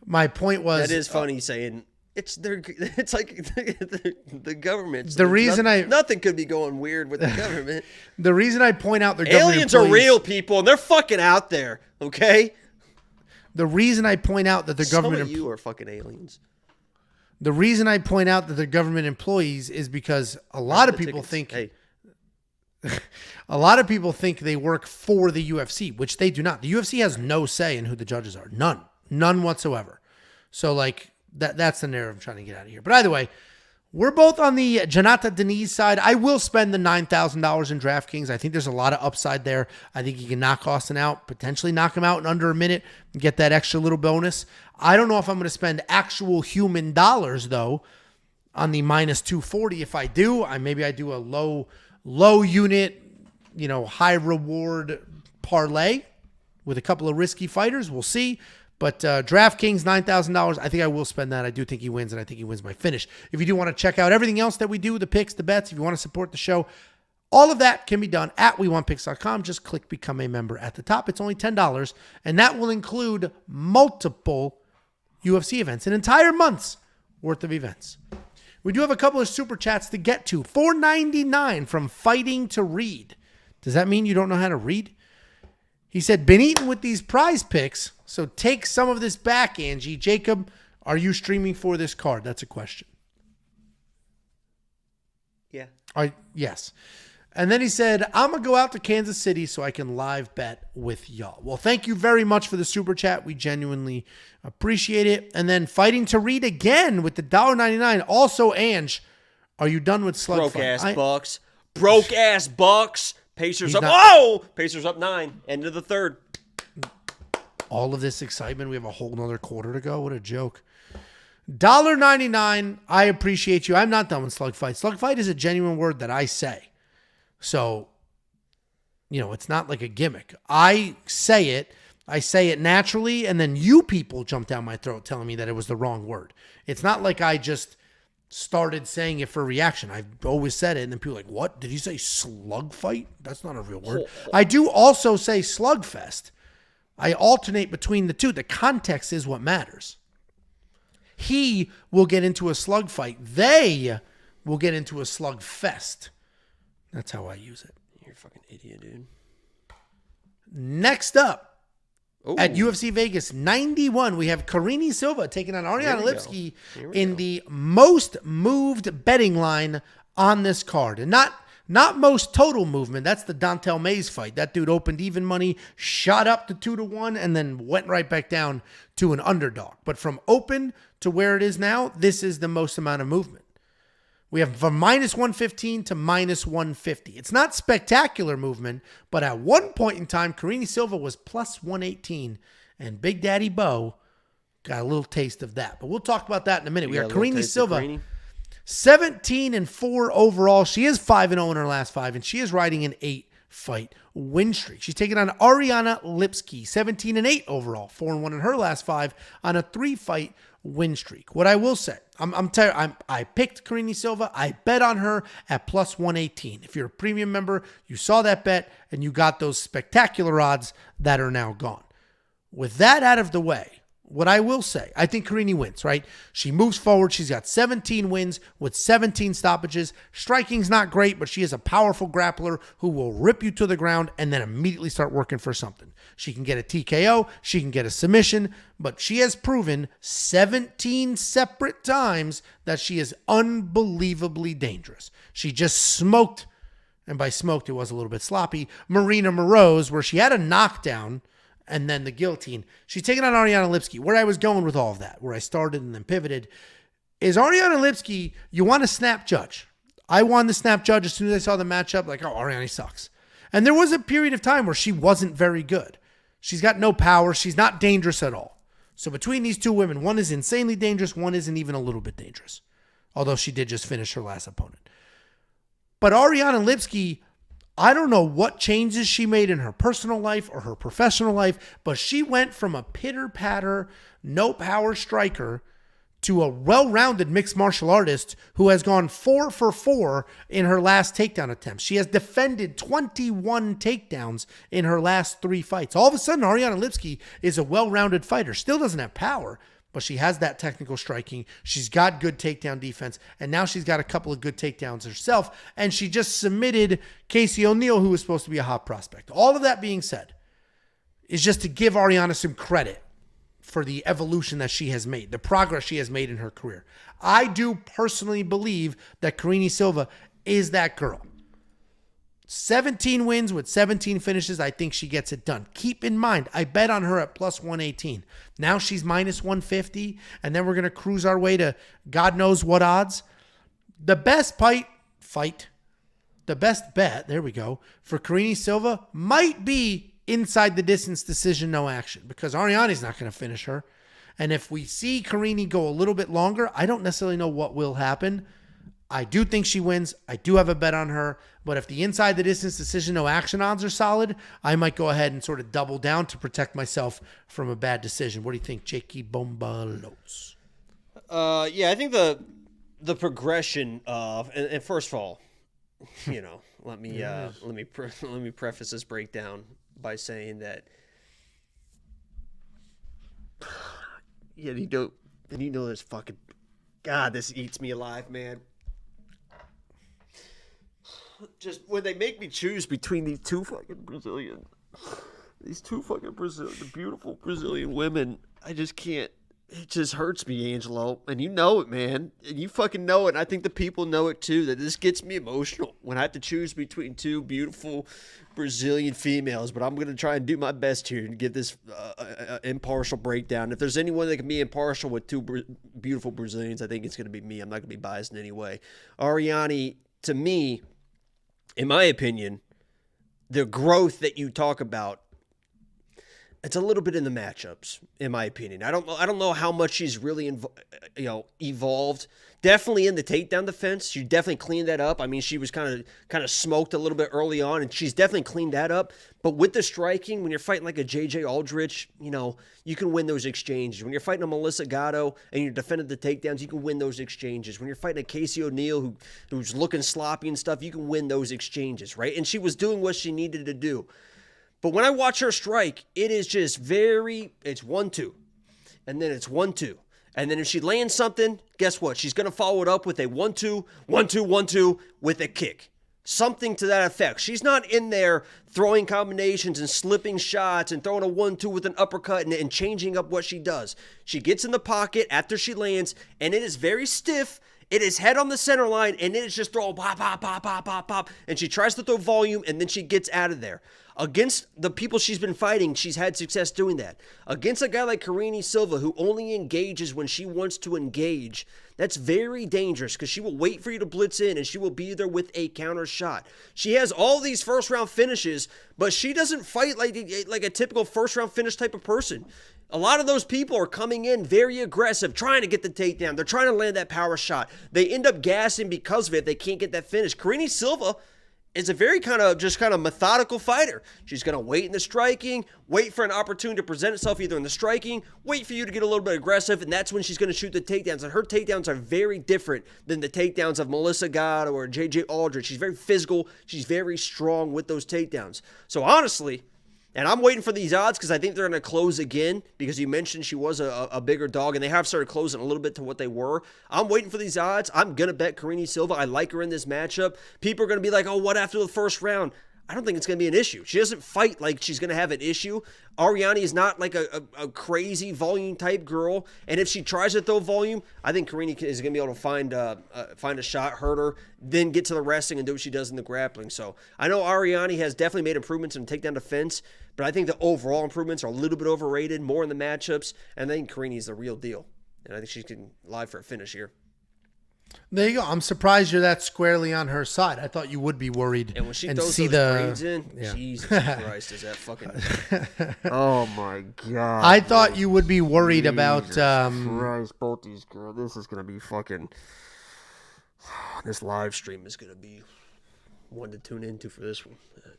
S1: My point was.
S2: That is funny saying it's like the government.
S1: The reason
S2: nothing could be going weird with the government.
S1: The reason I point out the
S2: aliens are real people and they're fucking out there. Okay.
S1: The reason I point out that the government.
S2: Some of you are fucking aliens.
S1: The reason I point out that they're government employees is because a lot of people think. Hey. A lot of people think they work for the UFC, which they do not. The UFC has no say in who the judges are. None whatsoever. So like. That's the narrative I'm trying to get out of here. But either way, we're both on the Jhonata Diniz side. I will spend the $9,000 in DraftKings. I think there's a lot of upside there. I think he can knock Austen out, potentially knock him out in under a minute and get that extra little bonus. I don't know if I'm going to spend actual human dollars, though, on the minus 240. If I do, maybe I do a low unit, high reward parlay with a couple of risky fighters. We'll see. But DraftKings, $9,000, I think I will spend that. I do think he wins, and I think he wins by finish. If you do want to check out everything else that we do, the picks, the bets, if you want to support the show, all of that can be done at WeWantPicks.com. Just click Become a Member at the top. It's only $10, and that will include multiple UFC events, an entire month's worth of events. We do have a couple of super chats to get to. $4.99 from Fighting to Read. Does that mean you don't know how to read? He said, been eating with these prize picks, so take some of this back, Angie. Jacob, are you streaming for this card? That's a question.
S2: Yeah.
S1: Yes. And then he said, I'm going to go out to Kansas City so I can live bet with y'all. Well, thank you very much for the super chat. We genuinely appreciate it. And then Fighting to Read again with the $1.99. Also, Ange, are you done with Slug
S2: Broke-ass Bucks. Broke-ass Bucks. Pacers up. Pacers up 9. End of the third.
S1: All of this excitement. We have a whole nother quarter to go. What a joke. $1.99. I appreciate you. I'm not done with Slug Fight. Slug Fight is a genuine word that I say. So it's not like a gimmick. I say it naturally, and then you people jump down my throat telling me that it was the wrong word. It's not like I just started saying it for reaction. I've always said it, and then people are like, what? Did you say slug fight? That's not a real word. I do also say slugfest. I alternate between the two. The context is what matters. He will get into a slug fight. They will get into a slug fest. That's how I use it.
S2: You're a fucking idiot, dude.
S1: Next up, at UFC Vegas 91, we have Karine Silva taking on Ariane Lipski in the most moved betting line on this card. And not most total movement. That's the Dontel Mays fight. That dude opened even money, shot up to 2-1, and then went right back down to an underdog. But from open to where it is now, this is the most amount of movement. We have from -115 to -150. It's not spectacular movement, but at one point in time, Karine Silva was +118, and Big Daddy Bo got a little taste of that. But we'll talk about that in a minute. We got Karine Silva, 17-4 overall. She is 5-0 in her last 5, and she is riding an 8-fight win streak. She's taking on Ariane Lipski, 17-8 overall, 4-1 in her last 5 on a 3-fight win streak. What I will say, I picked Karine Silva. I bet on her at +118. If you're a premium member, you saw that bet and you got those spectacular odds that are now gone. With that out of the way, what I will say, I think Karine wins, right? She moves forward. She's got 17 wins with 17 stoppages. Striking's not great, but she is a powerful grappler who will rip you to the ground and then immediately start working for something. She can get a TKO. She can get a submission, but she has proven 17 separate times that she is unbelievably dangerous. She just smoked, and by smoked, it was a little bit sloppy, Marina Moroz, where she had a knockdown and then the guillotine. She's taking on Ariane Lipski. Where I was going with all of that, where I started and then pivoted, is Ariane Lipski, you want to snap judge. I wanted to snap judge as soon as I saw the matchup, like, oh, Ariane sucks. And there was a period of time where she wasn't very good. She's got no power. She's not dangerous at all. So between these two women, one is insanely dangerous, one isn't even a little bit dangerous. Although she did just finish her last opponent. But Ariane Lipski, I don't know what changes she made in her personal life or her professional life, but she went from a pitter-patter, no-power striker to a well-rounded mixed martial artist who has gone 4 for 4 in her last takedown attempts. She has defended 21 takedowns in her last 3 fights. All of a sudden, Ariane Lipski is a well-rounded fighter. Still doesn't have power, but she has that technical striking. She's got good takedown defense, and now she's got a couple of good takedowns herself, and she just submitted Casey O'Neill, who was supposed to be a hot prospect. All of that being said is just to give Ariane some credit for the evolution that she has made, the progress she has made in her career. I do personally believe that Karine Silva is that girl. 17 wins with 17 finishes. I think she gets it done. Keep in mind, I bet on her at +118. Now she's -150, and then we're going to cruise our way to God knows what odds. The best the best bet, there we go, for Karine Silva might be inside the distance decision, no action, because Ariane's not going to finish her. And if we see Karine go a little bit longer, I don't necessarily know what will happen. I do think she wins. I do have a bet on her. But if the inside the distance decision, no action odds are solid, I might go ahead and sort of double down to protect myself from a bad decision. What do you think, Jakey Bombalos?
S2: Yeah, I think the progression of, and first of all, let me preface this breakdown by saying that, this fucking, God, this eats me alive, man. Just when they make me choose between these two fucking beautiful Brazilian women, I just can't. It just hurts me, Angelo. And you know it, man. And you fucking know it. And I think the people know it too, that this gets me emotional when I have to choose between two beautiful Brazilian females. But I'm going to try and do my best here and give this impartial breakdown. If there's anyone that can be impartial with two beautiful Brazilians, I think it's going to be me. I'm not going to be biased in any way. Ariane, to me, in my opinion, the growth that you talk about, It's a little bit in the matchups, in my opinion. I don't know how much she's really evolved. Definitely in the takedown defense, she definitely cleaned that up. I mean, she was kind of smoked a little bit early on, and she's definitely cleaned that up. But with the striking, when you're fighting like a JJ Aldrich, you can win those exchanges. When you're fighting a Melissa Gatto and you're defending the takedowns, you can win those exchanges. When you're fighting a Casey O'Neill who's looking sloppy and stuff, you can win those exchanges, right? And she was doing what she needed to do. But when I watch her strike, it is just it's 1-2. And then it's 1-2. And then if she lands something, guess what? She's going to follow it up with a 1-2, 1-2, 1-2 with a kick. Something to that effect. She's not in there throwing combinations and slipping shots and throwing a 1-2 with an uppercut and changing up what she does. She gets in the pocket after she lands, and it is very stiff. It is head on the center line, and it is just throw pop, pop, pop, pop, pop, pop. And she tries to throw volume, and then she gets out of there. Against the people she's been fighting, she's had success doing that. Against a guy like Karine Silva, who only engages when she wants to engage, that's very dangerous because she will wait for you to blitz in and she will be there with a counter shot. She has all these first-round finishes, but she doesn't fight like a typical first-round finish type of person. A lot of those people are coming in very aggressive, trying to get the takedown. They're trying to land that power shot. They end up gassing because of it. They can't get that finish. Karine Silva is a very kind of methodical fighter. She's going to wait in the striking, wait for an opportunity to present itself either in the striking, wait for you to get a little bit aggressive, and that's when she's going to shoot the takedowns. And her takedowns are very different than the takedowns of Melissa Gatto or JJ Aldrich. She's very physical. She's very strong with those takedowns. So honestly, and I'm waiting for these odds because I think they're going to close again because you mentioned she was a bigger dog, and they have started closing a little bit to what they were. I'm waiting for these odds. I'm going to bet Karine Silva. I like her in this matchup. People are going to be like, oh, what after the first round? I don't think it's going to be an issue. She doesn't fight like she's going to have an issue. Ariane is not like a crazy volume type girl. And if she tries to throw volume, I think Karine is going to be able to find a shot, hurt her, then get to the wrestling and do what she does in the grappling. So I know Ariane has definitely made improvements in takedown defense, but I think the overall improvements are a little bit overrated, more in the matchups. And I think Karine is the real deal. And I think she can live for a finish here.
S1: There you go. I'm surprised you're that squarely on her side. I thought you would be worried
S2: and when she
S1: and
S2: throws
S1: see
S2: those brains in, yeah. Jesus Christ, is that fucking... Oh, my God.
S1: I thought you would be worried about...
S2: Christ, both these girls. This is going to be fucking... This live stream is going to be one to tune into for this one.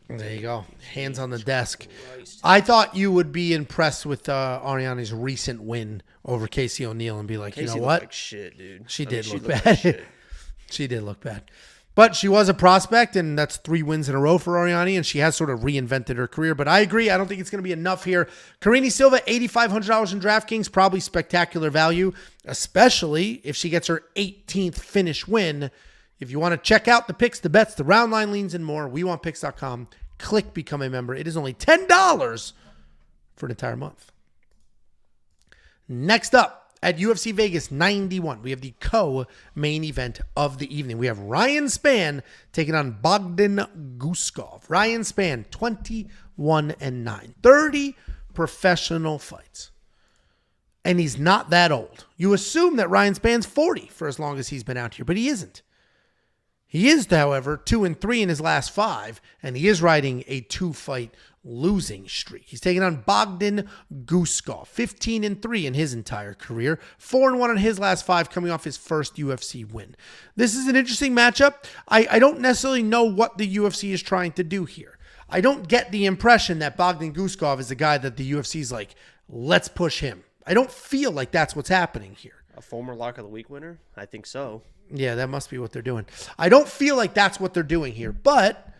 S1: There you go. Hands on the desk.
S2: Christ.
S1: I thought you would be impressed with Ariane's recent win over Casey O'Neill and be like,
S2: Casey,
S1: you know what?
S2: Like shit, dude.
S1: She did look
S2: like
S1: bad. She did look bad. But she was a prospect, and that's 3 wins in a row for Ariane, and she has sort of reinvented her career. But I agree. I don't think it's going to be enough here. Karine Silva, $8,500 in DraftKings, probably spectacular value, especially if she gets her 18th finish win. If you want to check out the picks, the bets, the round line leans, and more, WeWantPicks.com. Click Become a Member. It is only $10 for an entire month. Next up, at UFC Vegas 91, we have the co-main event of the evening. We have Ryan Spann taking on Bogdan Guskov. Ryan Spann, 21-9, 30 professional fights. And he's not that old. You assume that Ryan Spann's 40 for as long as he's been out here, but he isn't. He is, however, 2-3 in his last 5, and he is riding a 2-fight losing streak. He's taking on Bogdan Guskov, 15-3 in his entire career, 4-1 in his last 5, coming off his first UFC win. This is an interesting matchup. I don't necessarily know what the UFC is trying to do here. I don't get the impression that Bogdan Guskov is the guy that the UFC is like, let's push him. I don't feel like that's what's happening here.
S2: A former Lock of the Week winner? I think so.
S1: Yeah, that must be what they're doing. I don't feel like that's what they're doing here, but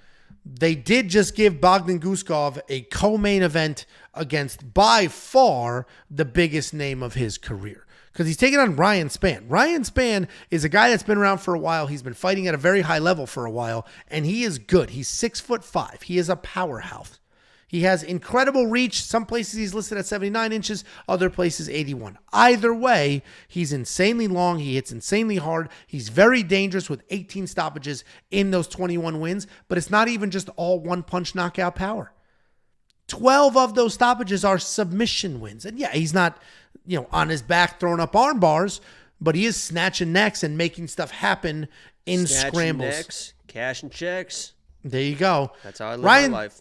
S1: they did just give Bogdan Guskov a co-main event against by far the biggest name of his career because he's taking on Ryan Spann. Ryan Spann is a guy that's been around for a while. He's been fighting at a very high level for a while, and he is good. He's 6'5". He is a powerhouse. He has incredible reach. Some places he's listed at 79 inches, other places 81. Either way, he's insanely long. He hits insanely hard. He's very dangerous with 18 stoppages in those 21 wins, but it's not even just all one-punch knockout power. 12 of those stoppages are submission wins. And yeah, he's not, on his back throwing up arm bars, but he is snatching necks and making stuff happen in scrambles.
S2: Necks, cash and checks.
S1: There you go.
S2: That's how I live my life.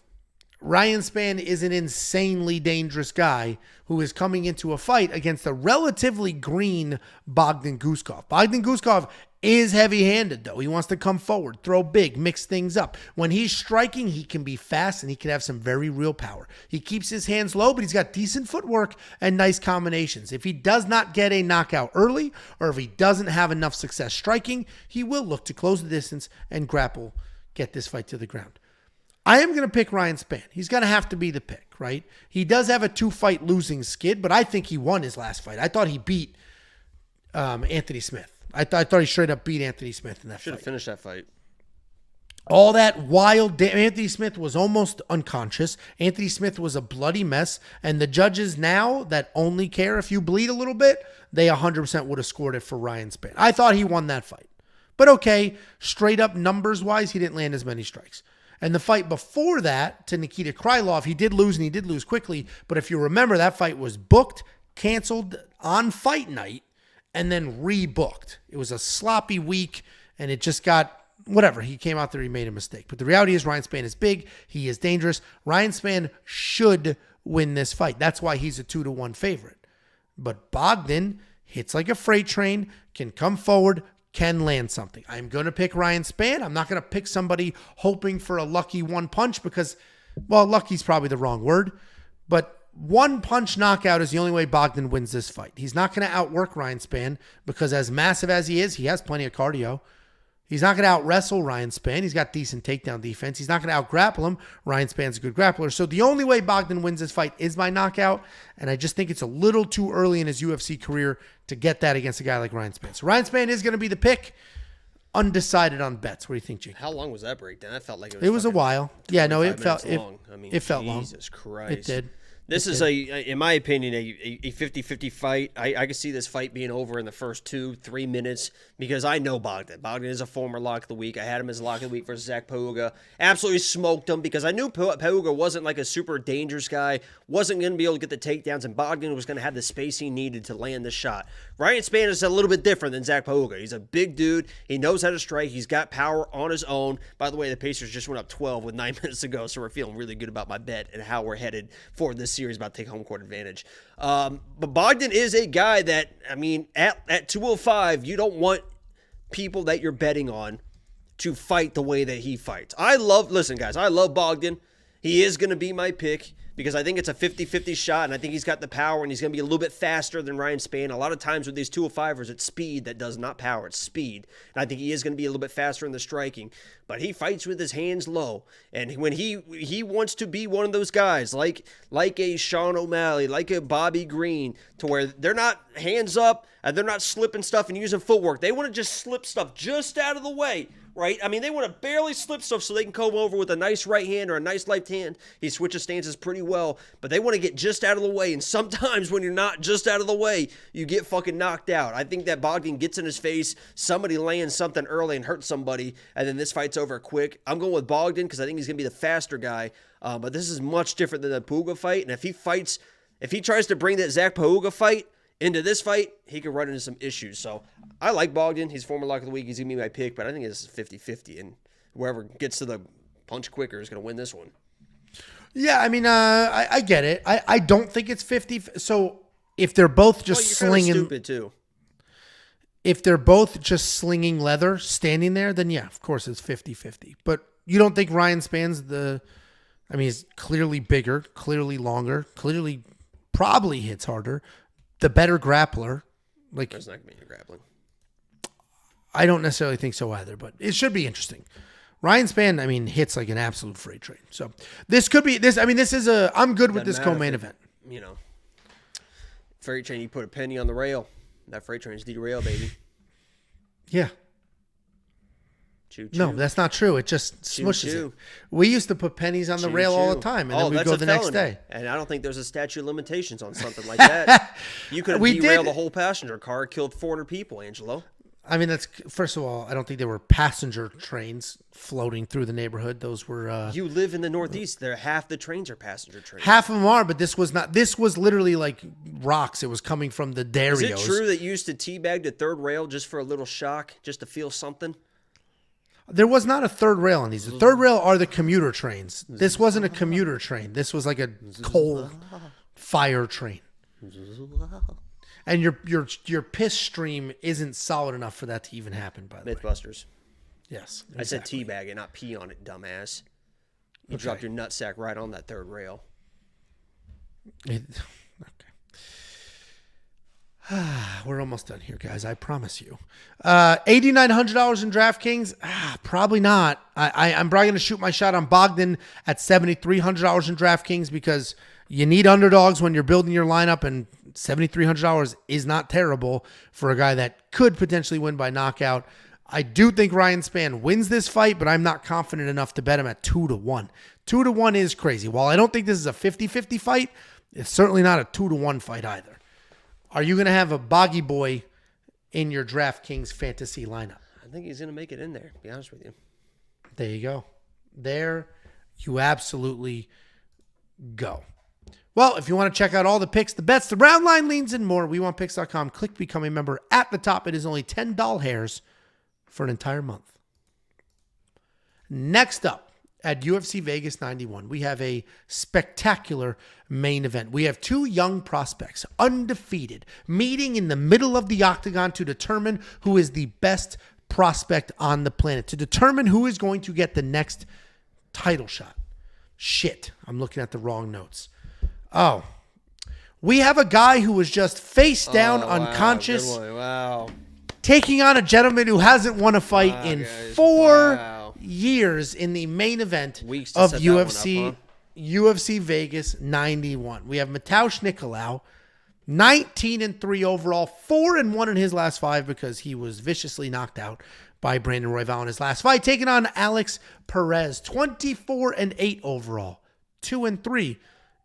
S1: Ryan Spann is an insanely dangerous guy who is coming into a fight against a relatively green Bogdan Guskov. Bogdan Guskov is heavy-handed, though. He wants to come forward, throw big, mix things up. When he's striking, he can be fast and he can have some very real power. He keeps his hands low, but he's got decent footwork and nice combinations. If he does not get a knockout early, or if he doesn't have enough success striking, he will look to close the distance and grapple, get this fight to the ground. I am going to pick Ryan Spann. He's going to have to be the pick, right? He does have a 2-fight losing skid, but I think he won his last fight. I thought he beat Anthony Smith. I thought he straight up beat Anthony Smith in that fight.
S2: Should have finished that fight.
S1: All that wild, Anthony Smith was almost unconscious. Anthony Smith was a bloody mess. And the judges now that only care if you bleed a little bit, they 100% would have scored it for Ryan Spann. I thought he won that fight. But okay, straight up numbers-wise, he didn't land as many strikes. And the fight before that to Nikita Krylov, he did lose, and he did lose quickly. But if you remember, that fight was booked, canceled on fight night, and then rebooked. It was a sloppy week, and it just got whatever. He came out there, he made a mistake. But the reality is Ryan Spann is big. He is dangerous. Ryan Spann should win this fight. That's why he's a 2-1 favorite. But Bogdan hits like a freight train, can come forward, can land something. I'm going to pick Ryan Spann. I'm not going to pick somebody hoping for a lucky one punch because, well, lucky's probably the wrong word, but one punch knockout is the only way Bogdan wins this fight. He's not going to outwork Ryan Spann because as massive as he is, he has plenty of cardio. He's not going to out-wrestle Ryan Spann. He's got decent takedown defense. He's not going to out-grapple him. Ryan Spann's a good grappler. So the only way Bogdan wins this fight is by knockout, and I just think it's a little too early in his UFC career to get that against a guy like Ryan Spann. So Ryan Spann is going to be the pick. Undecided on bets. What do you think, Jake?
S2: How long was that breakdown? That felt like
S1: it was a while. Yeah, no, it felt
S2: long.
S1: It felt long.
S2: Jesus Christ.
S1: It did.
S2: This is, in my opinion, a 50-50 fight. I could see this fight being over in the first 2-3 minutes because I know Bogdan. Bogdan is a former lock of the week. I had him as lock of the week versus Zach Pauga. Absolutely smoked him because I knew Pauga wasn't like a super dangerous guy, wasn't going to be able to get the takedowns, and Bogdan was going to have the space he needed to land the shot. Ryan Spann is a little bit different than Zach Pauga. He's a big dude. He knows how to strike. He's got power on his own. By the way, the Pacers just went up 12 with 9 minutes to go, so we're feeling really good about my bet and how we're headed for this series about to take home court advantage. But Bogdan is a guy that, I mean, at 205, you don't want people that you're betting on to fight the way that he fights. Listen, guys, I love Bogdan. He is going to be my pick because I think it's a 50-50 shot, and I think he's got the power, and he's going to be a little bit faster than Ryan Spann. A lot of times with these 205ers, it's speed that does not power. It's speed. And I think he is going to be a little bit faster in the striking. But he fights with his hands low. And when he wants to be one of those guys, like a Sean O'Malley, like a Bobby Green, to where they're not hands up, and they're not slipping stuff and using footwork. They want to just slip stuff just out of the way. Right? I mean, they want to barely slip stuff so they can come over with a nice right hand or a nice left hand. He switches stances pretty well, but they want to get just out of the way. And sometimes when you're not just out of the way, you get fucking knocked out. I think that Bogdan gets in his face, somebody lands something early and hurts somebody, and then this fight's over quick. I'm going with Bogdan because I think he's going to be the faster guy. But this is much different than the Pauga fight. And if he tries to bring that Zach Pauga fight into this fight, he could run into some issues. So I like Bogdan. He's former lock of the week. He's going to be my pick, but I think it's 50-50, and whoever gets to the punch quicker is going to win this one.
S1: Yeah, I mean, I get it. I don't think it's 50. So if they're both just slinging,
S2: stupid too.
S1: If they're both just slinging leather, standing there, then yeah, of course it's 50-50. But you don't think Ryan Spann's he's clearly bigger, clearly longer, clearly probably hits harder, the better grappler. Like,
S2: there's not going to be any grappling.
S1: I don't necessarily think so either, but it should be interesting. Ryan Spann, hits like an absolute freight train. So this could be this. I'm good with this co-main event.
S2: Freight train. You put a penny on the rail. That freight train's derailed, baby.
S1: Yeah.
S2: Choo, choo.
S1: No, that's not true. It just smushes it. We used to put pennies on the rail all the time, and then we'd go the next day.
S2: And I don't think there's a statute of limitations on something like that. You could have derailed the whole passenger car, killed 400 people, Angelo.
S1: That's, first of all, I don't think there were passenger trains floating through the neighborhood. Those were...
S2: you live in the Northeast. Half the trains are passenger trains.
S1: Half of them are, but this was not. This was literally like rocks. It was coming from the Darios.
S2: Is it true that you used to teabag the third rail just for a little shock, just to feel something?
S1: There was not a third rail on these. The third rail are the commuter trains. This wasn't a commuter train. This was like a coal fire train. And your piss stream isn't solid enough for that to even happen, by the way.
S2: Mythbusters.
S1: Yes.
S2: I said teabag and not pee on it, dumbass. You dropped your nutsack right on that third rail.
S1: Okay. We're almost done here, guys. I promise you. $8,900 in DraftKings? Probably not. I'm probably going to shoot my shot on Bogdan at $7,300 in DraftKings because you need underdogs when you're building your lineup, and $7,300 is not terrible for a guy that could potentially win by knockout. I do think Ryan Spann wins this fight, but I'm not confident enough to bet him at 2-1. 2-1 is crazy. While I don't think this is a 50-50 fight, it's certainly not a 2-1 fight either. Are you going to have a Boggy Boy in your DraftKings fantasy lineup?
S2: I think he's going to make it in there, to be honest with you.
S1: There you go. There you absolutely go. Well, if you want to check out all the picks, the bets, the round line leans, and more, WeWantPicks.com. Click Become a Member at the top. It is only $10 hairs for an entire month. Next up, at UFC Vegas 91, we have a spectacular main event. We have two young prospects, undefeated, meeting in the middle of the octagon to determine who is the best prospect on the planet, to determine who is going to get the next title shot. Shit, I'm looking at the wrong notes. Oh, we have a guy who was just face down, unconscious, taking on a gentleman who hasn't won a fight in 4 years in the main event of UFC Vegas 91. We have Mateusz Nicolau, 19-3 overall, 4-1 in his last 5 because he was viciously knocked out by Brandon Royval in his last fight, taking on Alex Perez, 24-8 overall, 2-3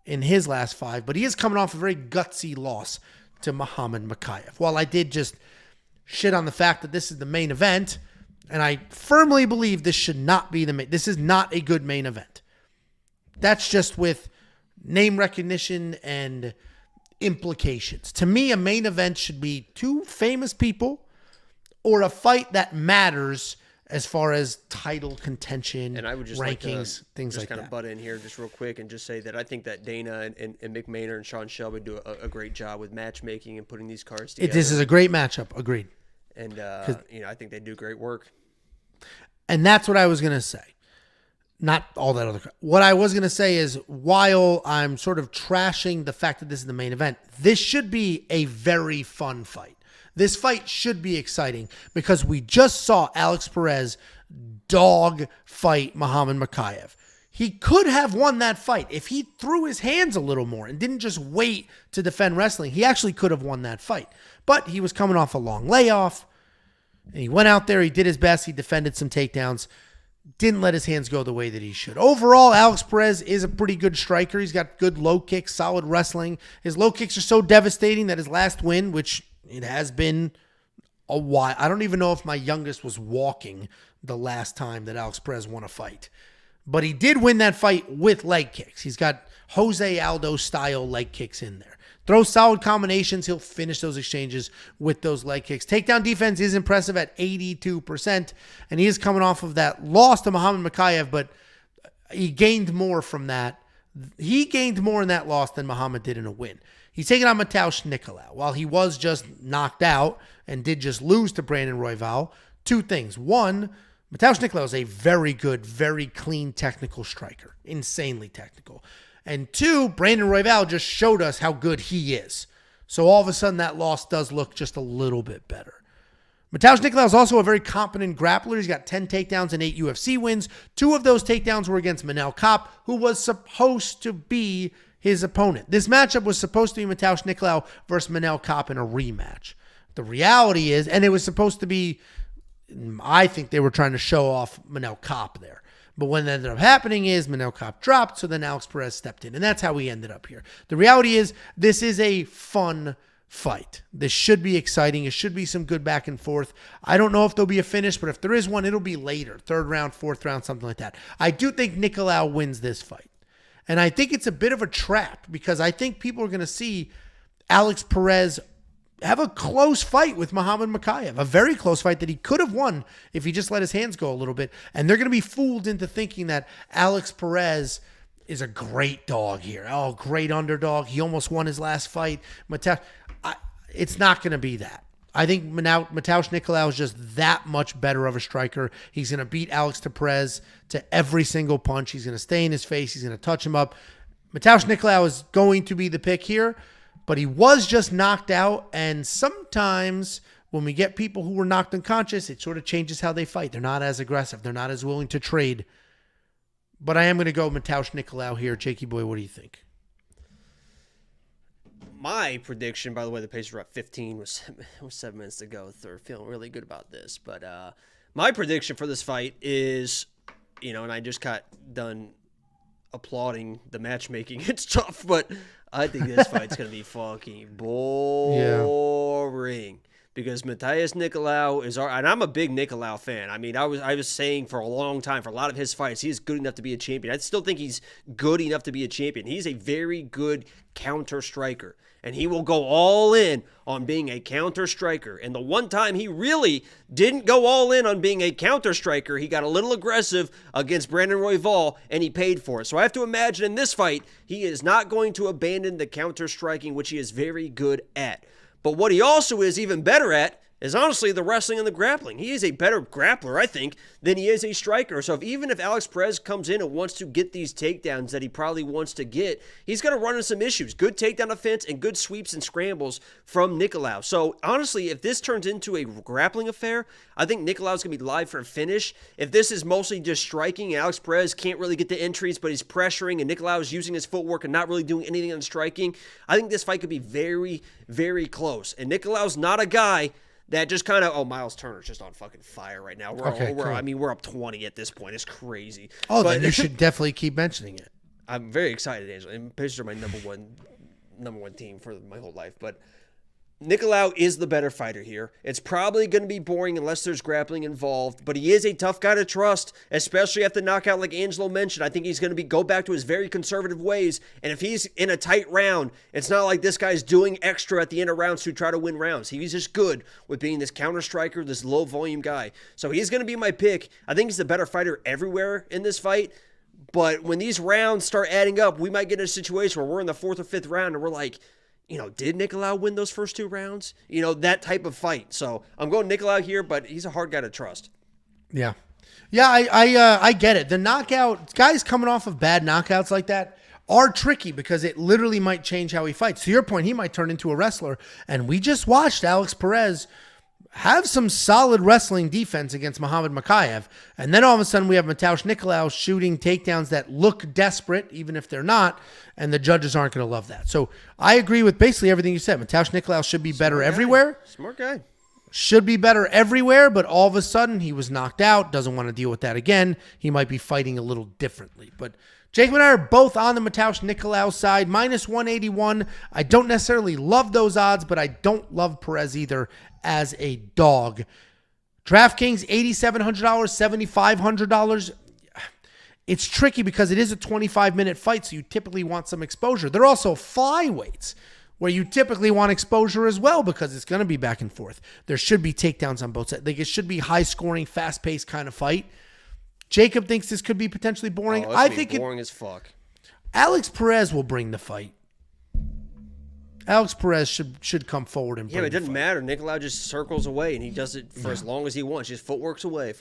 S1: in his last 5, but he is coming off a very gutsy loss to Muhammad Mokaev. While I did just shit on the fact that this is the main event, and I firmly believe this should not be this is not a good main event. That's just with name recognition and implications. To me, a main event should be two famous people or a fight that matters as far as title contention, and I would just rankings, things like that. Just kind of
S2: butt in here just real quick and just say that I think that Dana and Mick Maynard and Sean Shelby do a great job with matchmaking and putting these cards together.
S1: This is a great matchup. Agreed.
S2: And, I think they do great work.
S1: And that's what I was going to say. Not all that other. What I was going to say is, while I'm sort of trashing the fact that this is the main event, this should be a very fun fight. This fight should be exciting because we just saw Alex Perez dog fight Muhammad Mokaev. He could have won that fight. If he threw his hands a little more and didn't just wait to defend wrestling, he actually could have won that fight. But he was coming off a long layoff, and he went out there, he did his best, he defended some takedowns, didn't let his hands go the way that he should. Overall, Alex Perez is a pretty good striker. He's got good low kicks, solid wrestling. His low kicks are so devastating that his last win, which it has been a while, I don't even know if my youngest was walking the last time that Alex Perez won a fight. But he did win that fight with leg kicks. He's got Jose Aldo style leg kicks in there. Throws solid combinations. He'll finish those exchanges with those leg kicks. Takedown defense is impressive at 82%. And he is coming off of that loss to Muhammad Mokaev, but he gained more from that. He gained more in that loss than Muhammad did in a win. He's taking on Mateusz Nicolau. While he was just knocked out and did just lose to Brandon Royval, two things. One, Mateusz Nicolau is a very good, very clean technical striker. Insanely technical. And two, Brandon Royval just showed us how good he is. So all of a sudden that loss does look just a little bit better. Mateusz Nicolau is also a very competent grappler. He's got 10 takedowns and 8 UFC wins. 2 of those takedowns were against Manel Kape, who was supposed to be his opponent. This matchup was supposed to be Mateusz Nicolau versus Manel Kape in a rematch. The reality is, and it was supposed to be, I think they were trying to show off Manel Kape there. But what ended up happening is Manel Kape dropped, so then Alex Perez stepped in. And that's how we ended up here. The reality is, this is a fun fight. This should be exciting. It should be some good back and forth. I don't know if there'll be a finish, but if there is one, it'll be later. 3rd round, 4th round, something like that. I do think Nicolau wins this fight. And I think it's a bit of a trap because I think people are going to see Alex Perez have a close fight with Muhammad Mokaev, a very close fight that he could have won if he just let his hands go a little bit. And they're going to be fooled into thinking that Alex Perez is a great dog here. Oh, great underdog. He almost won his last fight. It's not going to be that. I think Mateusz Nicolau is just that much better of a striker. He's going to beat Alex Perez to every single punch. He's going to stay in his face. He's going to touch him up. Mateusz Nicolau is going to be the pick here. But he was just knocked out, and sometimes when we get people who were knocked unconscious, it sort of changes how they fight. They're not as aggressive. They're not as willing to trade. But I am going to go Mateusz Nicolau here. Jakey boy, what do you think?
S2: My prediction, by the way, the Pacers were up 15 with 7 minutes to go. They're feeling really good about this. But my prediction for this fight is, and I just got done applauding the matchmaking. It's tough, but I think this fight's going to be fucking boring. Because Mateusz Nicolau is and I'm a big Nicolau fan. I mean, I was saying for a long time, for a lot of his fights, he is good enough to be a champion. I still think he's good enough to be a champion. He's a very good counter striker. And he will go all in on being a counter striker. And the one time he really didn't go all in on being a counter striker, he got a little aggressive against Brandon Royval, and he paid for it. So I have to imagine in this fight, he is not going to abandon the counter striking, which he is very good at. But what he also is even better at is honestly the wrestling and the grappling. He is a better grappler, I think, than he is a striker. So even if Alex Perez comes in and wants to get these takedowns that he probably wants to get, he's going to run into some issues. Good takedown defense and good sweeps and scrambles from Nicolau. So honestly, if this turns into a grappling affair, I think Nicolau's going to be live for a finish. If this is mostly just striking, Alex Perez can't really get the entries, but he's pressuring, and Nicolau is using his footwork and not really doing anything on striking, I think this fight could be very, very close. And Nicolau's not a guy that just kind of, Miles Turner's just on fucking fire right now. We're up 20 at this point. It's crazy.
S1: Oh, then you should definitely keep mentioning it.
S2: I'm very excited, Angela. And Pacers are my number one team for my whole life. But Nicolau is the better fighter here. It's probably going to be boring unless there's grappling involved, but he is a tough guy to trust, especially after the knockout like Angelo mentioned. I think he's going to go back to his very conservative ways, and if he's in a tight round, it's not like this guy's doing extra at the end of rounds to try to win rounds. He's just good with being this counter striker, this low volume guy. So he's going to be my pick. I think he's the better fighter everywhere in this fight, but when these rounds start adding up, we might get in a situation where we're in the 4th or 5th round and we're like, did Nicolau win those first 2 rounds? That type of fight. So I'm going Nicolau here, but he's a hard guy to trust.
S1: Yeah. Yeah, I get it. The knockout, guys coming off of bad knockouts like that are tricky because it literally might change how he fights. To your point, he might turn into a wrestler. And we just watched Alex Perez have some solid wrestling defense against Muhammad Mokaev. And then all of a sudden we have Mateusz Nicolau shooting takedowns that look desperate, even if they're not, and the judges aren't going to love that. So I agree with basically everything you said. Mateusz Nicolau should be better everywhere.
S2: Smart guy.
S1: Should be better everywhere, but all of a sudden he was knocked out, doesn't want to deal with that again. He might be fighting a little differently. But Jacob and I are both on the Mateusz Nicolau side, minus 181. I don't necessarily love those odds, but I don't love Perez either as a dog. DraftKings, $8,700, $7,500. It's tricky because it is a 25-minute fight, so you typically want some exposure. They're also flyweights, where you typically want exposure as well because it's going to be back and forth. There should be takedowns on both sides. Like, it should be high-scoring, fast-paced kind of fight. Jacob thinks this could be potentially boring. I think
S2: boring as fuck.
S1: Alex Perez will bring the fight. Alex Perez should come forward and bring
S2: but it doesn't
S1: the fight.
S2: matter. Nicolau just circles away, and he does it for as long as he wants. Just footworks away,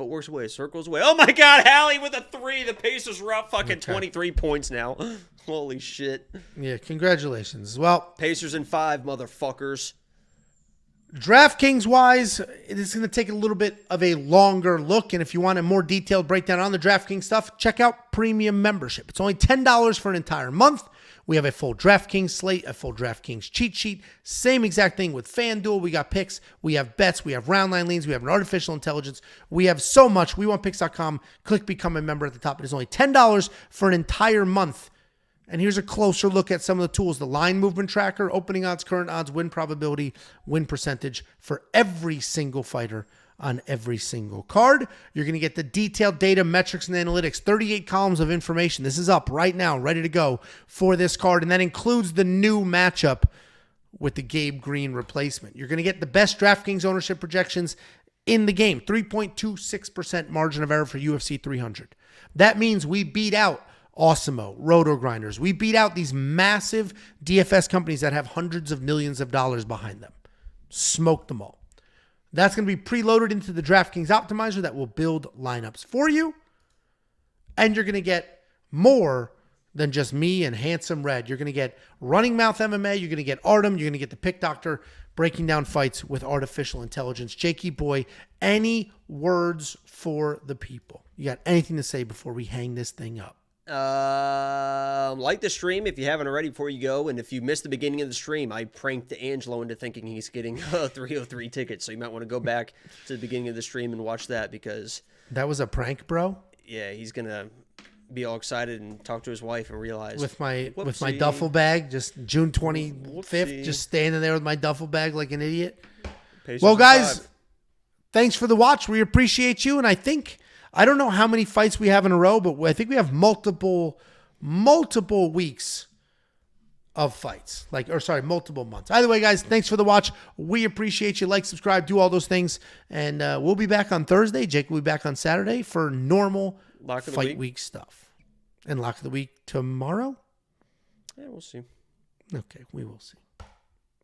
S2: circles away. Oh, my God, Hallie with a 3. The Pacers are up fucking 23 points now. Holy shit.
S1: Yeah, congratulations. Well,
S2: Pacers in 5, motherfuckers.
S1: DraftKings-wise, it is going to take a little bit of a longer look, and if you want a more detailed breakdown on the DraftKings stuff, check out Premium Membership. It's only $10 for an entire month. We have a full DraftKings slate, a full DraftKings cheat sheet. Same exact thing with FanDuel. We got picks, we have bets, we have round line leans, we have an artificial intelligence. We have so much. WeWantPicks.com. Click Become a Member at the top. It is only $10 for an entire month. And here's a closer look at some of the tools. The line movement tracker, opening odds, current odds, win probability, win percentage for every single fighter on every single card. You're going to get the detailed data, metrics, and analytics, 38 columns of information. This is up right now, ready to go for this card. And that includes the new matchup with the Gabe Green replacement. You're going to get the best DraftKings ownership projections in the game. 3.26% margin of error for UFC 300. That means we beat out Osimo, Roto Grinders. We beat out these massive DFS companies that have hundreds of millions of dollars behind them. Smoke them all. That's going to be preloaded into the DraftKings optimizer that will build lineups for you. And you're going to get more than just me and Handsome Red. You're going to get Running Mouth MMA. You're going to get Artem. You're going to get the Pick Doctor breaking down fights with artificial intelligence. Jakey boy, any words for the people? You got anything to say before we hang this thing up?
S2: Like the stream if you haven't already before you go. And if you missed the beginning of the stream, I pranked Angelo into thinking he's getting a 303 ticket. So you might want to go back to the beginning of the stream and watch that because...
S1: That was a prank, bro?
S2: Yeah, he's going to be all excited and talk to his wife and realize...
S1: With my duffel bag, just June 25th, just standing there with my duffel bag like an idiot. Well, guys, thanks for the watch. We appreciate you. And I don't know how many fights we have in a row, but I think we have multiple weeks of fights. Multiple months. Either way, guys, thanks for the watch. We appreciate you. Like, subscribe, do all those things. And we'll be back on Thursday. Jake will be back on Saturday for normal fight week stuff. And lock of the week tomorrow?
S2: Yeah, we'll see.
S1: Okay, we will see.